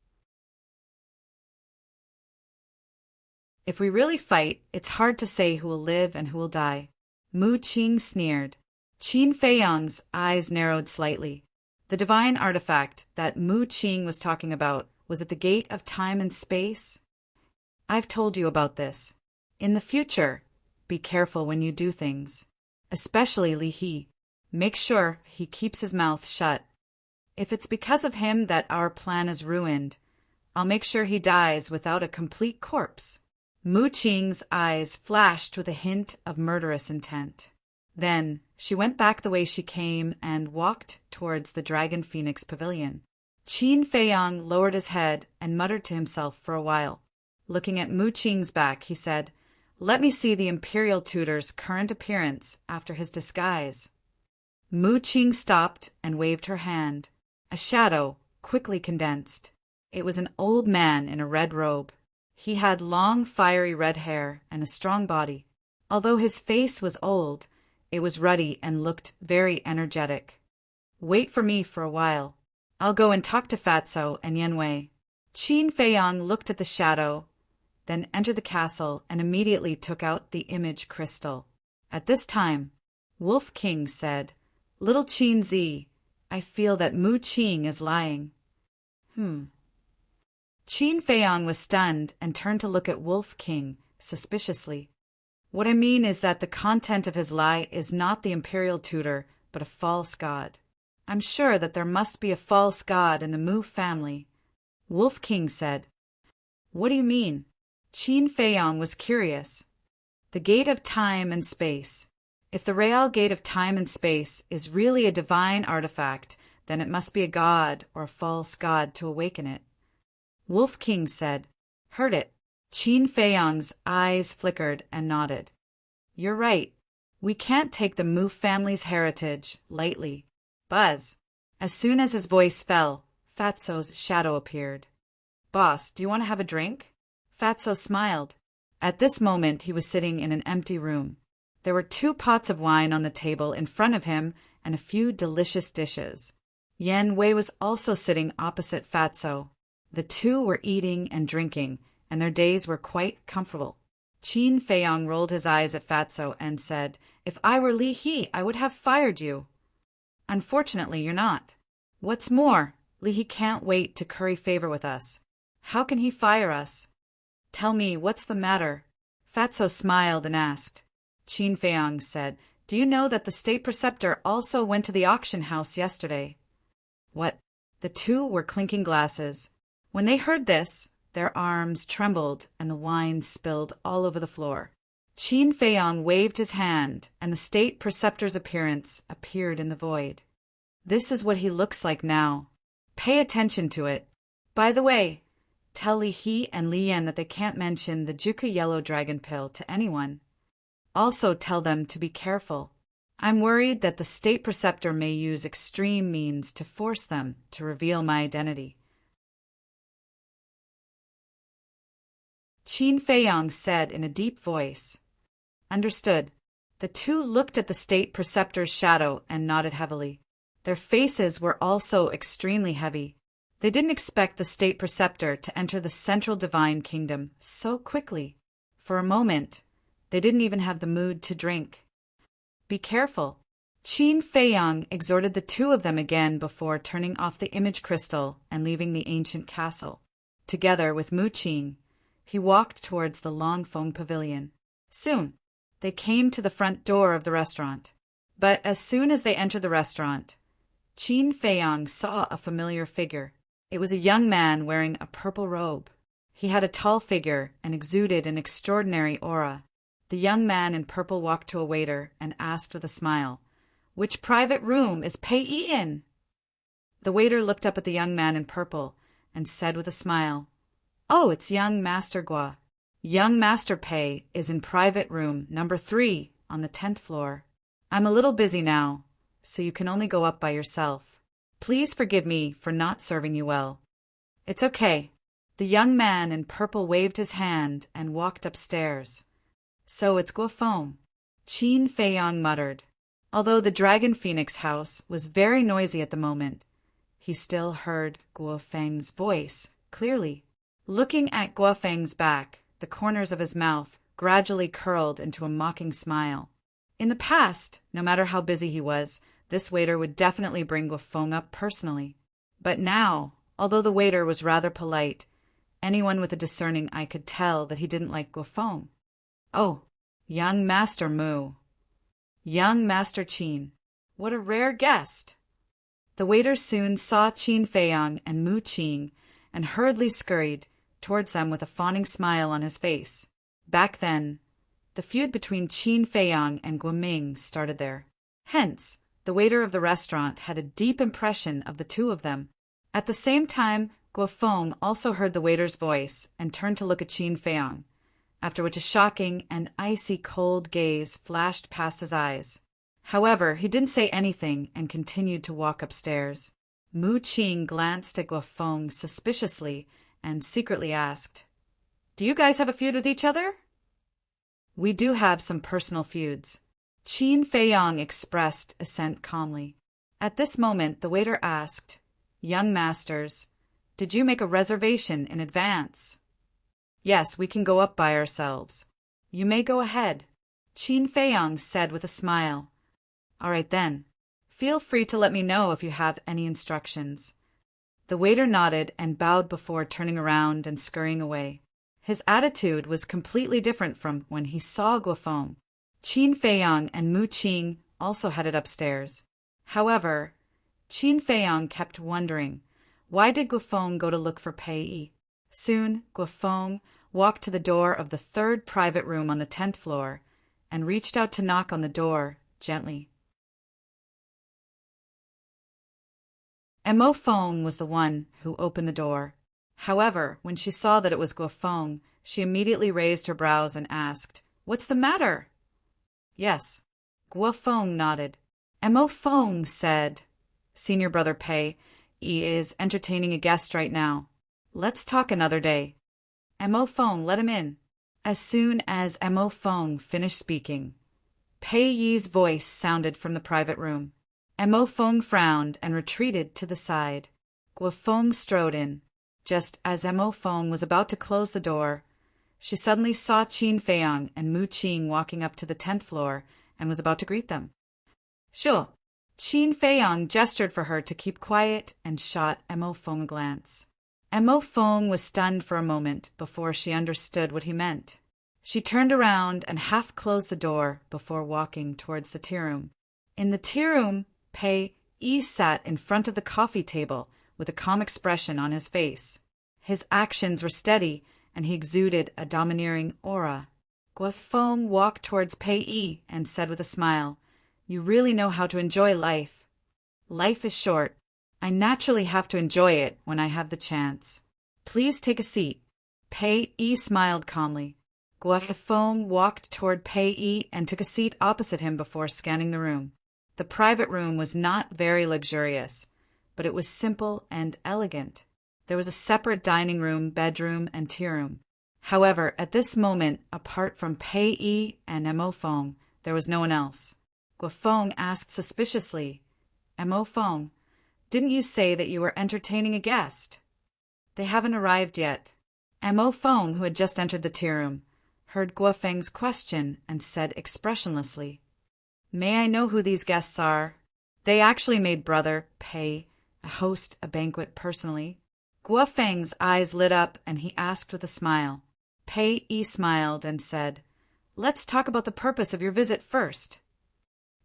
If we really fight, it's hard to say who will live and who will die. Mu Qing sneered. Qin Feiyang's eyes narrowed slightly. The divine artifact that Mu Qing was talking about was at the gate of time and space. I've told you about this. In the future, be careful when you do things. Especially Li He. Make sure he keeps his mouth shut. If it's because of him that our plan is ruined, I'll make sure he dies without a complete corpse. Mu Qing's eyes flashed with a hint of murderous intent. Then she went back the way she came and walked towards the Dragon Phoenix Pavilion. Qin Feiyang lowered his head and muttered to himself for a while. Looking at Mu Qing's back, he said, "Let me see the Imperial Tutor's current appearance after his disguise." Mu Qing stopped and waved her hand. A shadow quickly condensed. It was an old man in a red robe. He had long, fiery red hair and a strong body. Although his face was old, it was ruddy and looked very energetic. Wait for me for a while. I'll go and talk to Fatso and Yanwei. Qin Feiyang looked at the shadow, then entered the castle and immediately took out the image crystal. At this time, Wolf King said, "Little Qin Zi, I feel that Mu Qing is lying." Qin Feiyang was stunned and turned to look at Wolf King suspiciously. What I mean is that the content of his lie is not the Imperial Tutor, but a false god. I'm sure that there must be a false god in the Mu family. Wolf King said. What do you mean? Qin Feiyang was curious. The gate of time and space. If the Real Gate of Time and Space is really a divine artifact, then it must be a god or a false god to awaken it. Wolf King said, "Heard it." Qin Feiyang's eyes flickered and nodded. You're right. We can't take the Mu family's heritage lightly. Buzz. As soon as his voice fell, Fatso's shadow appeared. Boss, do you want to have a drink? Fatso smiled. At this moment he was sitting in an empty room. There were 2 pots of wine on the table in front of him and a few delicious dishes. Yan Wei was also sitting opposite Fatso. The two were eating and drinking, and their days were quite comfortable. Qin Feiyang rolled his eyes at Fatso and said, "If I were Li He, I would have fired you." Unfortunately, you're not. What's more, Li He can't wait to curry favor with us. How can he fire us? Tell me, what's the matter? Fatso smiled and asked. Qin Feiyang said, "Do you know that the state preceptor also went to the auction house yesterday?" What? The two were clinking glasses. When they heard this, their arms trembled and the wine spilled all over the floor. Qin Feiyang waved his hand, and the state preceptor's appearance appeared in the void. This is what he looks like now. Pay attention to it. By the way, tell Li He and Li Yan that they can't mention the Juka Yellow Dragon Pill to anyone. Also tell them to be careful. I'm worried that the state preceptor may use extreme means to force them to reveal my identity. Qin Feiyang said in a deep voice. Understood. The two looked at the state preceptor's shadow and nodded heavily. Their faces were also extremely heavy. They didn't expect the state preceptor to enter the central divine kingdom so quickly. For a moment, they didn't even have the mood to drink. Be careful. Qin Feiyang exhorted the two of them again before turning off the image crystal and leaving the ancient castle. Together with Mu Qing, he walked towards the Longfeng Pavilion. Soon, they came to the front door of the restaurant. But as soon as they entered the restaurant, Qin Feiyang saw a familiar figure. It was a young man wearing a purple robe. He had a tall figure and exuded an extraordinary aura. The young man in purple walked to a waiter and asked with a smile, "Which private room is Pei Yi in?" The waiter looked up at the young man in purple and said with a smile, "Oh, it's young Master Gua. Young Master Pei is in private room number 3 on the 10th floor. I'm a little busy now, so you can only go up by yourself. Please forgive me for not serving you well." "It's okay." The young man in purple waved his hand and walked upstairs. "So it's Guofeng," Qin Feiyang muttered. Although the Dragon Phoenix house was very noisy at the moment, he still heard Guofeng's voice clearly. Looking at Guofeng's back, the corners of his mouth gradually curled into a mocking smile. In the past, no matter how busy he was, this waiter would definitely bring Guofeng up personally. But now, although the waiter was rather polite, anyone with a discerning eye could tell that he didn't like Guofeng. "Oh, young Master Mu. Young Master Qin. What a rare guest!" The waiter soon saw Qin Feiyang and Mu Qing and hurriedly scurried towards them with a fawning smile on his face. Back then, the feud between Qin Feiyang and Guoming started there. Hence, the waiter of the restaurant had a deep impression of the two of them. At the same time, Guofeng also heard the waiter's voice and turned to look at Qin Feiyang, after which a shocking and icy cold gaze flashed past his eyes. However, he didn't say anything and continued to walk upstairs. Mu Qing glanced at Guofeng suspiciously and secretly asked, "Do you guys have a feud with each other?" "We do have some personal feuds." Qin Feiyang expressed assent calmly. At this moment, the waiter asked, "Young masters, did you make a reservation in advance?" "Yes, we can go up by ourselves." "You may go ahead," Qin Feiyang said with a smile. "All right then. Feel free to let me know if you have any instructions." The waiter nodded and bowed before turning around and scurrying away. His attitude was completely different from when he saw Guofeng. Qin Feiyang and Mu Qing also headed upstairs. However, Qin Feiyang kept wondering, why did Guofeng go to look for Pei Yi? Soon, Guofeng walked to the door of the 3rd private room on the 10th floor and reached out to knock on the door gently. Mo Feng was the one who opened the door. However, when she saw that it was Guofeng, she immediately raised her brows and asked, "What's the matter?" "Yes." Guofeng nodded. Mo Feng said, "Senior Brother Pei is entertaining a guest right now. Let's talk another day." Mo Feng let him in. As soon as Mo Feng finished speaking, Pei Yi's voice sounded from the private room. Mo Feng frowned and retreated to the side. Guofeng strode in. Just as Mo Feng was about to close the door, she suddenly saw Qin Feiyang and Mu Qing walking up to the 10th floor and was about to greet them. "Sure." Qin Feiyang gestured for her to keep quiet and shot Mo Feng a glance. Mo Feng was stunned for a moment before she understood what he meant. She turned around and half closed the door before walking towards the tea room. In the tea room, Pei Yi sat in front of the coffee table with a calm expression on his face. His actions were steady, and he exuded a domineering aura. Guofeng walked towards Pei Yi and said with a smile, "You really know how to enjoy life. Life is short. I naturally have to enjoy it when I have the chance. Please take a seat." Pei Yi smiled calmly. Guo Feng walked toward Pei Yi and took a seat opposite him before scanning the room. The private room was not very luxurious, but it was simple and elegant. There was a separate dining room, bedroom, and tea room. However, at this moment, apart from Pei Yi and Mo Feng, there was no one else. Guo Feng asked suspiciously, Mo Feng, didn't you say that you were entertaining a guest? They haven't arrived yet. Mo Feng, who had just entered the tea room, heard Guo Feng's question and said expressionlessly, May I know who these guests are? They actually made Brother Pei host a banquet personally. Guo Feng's eyes lit up and he asked with a smile. Pei Yi smiled and said, Let's talk about the purpose of your visit first.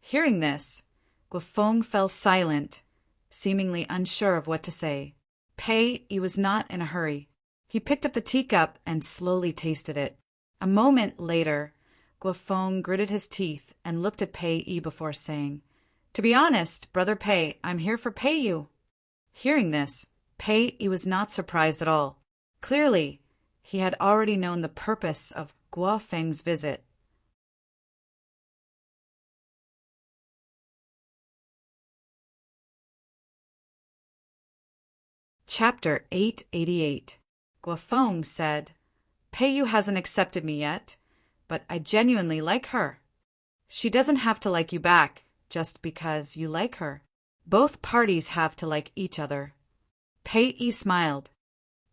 Hearing this, Guo Feng fell silent, seemingly unsure of what to say. Pei Yi was not in a hurry. He picked up the teacup and slowly tasted it. A moment later, Guo Feng gritted his teeth and looked at Pei Yi before saying, To be honest, Brother Pei, I'm here for Pei Yu. Hearing this, Pei Yi was not surprised at all. Clearly, he had already known the purpose of Guo Feng's visit. Chapter 888. Guo Feng said, Pei Yu hasn't accepted me yet, but I genuinely like her. She doesn't have to like you back just because you like her. Both parties have to like each other. Pei Yi smiled.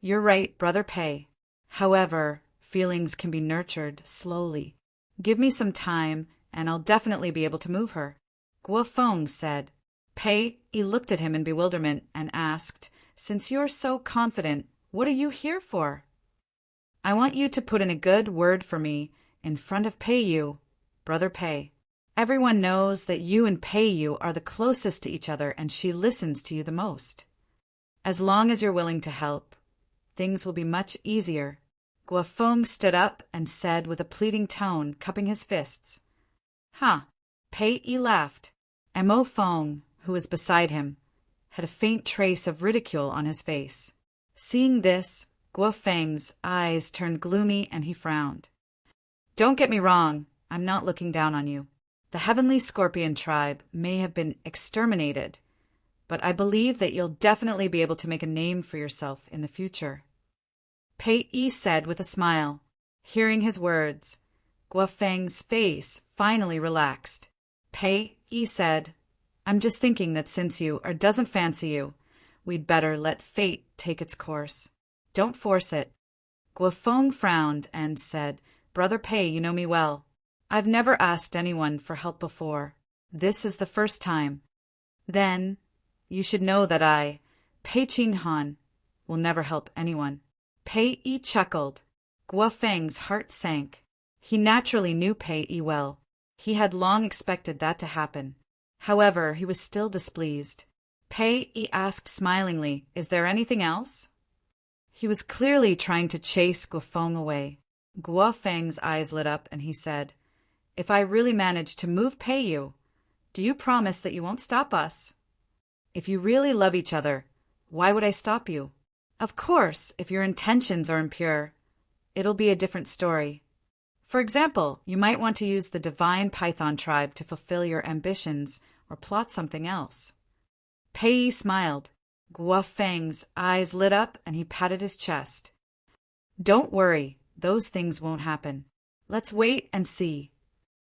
You're right, Brother Pei. However, feelings can be nurtured slowly. Give me some time, and I'll definitely be able to move her. Guo Feng said. Pei Yi looked at him in bewilderment and asked, Since you're so confident, what are you here for? I want you to put in a good word for me in front of Pei Yu, Brother Pei. Everyone knows that you and Pei Yu are the closest to each other and she listens to you the most. As long as you're willing to help, things will be much easier. Guo Feng stood up and said with a pleading tone, cupping his fists. Huh. Pei Yi laughed. Mo Feng, who was beside him, had a faint trace of ridicule on his face. Seeing this, Guo Feng's eyes turned gloomy and he frowned. Don't get me wrong, I'm not looking down on you. The Heavenly Scorpion tribe may have been exterminated, but I believe that you'll definitely be able to make a name for yourself in the future. Pei Yi said with a smile. Hearing his words, Guo Feng's face finally relaxed. Pei Yi said, I'm just thinking that since you doesn't fancy you, we'd better let fate take its course. Don't force it. Guo Feng frowned and said, Brother Pei, you know me well. I've never asked anyone for help before. This is the first time. Then, you should know that I, Pei Qin Han, will never help anyone. Pei Yi chuckled. Guo Feng's heart sank. He naturally knew Pei Yi well. He had long expected that to happen. However, he was still displeased. Pei Yi asked smilingly, Is there anything else? He was clearly trying to chase Guo Feng away. Guo Feng's eyes lit up and he said, If I really manage to move Pei Yu, do you promise that you won't stop us? If you really love each other, why would I stop you? Of course, if your intentions are impure, it'll be a different story. For example, you might want to use the divine python tribe to fulfill your ambitions or plot something else. Pei Yi smiled. Guo Feng's eyes lit up and he patted his chest. Don't worry, those things won't happen. Let's wait and see.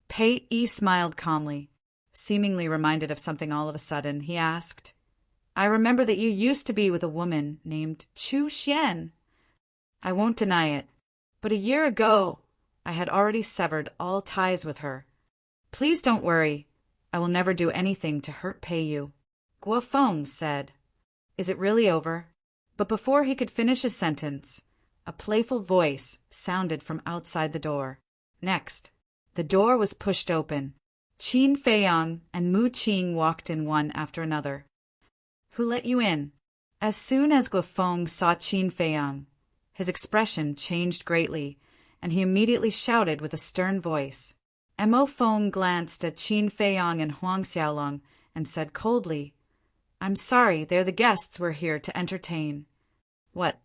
Pei Yi smiled calmly. Seemingly reminded of something all of a sudden, he asked, I remember that you used to be with a woman named Chu Xian. I won't deny it, but a year ago, I had already severed all ties with her. Please don't worry. I will never do anything to hurt Pei Yu. Guo Feng said, Is it really over? But before he could finish his sentence, a playful voice sounded from outside the door. Next, the door was pushed open. Qin Feiyang and Mu Qing walked in one after another. Who let you in? As soon as Guo Feng saw Qin Feiyang, his expression changed greatly, and he immediately shouted with a stern voice. Mo Feng glanced at Qin Feiyang and Huang Xiaolong and said coldly, I'm sorry, they're the guests we're here to entertain. What?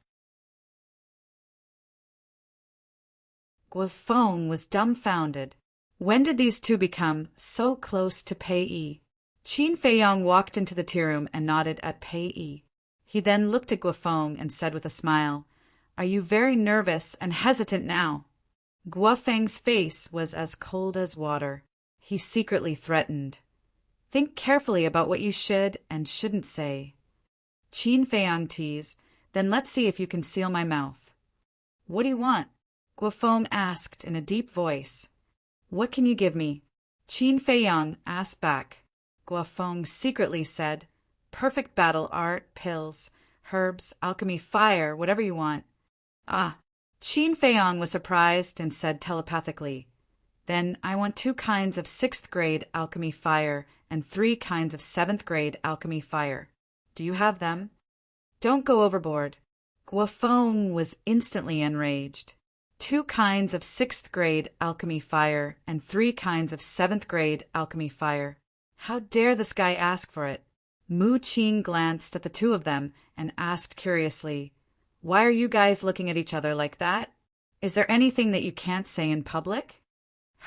Guo Feng was dumbfounded. When did these two become so close to Pei Yi? Qin Feiyang walked into the tea room and nodded at Pei Yi. He then looked at Guo Feng and said with a smile, "Are you very nervous and hesitant now?" Guo Feng's face was as cold as water. He secretly threatened, "Think carefully about what you should and shouldn't say." Qin Feiyang teased, "Then let's see if you can seal my mouth." "What do you want?" Guo Feng asked in a deep voice. "What can you give me?" Qin Feiyang asked back. Guo Feng secretly said, "Perfect battle art, pills, herbs, alchemy, fire, whatever you want." "Ah." Qin Feiyang was surprised and said telepathically, "Then I want 2 kinds of 6th grade alchemy fire and 3 kinds of 7th grade alchemy fire. Do you have them?" "Don't go overboard." Guo Feng was instantly enraged. 2 kinds of 6th grade alchemy fire and 3 kinds of 7th grade alchemy fire. How dare this guy ask for it? Mu Qing glanced at the two of them and asked curiously, "Why are you guys looking at each other like that? Is there anything that you can't say in public?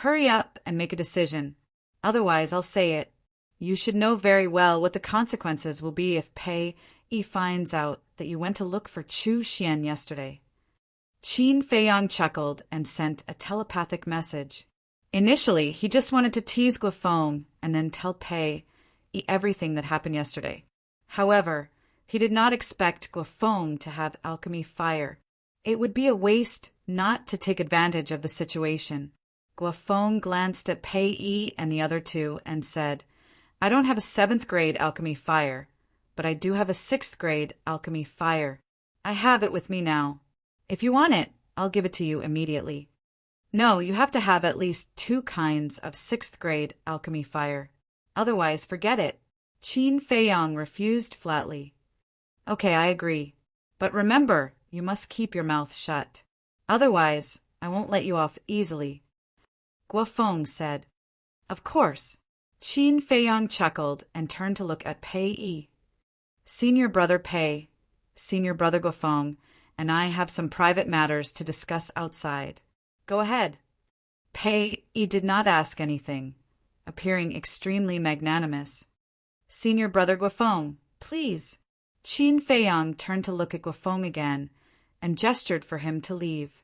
Hurry up and make a decision. Otherwise, I'll say it. You should know very well what the consequences will be if Pei Yi finds out that you went to look for Chu Xian yesterday." Qin Feiyang chuckled and sent a telepathic message. Initially, he just wanted to tease Guo Feng and then tell Pei Yi everything that happened yesterday. However, he did not expect Guo Feng to have alchemy fire. It would be a waste not to take advantage of the situation. Guo Feng glanced at Pei Yi and the other two and said, "I don't have a 7th grade alchemy fire, but I do have a 6th grade alchemy fire. I have it with me now. If you want it, I'll give it to you immediately." "No, you have to have at least 2 kinds of 6th grade alchemy fire. Otherwise, forget it." Qin Feiyang refused flatly. "Okay, I agree. But remember, you must keep your mouth shut. Otherwise, I won't let you off easily." Guo Feng said, "Of course." Qin Feiyang chuckled and turned to look at Pei Yi. "Senior brother Pei, senior brother Guo Feng, and I have some private matters to discuss outside. Go ahead." Pei Yi did not ask anything, appearing extremely magnanimous. "Senior brother Guo Feng, please." Qin Feiyang turned to look at Guo Feng again and gestured for him to leave.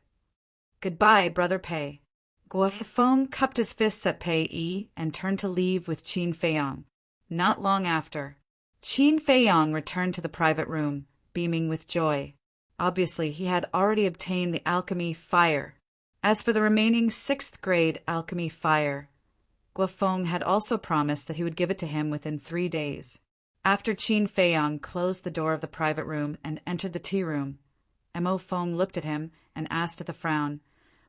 "Goodbye, brother Pei." Guo Feng cupped his fists at Pei Yi and turned to leave with Qin Feiyang. Not long after, Qin Feiyang returned to the private room, beaming with joy. Obviously, he had already obtained the alchemy fire. As for the remaining 6th grade alchemy fire, Guo Feng had also promised that he would give it to him within 3 days. After Qin Feiyang closed the door of the private room and entered the tea room, Mo Feng looked at him and asked with a frown,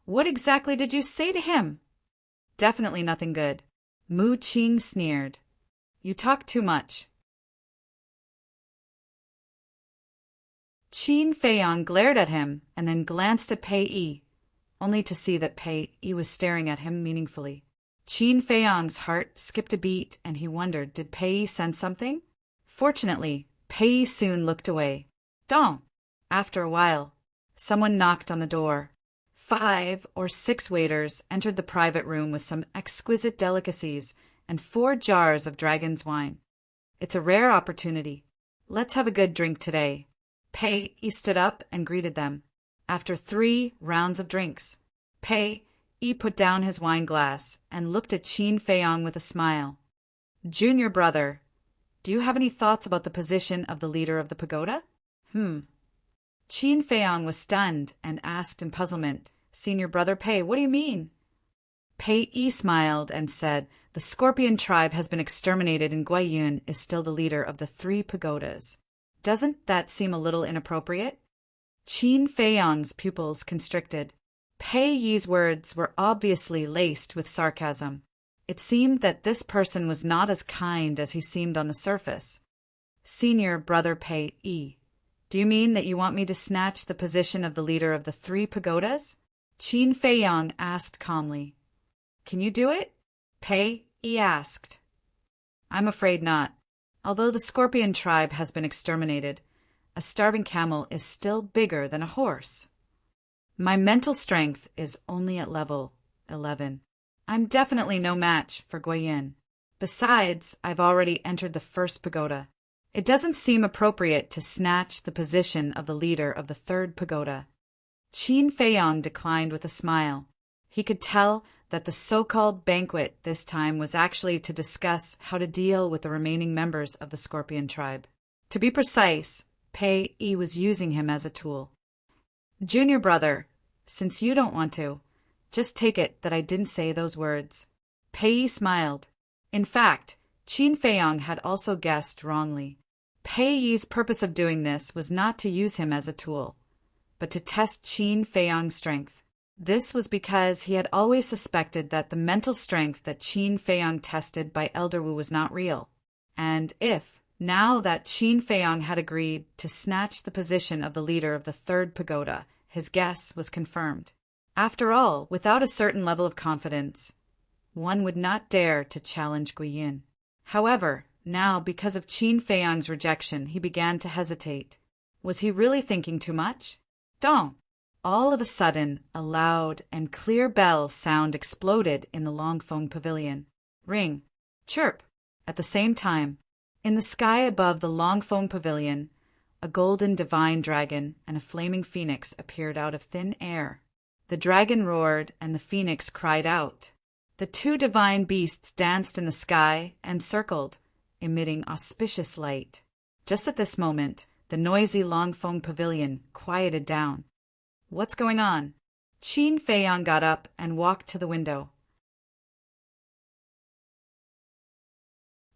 "What exactly did you say to him?" "Definitely nothing good." Mu Qing sneered. "You talk too much." Qin Feiyang glared at him and then glanced at Pei Yi, only to see that Pei Yi was staring at him meaningfully. Qin Feiyang's heart skipped a beat and he wondered, did Pei Yi sense something? Fortunately, Pei Yi soon looked away. Dong! After a while, someone knocked on the door. 5 or 6 waiters entered the private room with some exquisite delicacies and 4 jars of dragon's wine. "It's a rare opportunity. Let's have a good drink today." Pei Yi stood up and greeted them. After 3 rounds of drinks, Pei Yi put down his wine glass and looked at Qin Feiyang with a smile. "Junior brother, do you have any thoughts about the position of the leader of the pagoda?" Qin Feiyang was stunned and asked in puzzlement, "Senior brother Pei, what do you mean?" Pei Yi smiled and said, "The Scorpion tribe has been exterminated and Guiyun is still the leader of the 3 pagodas. Doesn't that seem a little inappropriate?" Qin Feiyang's pupils constricted. Pei Yi's words were obviously laced with sarcasm. It seemed that this person was not as kind as he seemed on the surface. "Senior brother Pei Yi, do you mean that you want me to snatch the position of the leader of the 3 pagodas?" Qin Feiyang asked calmly. "Can you do it?" Pei Yi asked. "I'm afraid not. Although the Scorpion tribe has been exterminated, a starving camel is still bigger than a horse." My mental strength is only at level 11. I'm definitely no match for Guiyin. Besides, I've already entered the first pagoda. It doesn't seem appropriate to snatch the position of the leader of the third pagoda. Qin Feiyang declined with a smile. He could tell that the so-called banquet this time was actually to discuss how to deal with the remaining members of the Scorpion tribe. To be precise, Pei Yi was using him as a tool. Junior brother, since you don't want to, just take it that I didn't say those words. Pei Yi smiled. In fact, Qin Feiyang had also guessed wrongly. Pei Yi's purpose of doing this was not to use him as a tool, but to test Qin Feiyang's strength. This was because he had always suspected that the mental strength that Qin Feiyang tested by Elder Wu was not real. And now that Qin Feiyang had agreed to snatch the position of the leader of the third pagoda, his guess was confirmed. After all, without a certain level of confidence, one would not dare to challenge Guiyin. However, now, because of Qin Feiyang's rejection, he began to hesitate. Was he really thinking too much? Dong! All of a sudden, a loud and clear bell sound exploded in the Longfeng Pavilion. Ring! Chirp! At the same time, in the sky above the Longfeng Pavilion, a golden divine dragon and a flaming phoenix appeared out of thin air. The dragon roared and the phoenix cried out. The two divine beasts danced in the sky and circled, emitting auspicious light. Just at this moment, the noisy Longfeng Pavilion quieted down. What's going on? Qin Feiyang got up and walked to the window.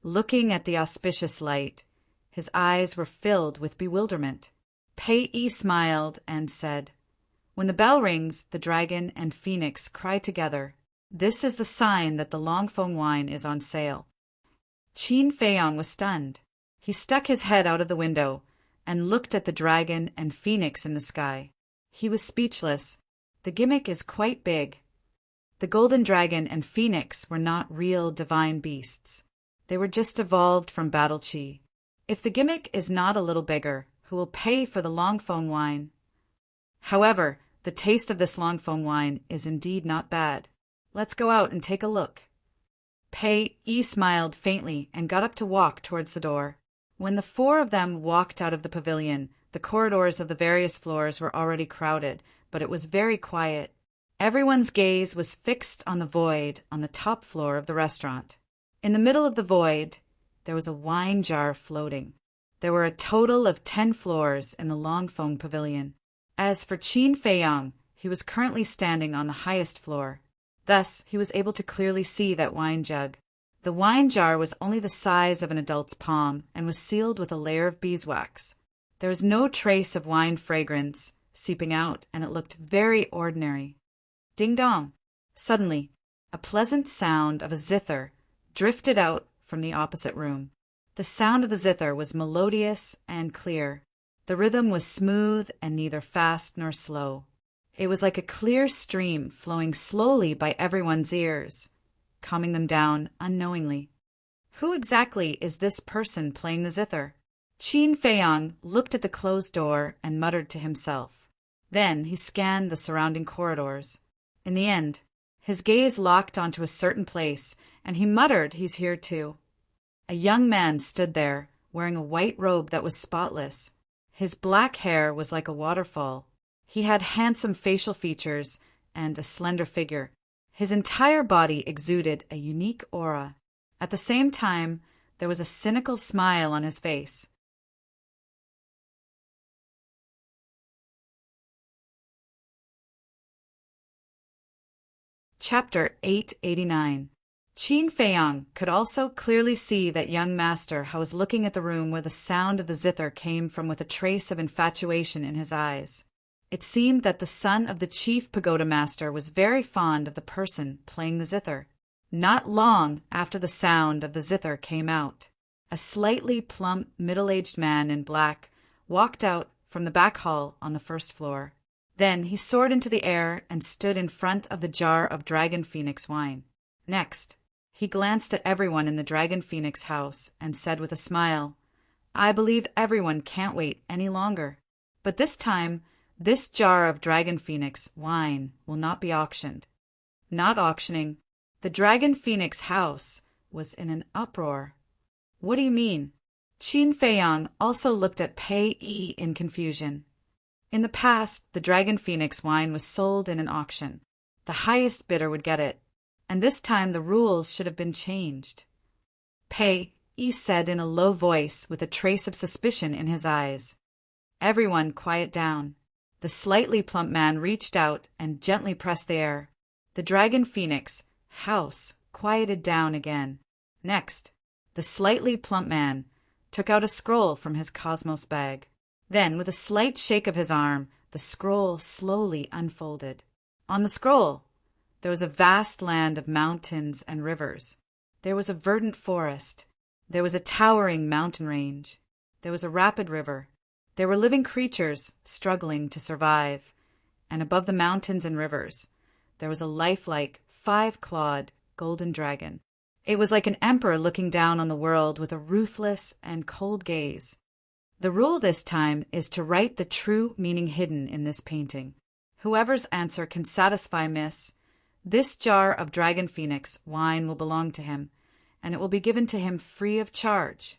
Looking at the auspicious light, his eyes were filled with bewilderment. Pei Yi smiled and said, "When the bell rings, the dragon and phoenix cry together. This is the sign that the Longfeng wine is on sale." Qin Feiyang was stunned. He stuck his head out of the window and looked at the dragon and phoenix in the sky. He was speechless. The gimmick is quite big. The golden dragon and phoenix were not real divine beasts. They were just evolved from battle qi. If the gimmick is not a little bigger, who will pay for the Longfeng wine? However, the taste of this Longfeng wine is indeed not bad. Let's go out and take a look. Pei Yi smiled faintly and got up to walk towards the door. When the four of them walked out of the pavilion, the corridors of the various floors were already crowded, but it was very quiet. Everyone's gaze was fixed on the void on the top floor of the restaurant. In the middle of the void, there was a wine jar floating. There were a total of 10 floors in the Longfeng Pavilion. As for Qin Feiyang, he was currently standing on the highest floor. Thus, he was able to clearly see that wine jug. The wine jar was only the size of an adult's palm and was sealed with a layer of beeswax. There was no trace of wine fragrance seeping out, and it looked very ordinary. Ding dong! Suddenly, a pleasant sound of a zither drifted out from the opposite room. The sound of the zither was melodious and clear. The rhythm was smooth and neither fast nor slow. It was like a clear stream flowing slowly by everyone's ears, calming them down unknowingly. Who exactly is this person playing the zither? Qin Feiyang looked at the closed door and muttered to himself. Then he scanned the surrounding corridors. In the end, his gaze locked onto a certain place, and he muttered, "He's here too." A young man stood there, wearing a white robe that was spotless. His black hair was like a waterfall. He had handsome facial features and a slender figure. His entire body exuded a unique aura. At the same time, there was a cynical smile on his face. Chapter 889. Qin Feiyang could also clearly see that young master was looking at the room where the sound of the zither came from with a trace of infatuation in his eyes. It seemed that the son of the chief pagoda master was very fond of the person playing the zither. Not long after the sound of the zither came out, a slightly plump, middle-aged man in black walked out from the back hall on the first floor. Then he soared into the air and stood in front of the jar of Dragon Phoenix wine. Next, he glanced at everyone in the Dragon Phoenix house and said with a smile, "I believe everyone can't wait any longer." But this time, This jar of dragon phoenix wine will not be auctioned. Not auctioning. The dragon phoenix house was in an uproar. What do you mean? Qin Feiyang also looked at Pei Yi in confusion. In the past, the dragon phoenix wine was sold in an auction. The highest bidder would get it, and this time the rules should have been changed. Pei Yi said in a low voice with a trace of suspicion in his eyes. Everyone quiet down. The slightly plump man reached out and gently pressed the air. The dragon phoenix house quieted down again. Next, the slightly plump man took out a scroll from his cosmos bag. Then, with a slight shake of his arm, the scroll slowly unfolded. On the scroll, there was a vast land of mountains and rivers. There was a verdant forest. There was a towering mountain range. There was a rapid river. There were living creatures struggling to survive. And above the mountains and rivers, there was a lifelike, 5-clawed golden dragon. It was like an emperor looking down on the world with a ruthless and cold gaze. The rule this time is to write the true meaning hidden in this painting. Whoever's answer can satisfy Miss, this jar of dragon phoenix wine will belong to him, and it will be given to him free of charge.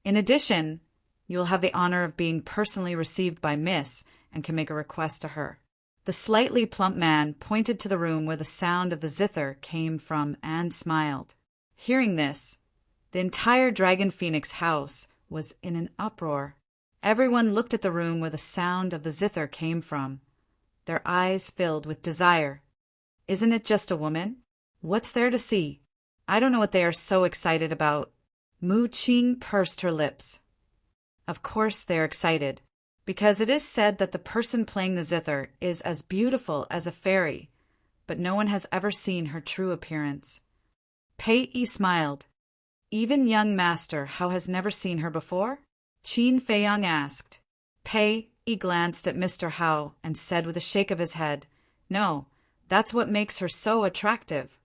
In addition, you will have the honor of being personally received by Miss and can make a request to her. The slightly plump man pointed to the room where the sound of the zither came from and smiled. Hearing this, the entire dragon phoenix house was in an uproar. Everyone looked at the room where the sound of the zither came from. Their eyes filled with desire. Isn't it just a woman? What's there to see? I don't know what they are so excited about. Mu Qing pursed her lips. Of course they're excited, because it is said that the person playing the zither is as beautiful as a fairy, but no one has ever seen her true appearance. Pei Yi smiled. Even young master Hao has never seen her before? Qin Feiyang asked. Pei Yi glanced at Mr. Hao and said with a shake of his head, No, that's what makes her so attractive.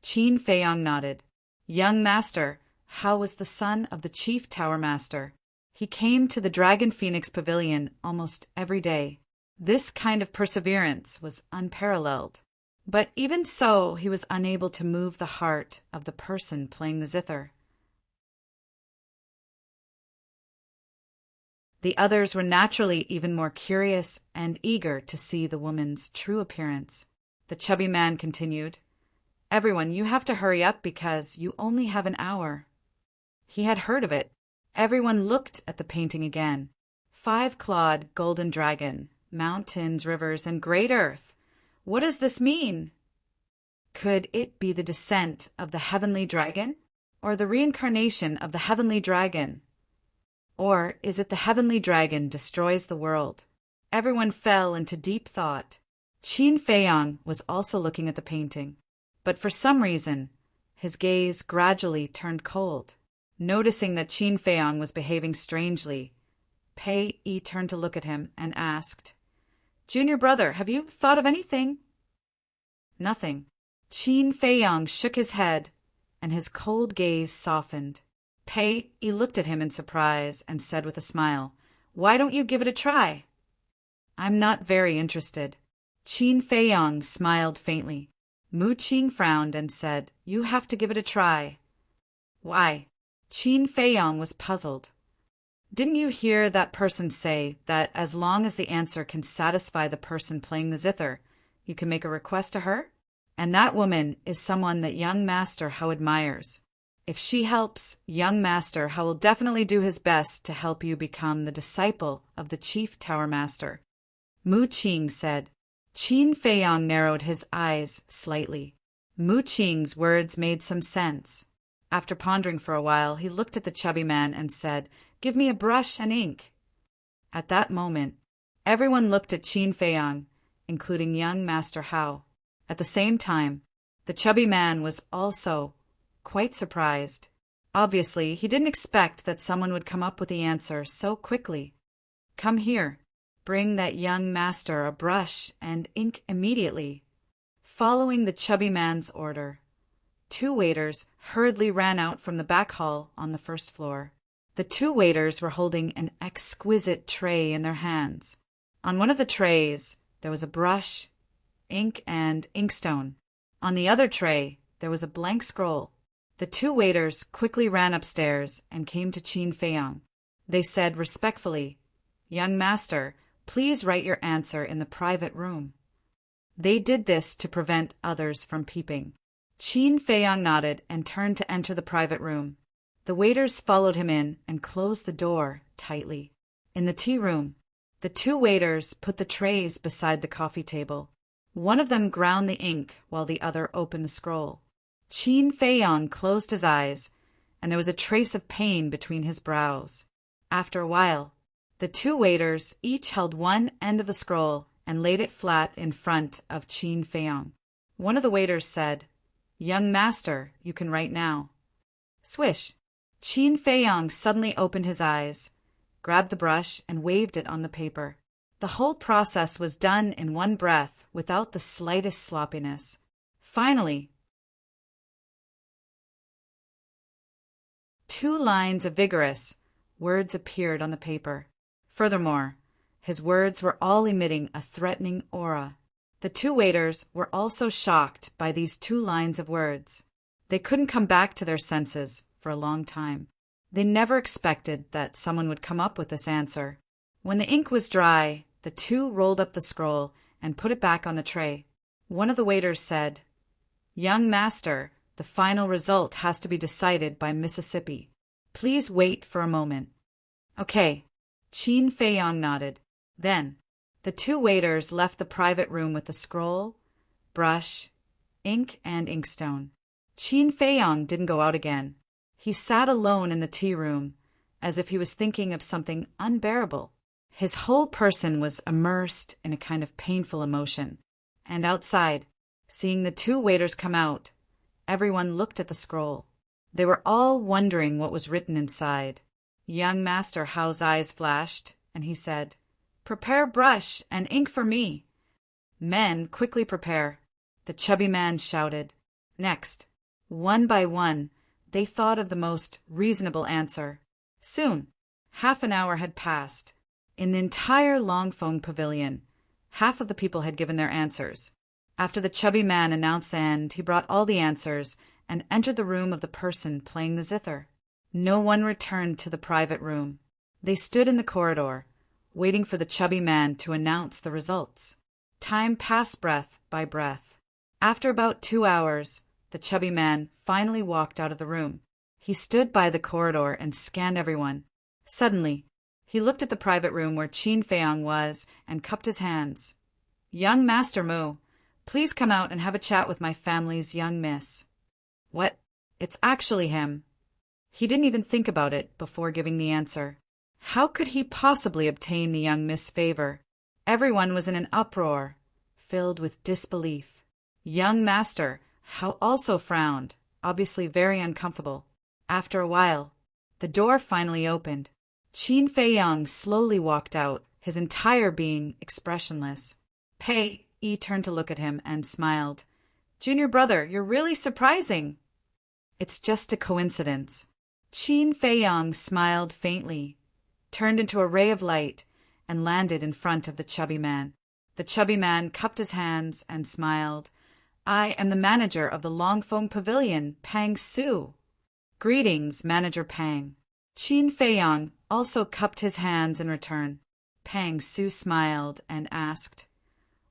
Qin Feiyang nodded. Young master Hao was the son of the chief tower master. He came to the Dragon Phoenix Pavilion almost every day. This kind of perseverance was unparalleled. But even so, he was unable to move the heart of the person playing the zither. The others were naturally even more curious and eager to see the woman's true appearance. The chubby man continued, Everyone, you have to hurry up because you only have an hour. He had heard of it. Everyone looked at the painting again. 5-clawed golden dragon, mountains, rivers, and great earth. What does this mean? Could it be the descent of the heavenly dragon? Or the reincarnation of the heavenly dragon? Or is it the heavenly dragon destroys the world? Everyone fell into deep thought. Qin Feiyang was also looking at the painting, but for some reason, his gaze gradually turned cold. Noticing that Qin Feiyang was behaving strangely, Pei Yi turned to look at him and asked, Junior brother, have you thought of anything? Nothing. Qin Feiyang shook his head, and his cold gaze softened. Pei Yi looked at him in surprise and said with a smile, Why don't you give it a try? I'm not very interested. Qin Feiyang smiled faintly. Mu Qing frowned and said, You have to give it a try. Why? Qin Feiyang was puzzled. Didn't you hear that person say that as long as the answer can satisfy the person playing the zither, you can make a request to her? And that woman is someone that young master Hao admires. If she helps, young master Hao will definitely do his best to help you become the disciple of the chief tower master. Mu Qing said. Qin Feiyang narrowed his eyes slightly. Mu Qing's words made some sense. After pondering for a while, he looked at the chubby man and said, Give me a brush and ink. At that moment, everyone looked at Qin Feiyang, including young Master Hao. At the same time, the chubby man was also quite surprised. Obviously, he didn't expect that someone would come up with the answer so quickly. Come here. Bring that young master a brush and ink immediately. Following the chubby man's order, 2 waiters hurriedly ran out from the back hall on the first floor. The 2 waiters were holding an exquisite tray in their hands. On one of the trays, there was a brush, ink, and inkstone. On the other tray, there was a blank scroll. The two waiters quickly ran upstairs and came to Qin Feiyang. They said respectfully, "Young master, please write your answer in the private room." They did this to prevent others from peeping. Qin Feiyang nodded and turned to enter the private room. The waiters followed him in and closed the door tightly. In the tea room, the two waiters put the trays beside the coffee table. One of them ground the ink while the other opened the scroll. Qin Feiyang closed his eyes, and there was a trace of pain between his brows. After a while, the two waiters each held one end of the scroll and laid it flat in front of Qin Feiyang. One of the waiters said, "Young master, you can write now." Swish! Qin Feiyang suddenly opened his eyes, grabbed the brush, and waved it on the paper. The whole process was done in one breath without the slightest sloppiness. Finally, 2 lines of vigorous words appeared on the paper. Furthermore, his words were all emitting a threatening aura. The two waiters were also shocked by these 2 lines of words. They couldn't come back to their senses for a long time. They never expected that someone would come up with this answer. When the ink was dry, the two rolled up the scroll and put it back on the tray. One of the waiters said, "Young master, the final result has to be decided by Mississippi. Please wait for a moment." "Okay." Qin Feiyang nodded. Then, the two waiters left the private room with the scroll, brush, ink, and inkstone. Qin Feiyang didn't go out again. He sat alone in the tea room, as if he was thinking of something unbearable. His whole person was immersed in a kind of painful emotion. And outside, seeing the two waiters come out, everyone looked at the scroll. They were all wondering what was written inside. Young Master Hao's eyes flashed, and he said, "Prepare brush and ink for me." "Men, quickly prepare," the chubby man shouted. Next, one by one, they thought of the most reasonable answer. Soon, half an hour had passed. In the entire Longfeng pavilion, half of the people had given their answers. After the chubby man announced the end, he brought all the answers and entered the room of the person playing the zither. No one returned to the private room. They stood in the corridor, waiting for the chubby man to announce the results. Time passed breath by breath. After about 2 hours, the chubby man finally walked out of the room. He stood by the corridor and scanned everyone. Suddenly, he looked at the private room where Qin Feiyang was and cupped his hands. "Young Master Mu, please come out and have a chat with my family's young miss." "What? It's actually him." He didn't even think about it before giving the answer. How could he possibly obtain the young miss' favor? Everyone was in an uproar, filled with disbelief. Young Master Hao also frowned, obviously very uncomfortable. After a while, the door finally opened. Qin Feiyang slowly walked out, his entire being expressionless. Pei Yi turned to look at him and smiled. "Junior brother, you're really surprising." "It's just a coincidence." Qin Feiyang smiled faintly, turned into a ray of light, and landed in front of the chubby man. The chubby man cupped his hands and smiled. "I am the manager of the Longfeng Pavilion, Pang Su." "Greetings, Manager Pang." Qin Feiyang also cupped his hands in return. Pang Su smiled and asked,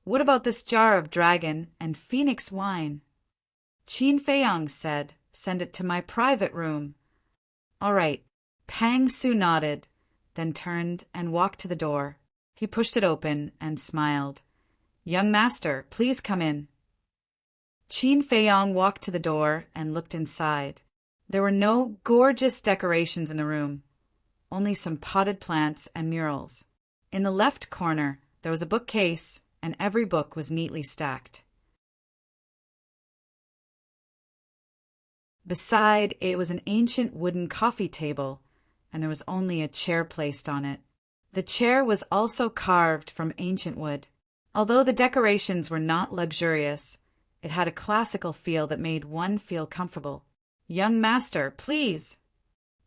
"What about this jar of dragon and phoenix wine?" Qin Feiyang said, "Send it to my private room." "All right." Pang Su nodded, then turned and walked to the door. He pushed it open and smiled. "Young master, please come in." Qin Feiyang walked to the door and looked inside. There were no gorgeous decorations in the room, only some potted plants and murals. In the left corner, there was a bookcase, and every book was neatly stacked. Beside it was an ancient wooden coffee table, and there was only a chair placed on it. The chair was also carved from ancient wood. Although the decorations were not luxurious, it had a classical feel that made one feel comfortable. "Young master, please."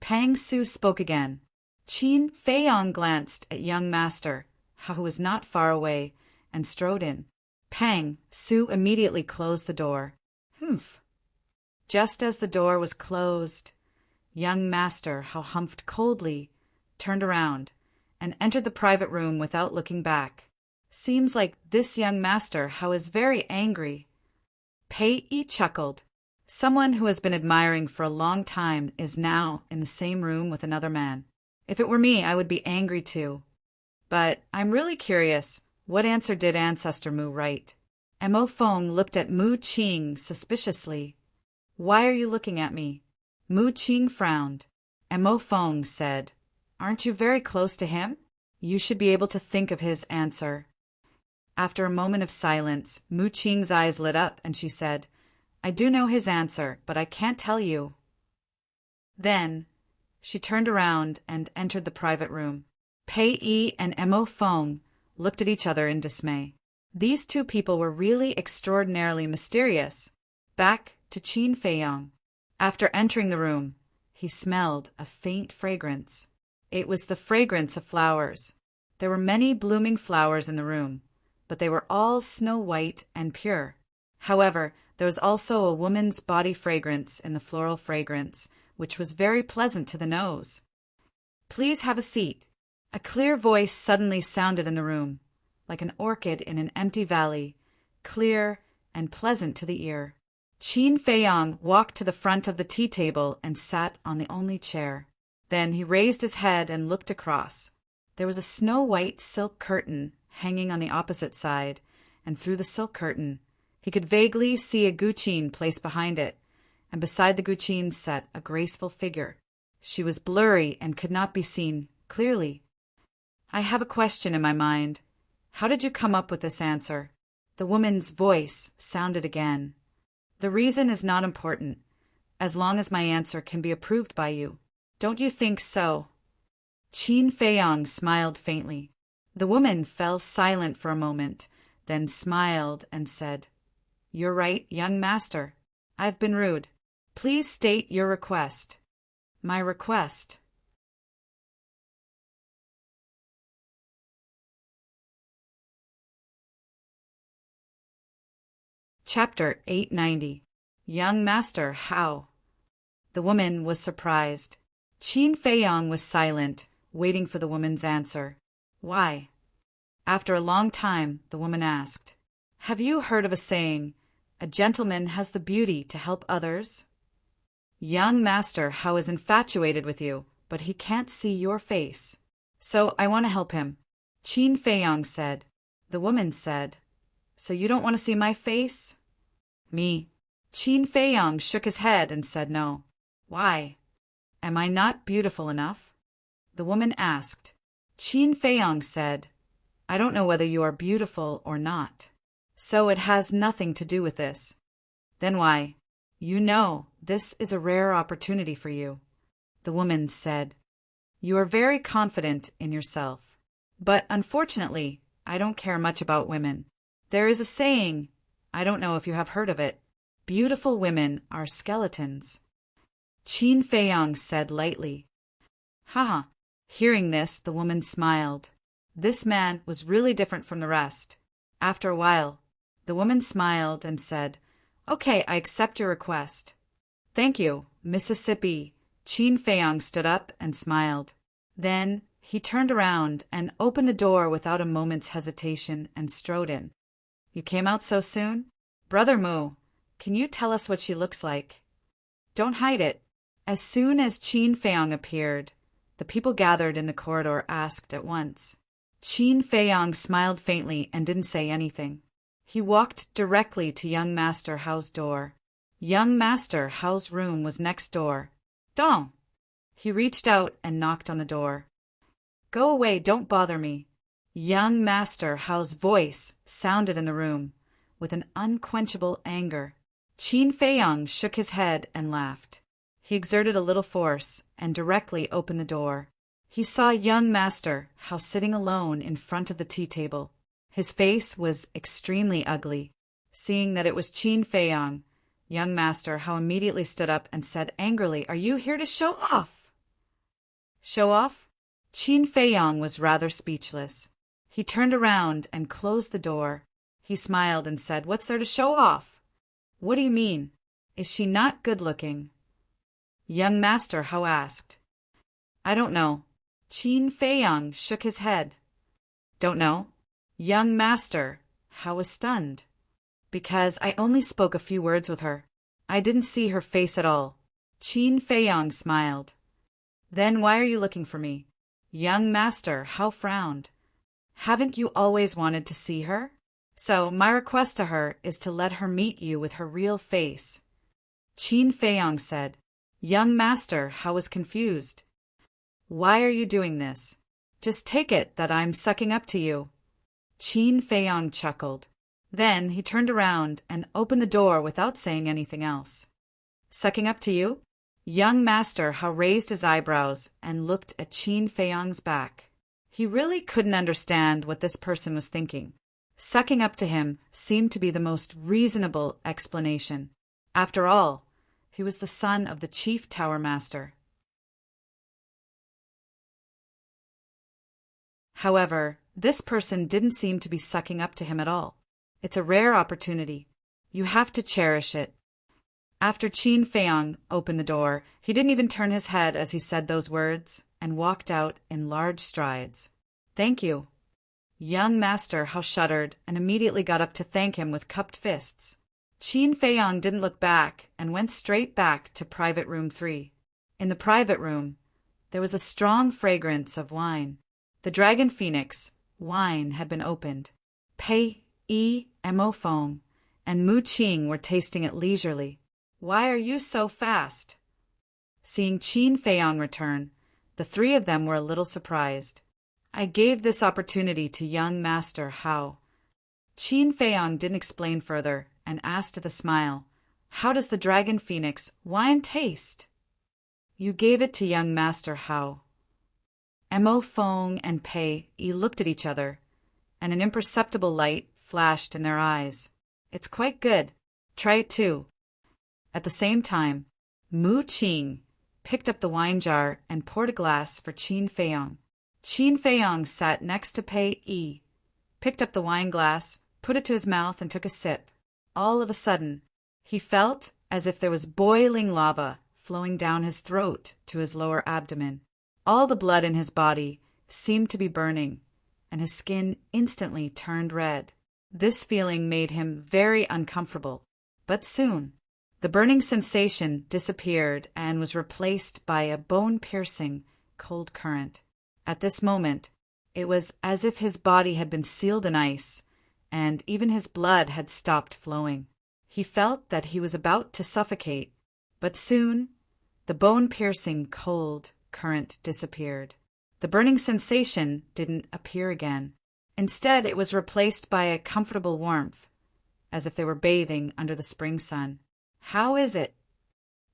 Pang Su spoke again. Qin Feiyang glanced at young master how he was not far away, and strode in. Pang! Sue immediately closed the door. Humph! Just as the door was closed, young master how humphed coldly, turned around, and entered the private room without looking back. Seems like this young master how is very angry. Pei chuckled. Someone who has been admiring for a long time is now in the same room with another man. If it were me, I would be angry too. But I'm really curious, what answer did Ancestor Mu write? Mo Feng looked at Mu Qing suspiciously. Why are you looking at me? Mu Qing frowned. Mo Feng said, Aren't you very close to him? You should be able to think of his answer. After a moment of silence, Mu Qing's eyes lit up and she said, I do know his answer, but I can't tell you. Then she turned around and entered the private room. Pei and Mo Feng looked at each other in dismay. These two people were really extraordinarily mysterious. Back to Qin Feiyong. After entering the room, he smelled a faint fragrance. It was the fragrance of flowers. There were many blooming flowers in the room, but they were all snow-white and pure. However, there was also a woman's body fragrance in the floral fragrance, which was very pleasant to the nose. Please have a seat. A clear voice suddenly sounded in the room, like an orchid in an empty valley, clear and pleasant to the ear. Qin Feiyong walked to the front of the tea table and sat on the only chair. Then he raised his head and looked across. There was a snow-white silk curtain hanging on the opposite side, and through the silk curtain he could vaguely see a guqin placed behind it, and beside the guqin sat a graceful figure. She was blurry and could not be seen clearly. I have a question in my mind. How did you come up with this answer? The woman's voice sounded again. The reason is not important, as long as my answer can be approved by you. Don't you think so? Qin Feiyong smiled faintly. The woman fell silent for a moment, then smiled and said, You're right, young master. I've been rude. Please state your request. My request. Chapter 890. Young Master, how? The woman was surprised. Qin Feiyong was silent, waiting for the woman's answer. Why? After a long time, the woman asked, Have you heard of a saying, a gentleman has the beauty to help others? Young Master how is infatuated with you, but he can't see your face. So I want to help him. Qin Feiyong said. The woman said, So you don't want to see my face? Me. Qin Feiyong shook his head and said no. Why? Am I not beautiful enough? The woman asked. Qin Feiyong said, I don't know whether you are beautiful or not. So it has nothing to do with this. Then why? You know, this is a rare opportunity for you. The woman said, You are very confident in yourself. But unfortunately, I don't care much about women. There is a saying, I don't know if you have heard of it, beautiful women are skeletons. Qin Feiyong said lightly. Haha. Hearing this, the woman smiled. This man was really different from the rest. After a while, the woman smiled and said, Okay, I accept your request. Thank you, Mississippi. Qin Feiyong stood up and smiled. Then he turned around and opened the door without a moment's hesitation and strode in. You came out so soon? Brother Mu, can you tell us what she looks like? Don't hide it. As soon as Qin Feiyong appeared, the people gathered in the corridor asked at once. Qin Feiyong smiled faintly and didn't say anything. He walked directly to young Master Hao's door. Young Master Hao's room was next door. Dong! He reached out and knocked on the door. Go away, don't bother me. Young Master Hao's voice sounded in the room, with an unquenchable anger. Qin Feiyong shook his head and laughed. He exerted a little force and directly opened the door. He saw young Master Hao sitting alone in front of the tea table. His face was extremely ugly. Seeing that it was Qin Feiyong, young Master Hao immediately stood up and said angrily, Are you here to show off? Show off? Qin Feiyong was rather speechless. He turned around and closed the door. He smiled and said, "What's there to show off?" "What do you mean? Is she not good-looking?" Young master Hao asked. "I don't know." Qin Feiyang shook his head. "Don't know?" Young master Hao was stunned. "Because I only spoke a few words with her. I didn't see her face at all." Qin Feiyang smiled. "Then why are you looking for me?" Young master Hao frowned. "Haven't you always wanted to see her? So my request to her is to let her meet you with her real face." Qin Feiyang said. Young master Hao was confused. "Why are you doing this? Just take it that I'm sucking up to you." Qin Feiyang chuckled. Then he turned around and opened the door without saying anything else. "Sucking up to you?" Young master Hao raised his eyebrows and looked at Qin Feiyang's back. He really couldn't understand what this person was thinking. Sucking up to him seemed to be the most reasonable explanation. After all, he was the son of the chief tower master. However, this person didn't seem to be sucking up to him at all. It's a rare opportunity. You have to cherish it. After Qin Feiyang opened the door, he didn't even turn his head as he said those words and walked out in large strides. "Thank you." Young master Hao shuddered and immediately got up to thank him with cupped fists. Qin Feiyang didn't look back and went straight back to private room 3. In the private room, there was a strong fragrance of wine. The Dragon Phoenix wine had been opened. Pei, Yi, Mo Feng, and Mu Qing were tasting it leisurely. "Why are you so fast?" Seeing Qin Feiyang return, the three of them were a little surprised. "I gave this opportunity to young master Hao." Qin Feiyang didn't explain further and asked with a smile, "How does the Dragon Phoenix wine taste?" "You gave it to young master Hao." Mo Feng and Pei Yi looked at each other, and an imperceptible light flashed in their eyes. "It's quite good. Try it too." At the same time, Mu Qing picked up the wine jar and poured a glass for Qin Feiyang. Qin Feiyang sat next to Pei Yi, picked up the wine glass, put it to his mouth and took a sip. All of a sudden, he felt as if there was boiling lava flowing down his throat to his lower abdomen. All the blood in his body seemed to be burning, and his skin instantly turned red. This feeling made him very uncomfortable, but soon the burning sensation disappeared and was replaced by a bone-piercing cold current. At this moment, it was as if his body had been sealed in ice, and even his blood had stopped flowing. He felt that he was about to suffocate, but soon the bone-piercing cold current disappeared. The burning sensation didn't appear again. Instead, it was replaced by a comfortable warmth, as if they were bathing under the spring sun. "How is it?"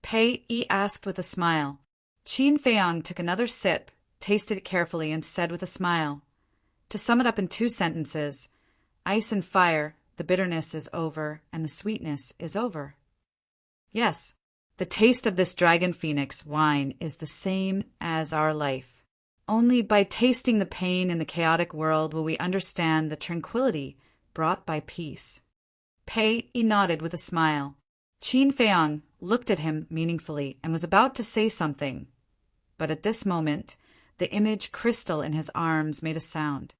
Pei Yi asked with a smile. Qin Feiyang took another sip, tasted it carefully, and said with a smile, "To sum it up in 2 sentences, ice and fire, the bitterness is over, and the sweetness is over." Yes, the taste of this Dragon Phoenix wine is the same as our life. Only by tasting the pain in the chaotic world will we understand the tranquility brought by peace. Pei Yi nodded with a smile. Qin Feiyang looked at him meaningfully and was about to say something, but at this moment, the image crystal in his arms made a sound.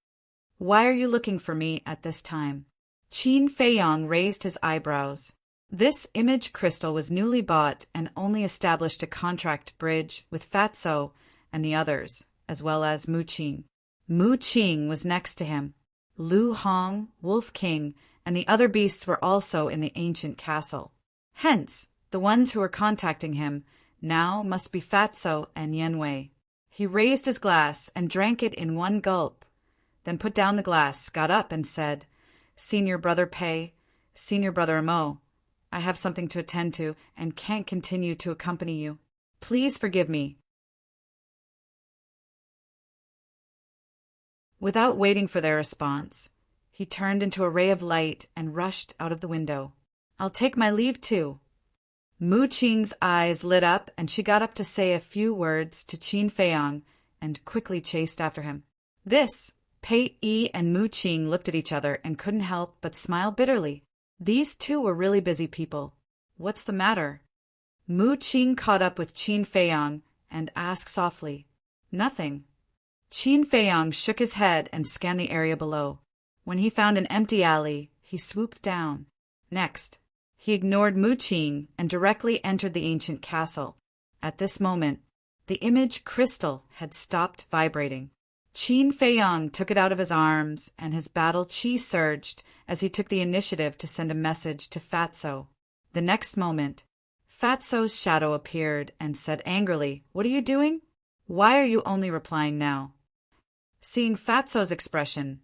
"Why are you looking for me at this time?" Qin Feiyang raised his eyebrows. This image crystal was newly bought and only established a contract bridge with Fatso and the others, as well as Mu Qing. Mu Qing was next to him. Lu Hong, Wolf King, and the other beasts were also in the ancient castle. Hence, the ones who were contacting him now must be Fatso and Yanwei. He raised his glass and drank it in one gulp, then put down the glass, got up, and said, "Senior brother Pei, senior brother Mo, I have something to attend to and can't continue to accompany you. Please forgive me." Without waiting for their response, he turned into a ray of light and rushed out of the window. "I'll take my leave too." Mu Qing's eyes lit up and she got up to say a few words to Qin Feiyang and quickly chased after him. This Pei Yi and Mu Qing looked at each other and couldn't help but smile bitterly. These two were really busy people. What's the matter? Mu Qing caught up with Qin Feiyang and asked softly. Nothing. Qin Feiyang shook his head and scanned the area below. When he found an empty alley, he swooped down. Next, he ignored Mu Qing and directly entered the ancient castle. At this moment, the image crystal had stopped vibrating. Qin Feiyang took it out of his arms, and his battle chi surged as he took the initiative to send a message to Fatso. The next moment, Fatso's shadow appeared and said angrily, "What are you doing? Why are you only replying now?" Seeing Fatso's expression,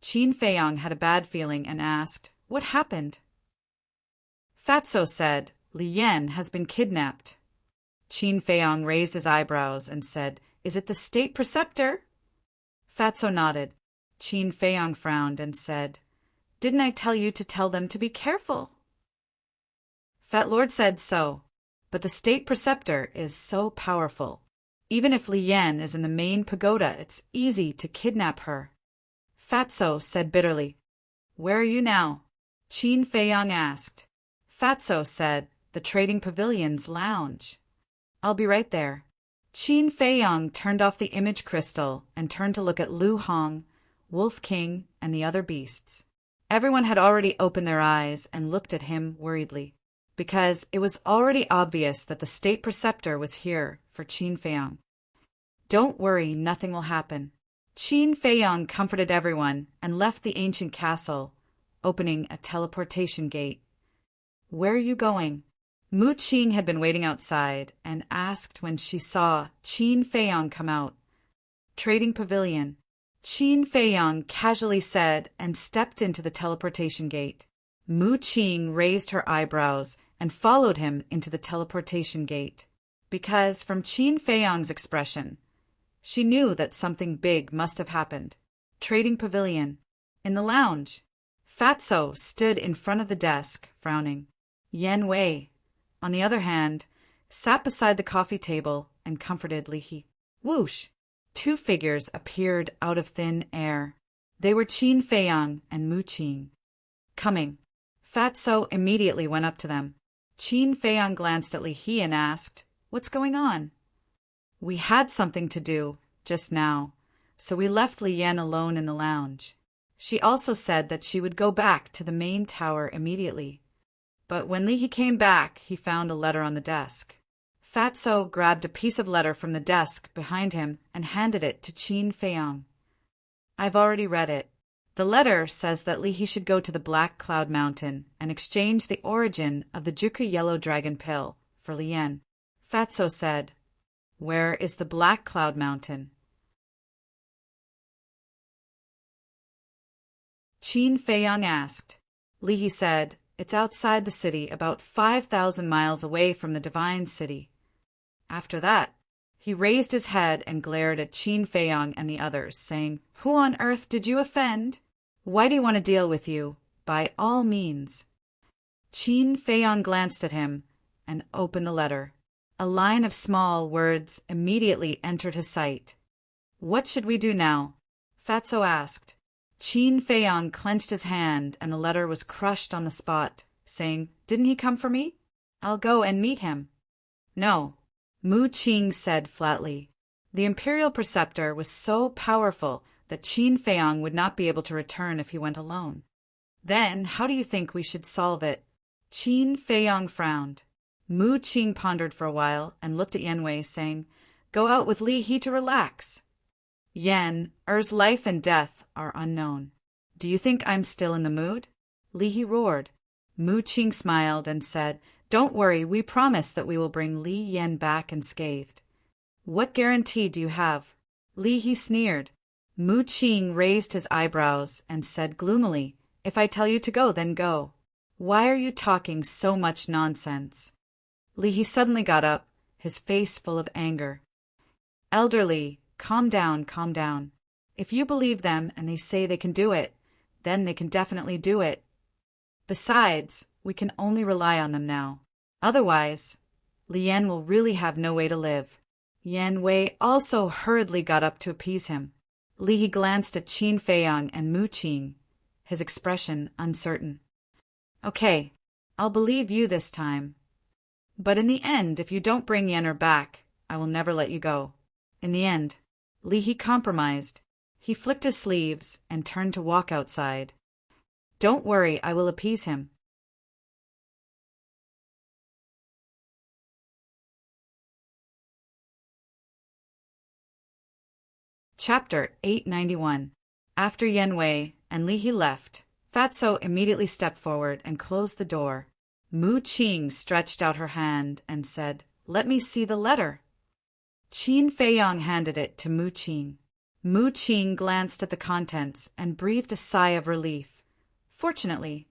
Qin Feiyang had a bad feeling and asked, "What happened?" Fatso said, "Li Yan has been kidnapped." Qin Feiyang raised his eyebrows and said, "Is it the state preceptor?" Fatso nodded. Qin Feiyang frowned and said, "Didn't I tell you to tell them to be careful?" Fat Lord said so, but the state preceptor is so powerful. Even if Li Yan is in the main pagoda, it's easy to kidnap her. Fatso said bitterly. "Where are you now?" Qin Feiyang asked. Fatso said, "The trading pavilion's lounge." "I'll be right there." Qin Feiyang turned off the image crystal and turned to look at Lu Hong, Wolf King, and the other beasts. Everyone had already opened their eyes and looked at him worriedly, because it was already obvious that the state preceptor was here for Qin Feiyang. "Don't worry, nothing will happen." Qin Feiyang comforted everyone and left the ancient castle, opening a teleportation gate. "Where are you going?" Mu Qing had been waiting outside and asked when she saw Qin Feiyang come out. "Trading pavilion," Qin Feiyang casually said and stepped into the teleportation gate. Mu Qing raised her eyebrows and followed him into the teleportation gate, because from Qin Feiyang's expression, she knew that something big must have happened. Trading pavilion. In the lounge, Fatso stood in front of the desk, frowning. Yan Wei, on the other hand, sat beside the coffee table and comforted Li He. Whoosh! Two figures appeared out of thin air. They were Qin Feiyang and Mu Qing. Coming. Fatso immediately went up to them. Qin Feiyang glanced at Li He and asked, "What's going on?" "We had something to do, just now, so we left Li Yan alone in the lounge. She also said that she would go back to the main tower immediately. But when Li He came back, he found a letter on the desk." Fatso grabbed a piece of letter from the desk behind him and handed it to Qin Feiyang. "I've already read it. The letter says that Li He should go to the Black Cloud Mountain and exchange the origin of the Juku Yellow Dragon Pill for Li Yan." Fatso said, "Where is the Black Cloud Mountain?" Qin Feiyang asked. Li He said, "It's outside the city, about 5,000 miles away from the Divine City." After that, he raised his head and glared at Qin Feiyang and the others, saying, "Who on earth did you offend? Why do you want to deal with you? By all means." Qin Feiyang glanced at him and opened the letter. A line of small words immediately entered his sight. "What should we do now?" Fatso asked. Qin Feiyang clenched his hand and the letter was crushed on the spot, saying, "Didn't he come for me? I'll go and meet him." "No," Mu Qing said flatly. The Imperial Preceptor was so powerful that Qin Feiyang would not be able to return if he went alone. "Then how do you think we should solve it?" Qin Feiyang frowned. Mu Qing pondered for a while and looked at Yan Wei, saying, "Go out with Li He to relax. Yan, Er's life and death are unknown. Do you think I'm still in the mood?" Li He roared. Mu Qing smiled and said, "Don't worry, we promise that we will bring Li Yan back unscathed." "What guarantee do you have?" Li He sneered. Mu Qing raised his eyebrows and said gloomily, "If I tell you to go, then go. Why are you talking so much nonsense?" Li He suddenly got up, his face full of anger. "Elderly, calm down, calm down. If you believe them and they say they can do it, then they can definitely do it. Besides, we can only rely on them now. Otherwise, Li Yan will really have no way to live." Yan Wei also hurriedly got up to appease him. Li He glanced at Qin Feiyang and Mu Qing, his expression uncertain. Okay, I'll believe you this time. But in the end, if you don't bring Yenner back, I will never let you go. In the end, Li He compromised. He flicked his sleeves and turned to walk outside. Don't worry, I will appease him. Chapter 891. After Yen Wei and Li He left, Fatso immediately stepped forward and closed the door. Mu Qing stretched out her hand and said, "Let me see the letter." Qin Feiyang handed it to Mu Qing. Mu Qing glanced at the contents and breathed a sigh of relief. Fortunately,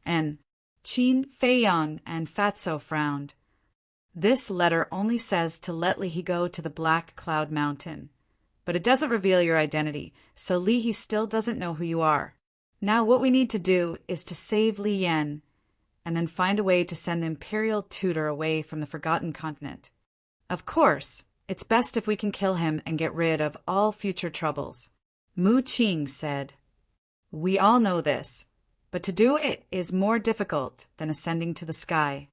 and Qin Feiyang and Fatso frowned. This letter only says to let Li He go to the Black Cloud Mountain. But it doesn't reveal your identity, so Li He still doesn't know who you are. Now what we need to do is to save Li Yan, and then find a way to send the Imperial Tutor away from the Forgotten Continent. Of course, it's best if we can kill him and get rid of all future troubles. Mu Qing said, "We all know this, but to do it is more difficult than ascending to the sky."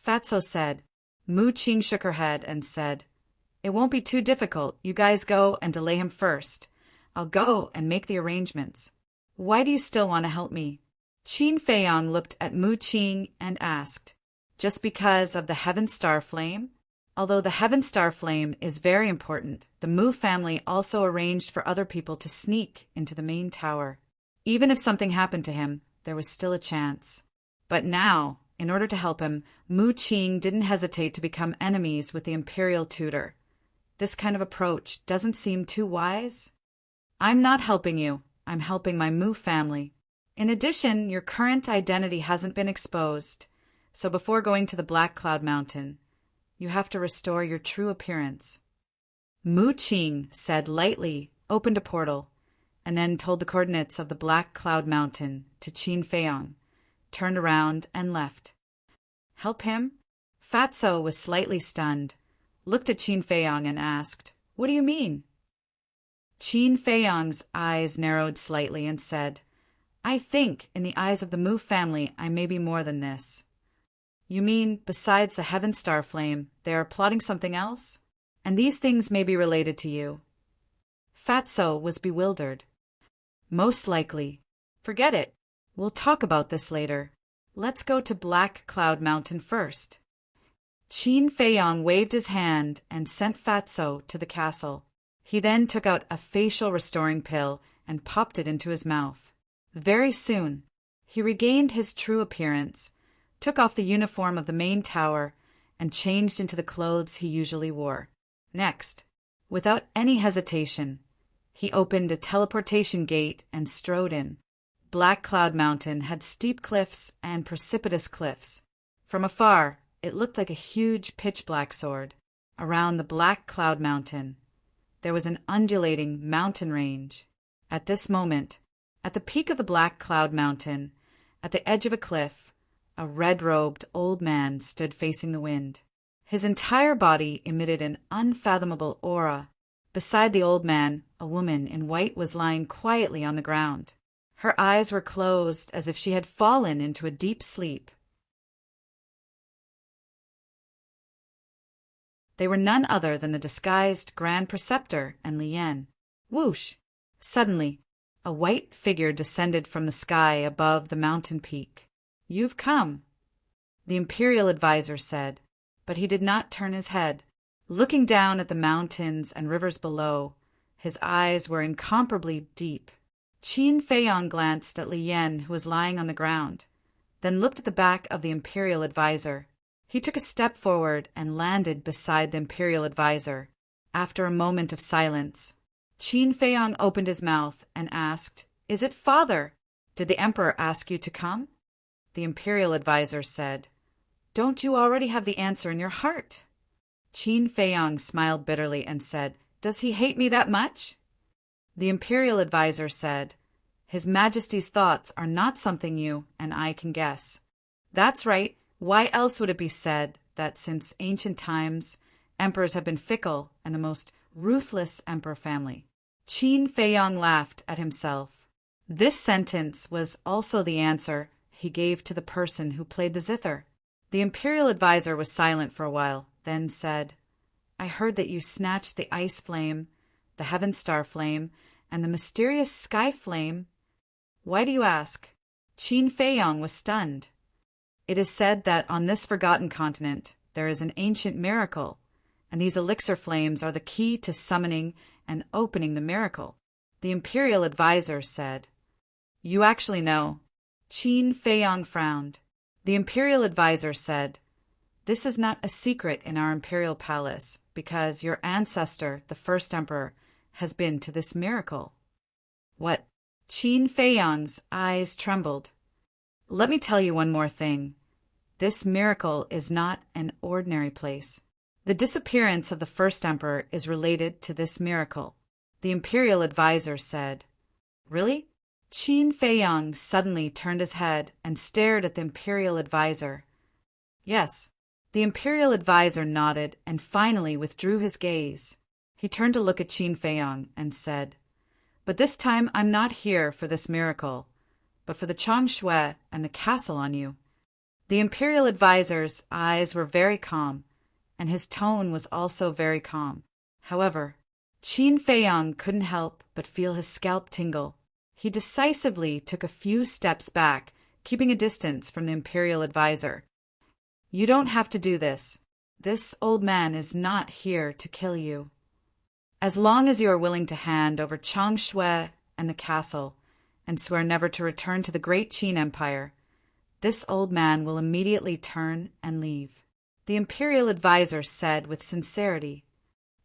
Fatso said. Mu Qing shook her head and said, "It won't be too difficult. You guys go and delay him first. I'll go and make the arrangements. Why do you still want to help me?" Qin Feiyang looked at Mu Qing and asked, "Just because of the Heaven Star Flame?" Although the Heaven Star Flame is very important, the Mu family also arranged for other people to sneak into the main tower. Even if something happened to him, there was still a chance. But now, in order to help him, Mu Qing didn't hesitate to become enemies with the Imperial Tutor. This kind of approach doesn't seem too wise. "I'm not helping you. I'm helping my Mu family. In addition, your current identity hasn't been exposed, so before going to the Black Cloud Mountain, you have to restore your true appearance." Mu Qing said lightly, opened a portal, and then told the coordinates of the Black Cloud Mountain to Qin Feiyang, turned around and left. "Help him?" Fatso was slightly stunned, looked at Qin Feiyang and asked, "What do you mean?" Qin Feiyang's eyes narrowed slightly and said, "I think, in the eyes of the Mu family, I may be more than this." "You mean, besides the Heaven Star Flame, they are plotting something else? And these things may be related to you?" Fatso was bewildered. "Most likely. Forget it. We'll talk about this later. Let's go to Black Cloud Mountain first." Qin Feiyang waved his hand and sent Fatso to the castle. He then took out a facial restoring pill and popped it into his mouth. Very soon, he regained his true appearance, took off the uniform of the main tower, and changed into the clothes he usually wore. Next, without any hesitation, he opened a teleportation gate and strode in. Black Cloud Mountain had steep cliffs and precipitous cliffs. From afar, it looked like a huge pitch-black sword. Around the Black Cloud Mountain, there was an undulating mountain range. At this moment, at the peak of the Black Cloud Mountain, at the edge of a cliff, a red-robed old man stood facing the wind. His entire body emitted an unfathomable aura. Beside the old man, a woman in white was lying quietly on the ground. Her eyes were closed as if she had fallen into a deep sleep. They were none other than the disguised Grand Preceptor and Li Yan. Whoosh! Suddenly, a white figure descended from the sky above the mountain peak. "You've come," the Imperial Advisor said, but he did not turn his head. Looking down at the mountains and rivers below, his eyes were incomparably deep. Qin Feiyang glanced at Li Yan, who was lying on the ground, then looked at the back of the Imperial Advisor. He took a step forward and landed beside the Imperial Advisor. After a moment of silence, Qin Feiyang opened his mouth and asked, "Is it father? Did the Emperor ask you to come?" The Imperial Advisor said, "Don't you already have the answer in your heart?" Qin Feiyang smiled bitterly and said, "Does he hate me that much?" The Imperial Advisor said, "His Majesty's thoughts are not something you and I can guess." "That's right. Why else would it be said that since ancient times, emperors have been fickle and the most ruthless emperor family?" Qin Feiyang laughed at himself. This sentence was also the answer he gave to the person who played the zither. The imperial advisor was silent for a while, then said, I heard that you snatched the ice flame, the heaven star flame, and the mysterious sky flame. Why do you ask? Qin Feiyang was stunned. It is said that on this forgotten continent there is an ancient miracle, and these elixir flames are the key to summoning and opening the miracle. The imperial advisor said, You actually know. Qin Feiyang frowned. The imperial advisor said, This is not a secret in our imperial palace, because your ancestor, the first emperor, has been to this miracle. What? Qin Feiyang's eyes trembled. Let me tell you one more thing. This miracle is not an ordinary place. The disappearance of the first emperor is related to this miracle. The imperial advisor said, Really? Qin Feiyang suddenly turned his head and stared at the imperial advisor. Yes. The imperial advisor nodded and finally withdrew his gaze. He turned to look at Qin Feiyang and said, But this time I'm not here for this miracle, but for the Changshui and the castle on you. The imperial advisor's eyes were very calm, and his tone was also very calm. However, Qin Feiyang couldn't help but feel his scalp tingle. He decisively took a few steps back, keeping a distance from the imperial advisor. You don't have to do this. This old man is not here to kill you. As long as you are willing to hand over Changshui and the castle, and swear never to return to the great Qin Empire, this old man will immediately turn and leave. The imperial advisor said with sincerity.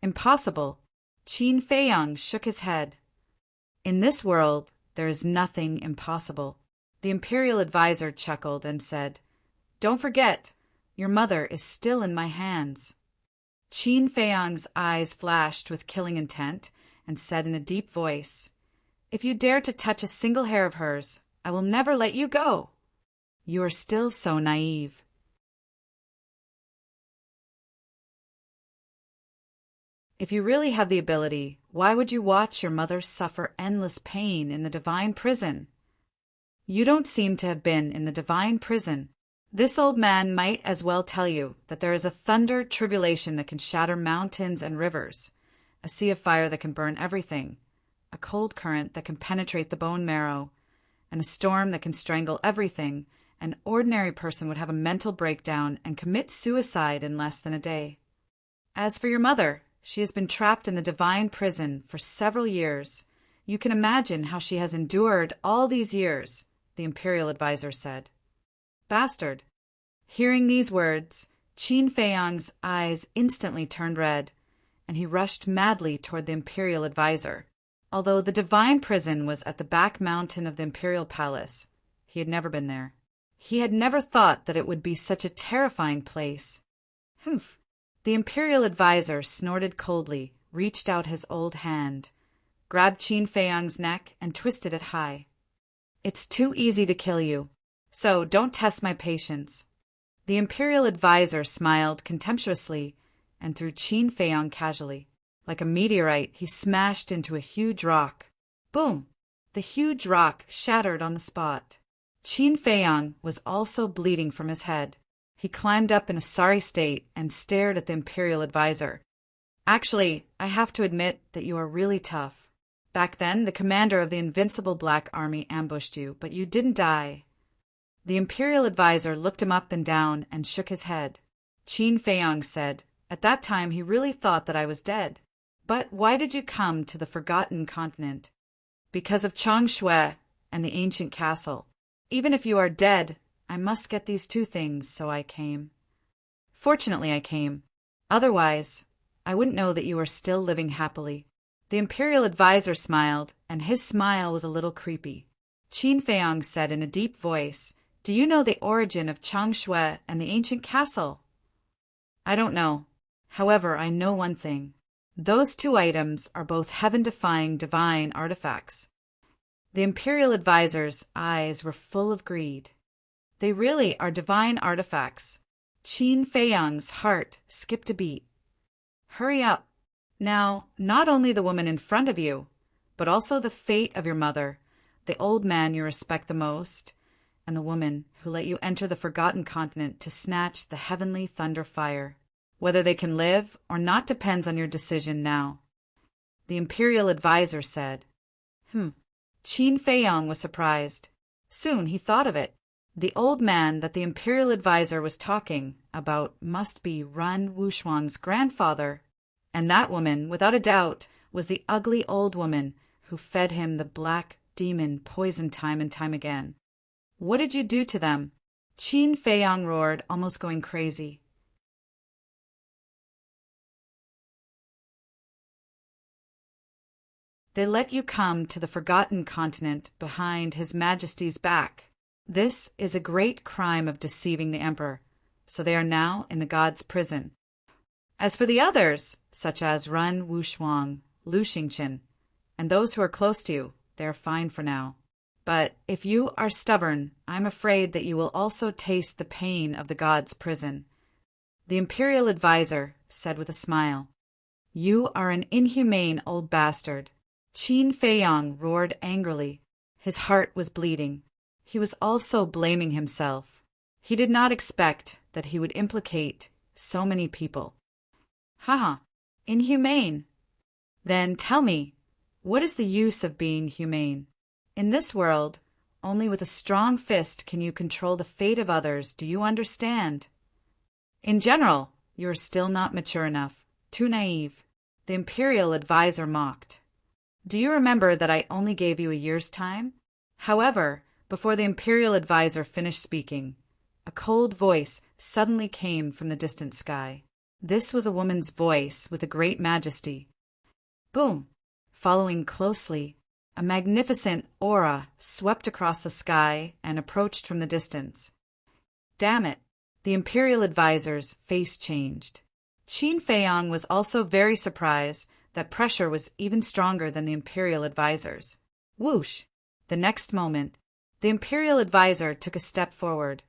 Impossible. Qin Feiyang shook his head. In this world, there is nothing impossible. The imperial advisor chuckled and said, Don't forget, your mother is still in my hands. Qin Feiyang's eyes flashed with killing intent and said in a deep voice, If you dare to touch a single hair of hers, I will never let you go. You are still so naive. If you really have the ability, why would you watch your mother suffer endless pain in the divine prison? You don't seem to have been in the divine prison. This old man might as well tell you that there is a thunder tribulation that can shatter mountains and rivers, a sea of fire that can burn everything, a cold current that can penetrate the bone marrow, and a storm that can strangle everything. An ordinary person would have a mental breakdown and commit suicide in less than a day. As for your mother, she has been trapped in the divine prison for several years. You can imagine how she has endured all these years, the imperial advisor said. Bastard. Hearing these words, Qin Feiyang's eyes instantly turned red, and he rushed madly toward the imperial advisor. Although the divine prison was at the back mountain of the imperial palace, he had never been there. He had never thought that it would be such a terrifying place. Humph! The imperial advisor snorted coldly, reached out his old hand, grabbed Qin Feiyang's neck, and twisted it high. It's too easy to kill you, so don't test my patience. The imperial advisor smiled contemptuously and threw Qin Feiyang casually. Like a meteorite, he smashed into a huge rock. Boom! The huge rock shattered on the spot. Qin Feiyang was also bleeding from his head. He climbed up in a sorry state and stared at the imperial advisor. Actually, I have to admit that you are really tough. Back then, the commander of the invincible Black Army ambushed you, but you didn't die. The imperial advisor looked him up and down and shook his head. Qin Feiyang said, At that time he really thought that I was dead. But why did you come to the forgotten continent? Because of Changshui and the ancient castle. Even if you are dead, I must get these two things, so I came. Fortunately, I came. Otherwise, I wouldn't know that you are still living happily. The imperial advisor smiled, and his smile was a little creepy. Qin Feiyang said in a deep voice, Do you know the origin of Changshui and the ancient castle? I don't know. However, I know one thing. Those two items are both heaven-defying divine artifacts. The imperial advisor's eyes were full of greed. They really are divine artifacts. Qin Feiyang's heart skipped a beat. Hurry up. Now, not only the woman in front of you, but also the fate of your mother, the old man you respect the most, and the woman who let you enter the forgotten continent to snatch the heavenly thunder fire. Whether they can live or not depends on your decision now. The imperial advisor said. Qin Feiyang was surprised. Soon he thought of it. The old man that the imperial advisor was talking about must be Run Wushuang's grandfather, and that woman, without a doubt, was the ugly old woman who fed him the black demon poison time and time again. What did you do to them? Qin Feiyang roared, almost going crazy. They let you come to the forgotten continent behind His Majesty's back. This is a great crime of deceiving the emperor, so they are now in the god's prison. As for the others, such as Run Wushuang, Lu Xingqian, and those who are close to you, they are fine for now. But if you are stubborn, I'm afraid that you will also taste the pain of the god's prison. The imperial advisor said with a smile, You are an inhumane old bastard. Qin Feiyang roared angrily. His heart was bleeding. He was also blaming himself. He did not expect that he would implicate so many people. Haha, inhumane. Then tell me, what is the use of being humane? In this world, only with a strong fist can you control the fate of others, do you understand? In general, you are still not mature enough, too naive. The imperial advisor mocked. Do you remember that I only gave you a year's time? However, before the imperial advisor finished speaking, a cold voice suddenly came from the distant sky. This was a woman's voice with a great majesty. Boom! Following closely, a magnificent aura swept across the sky and approached from the distance. Damn it! The imperial advisor's face changed. Qin Feiyang was also very surprised that pressure was even stronger than the imperial advisor's. Whoosh! The next moment, the imperial advisor took a step forward,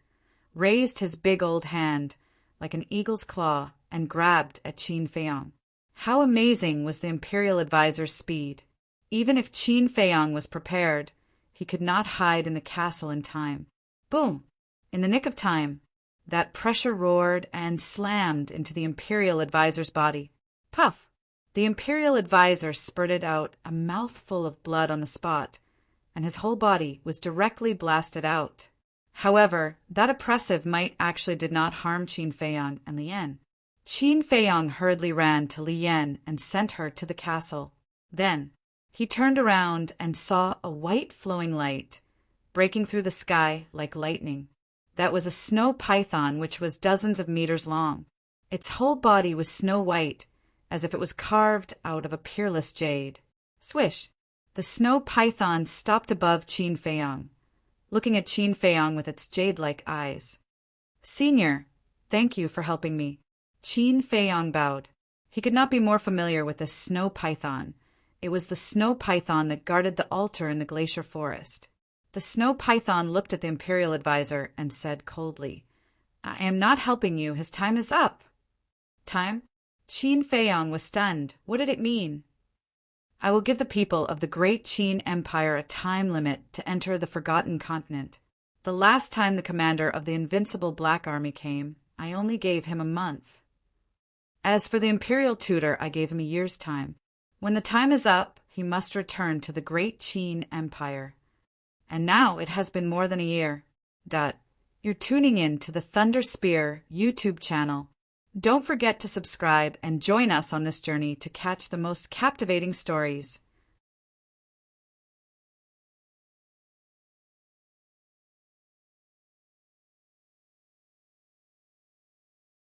raised his big old hand like an eagle's claw, and grabbed at Qin Feiyang. How amazing was the imperial advisor's speed! Even if Qin Feiyang was prepared, he could not hide in the castle in time. Boom! In the nick of time, that pressure roared and slammed into the imperial advisor's body. Puff! The imperial advisor spurted out a mouthful of blood on the spot, and his whole body was directly blasted out. However, that oppressive might actually did not harm Qin Feiyang and Lian. Qin Feiyang hurriedly ran to Lian and sent her to the castle. Then, he turned around and saw a white flowing light, breaking through the sky like lightning. That was a snow python which was dozens of meters long. Its whole body was snow white, as if it was carved out of a peerless jade. Swish! The snow python stopped above Qin Feiyang, looking at Qin Feiyang with its jade-like eyes. Senior, thank you for helping me. Qin Feiyang bowed. He could not be more familiar with the snow python. It was the snow python that guarded the altar in the glacier forest. The snow python looked at the imperial advisor and said coldly, I am not helping you. His time is up. Time? Qin Feiyang was stunned. What did it mean? I will give the people of the great Qin Empire a time limit to enter the forgotten continent. The last time the commander of the invincible Black Army came, I only gave him a month. As for the imperial tutor, I gave him a year's time. When the time is up, he must return to the great Qin Empire. And now it has been more than a year. You're tuning in to the Thunder Spear YouTube channel. Don't forget to subscribe and join us on this journey to catch the most captivating stories.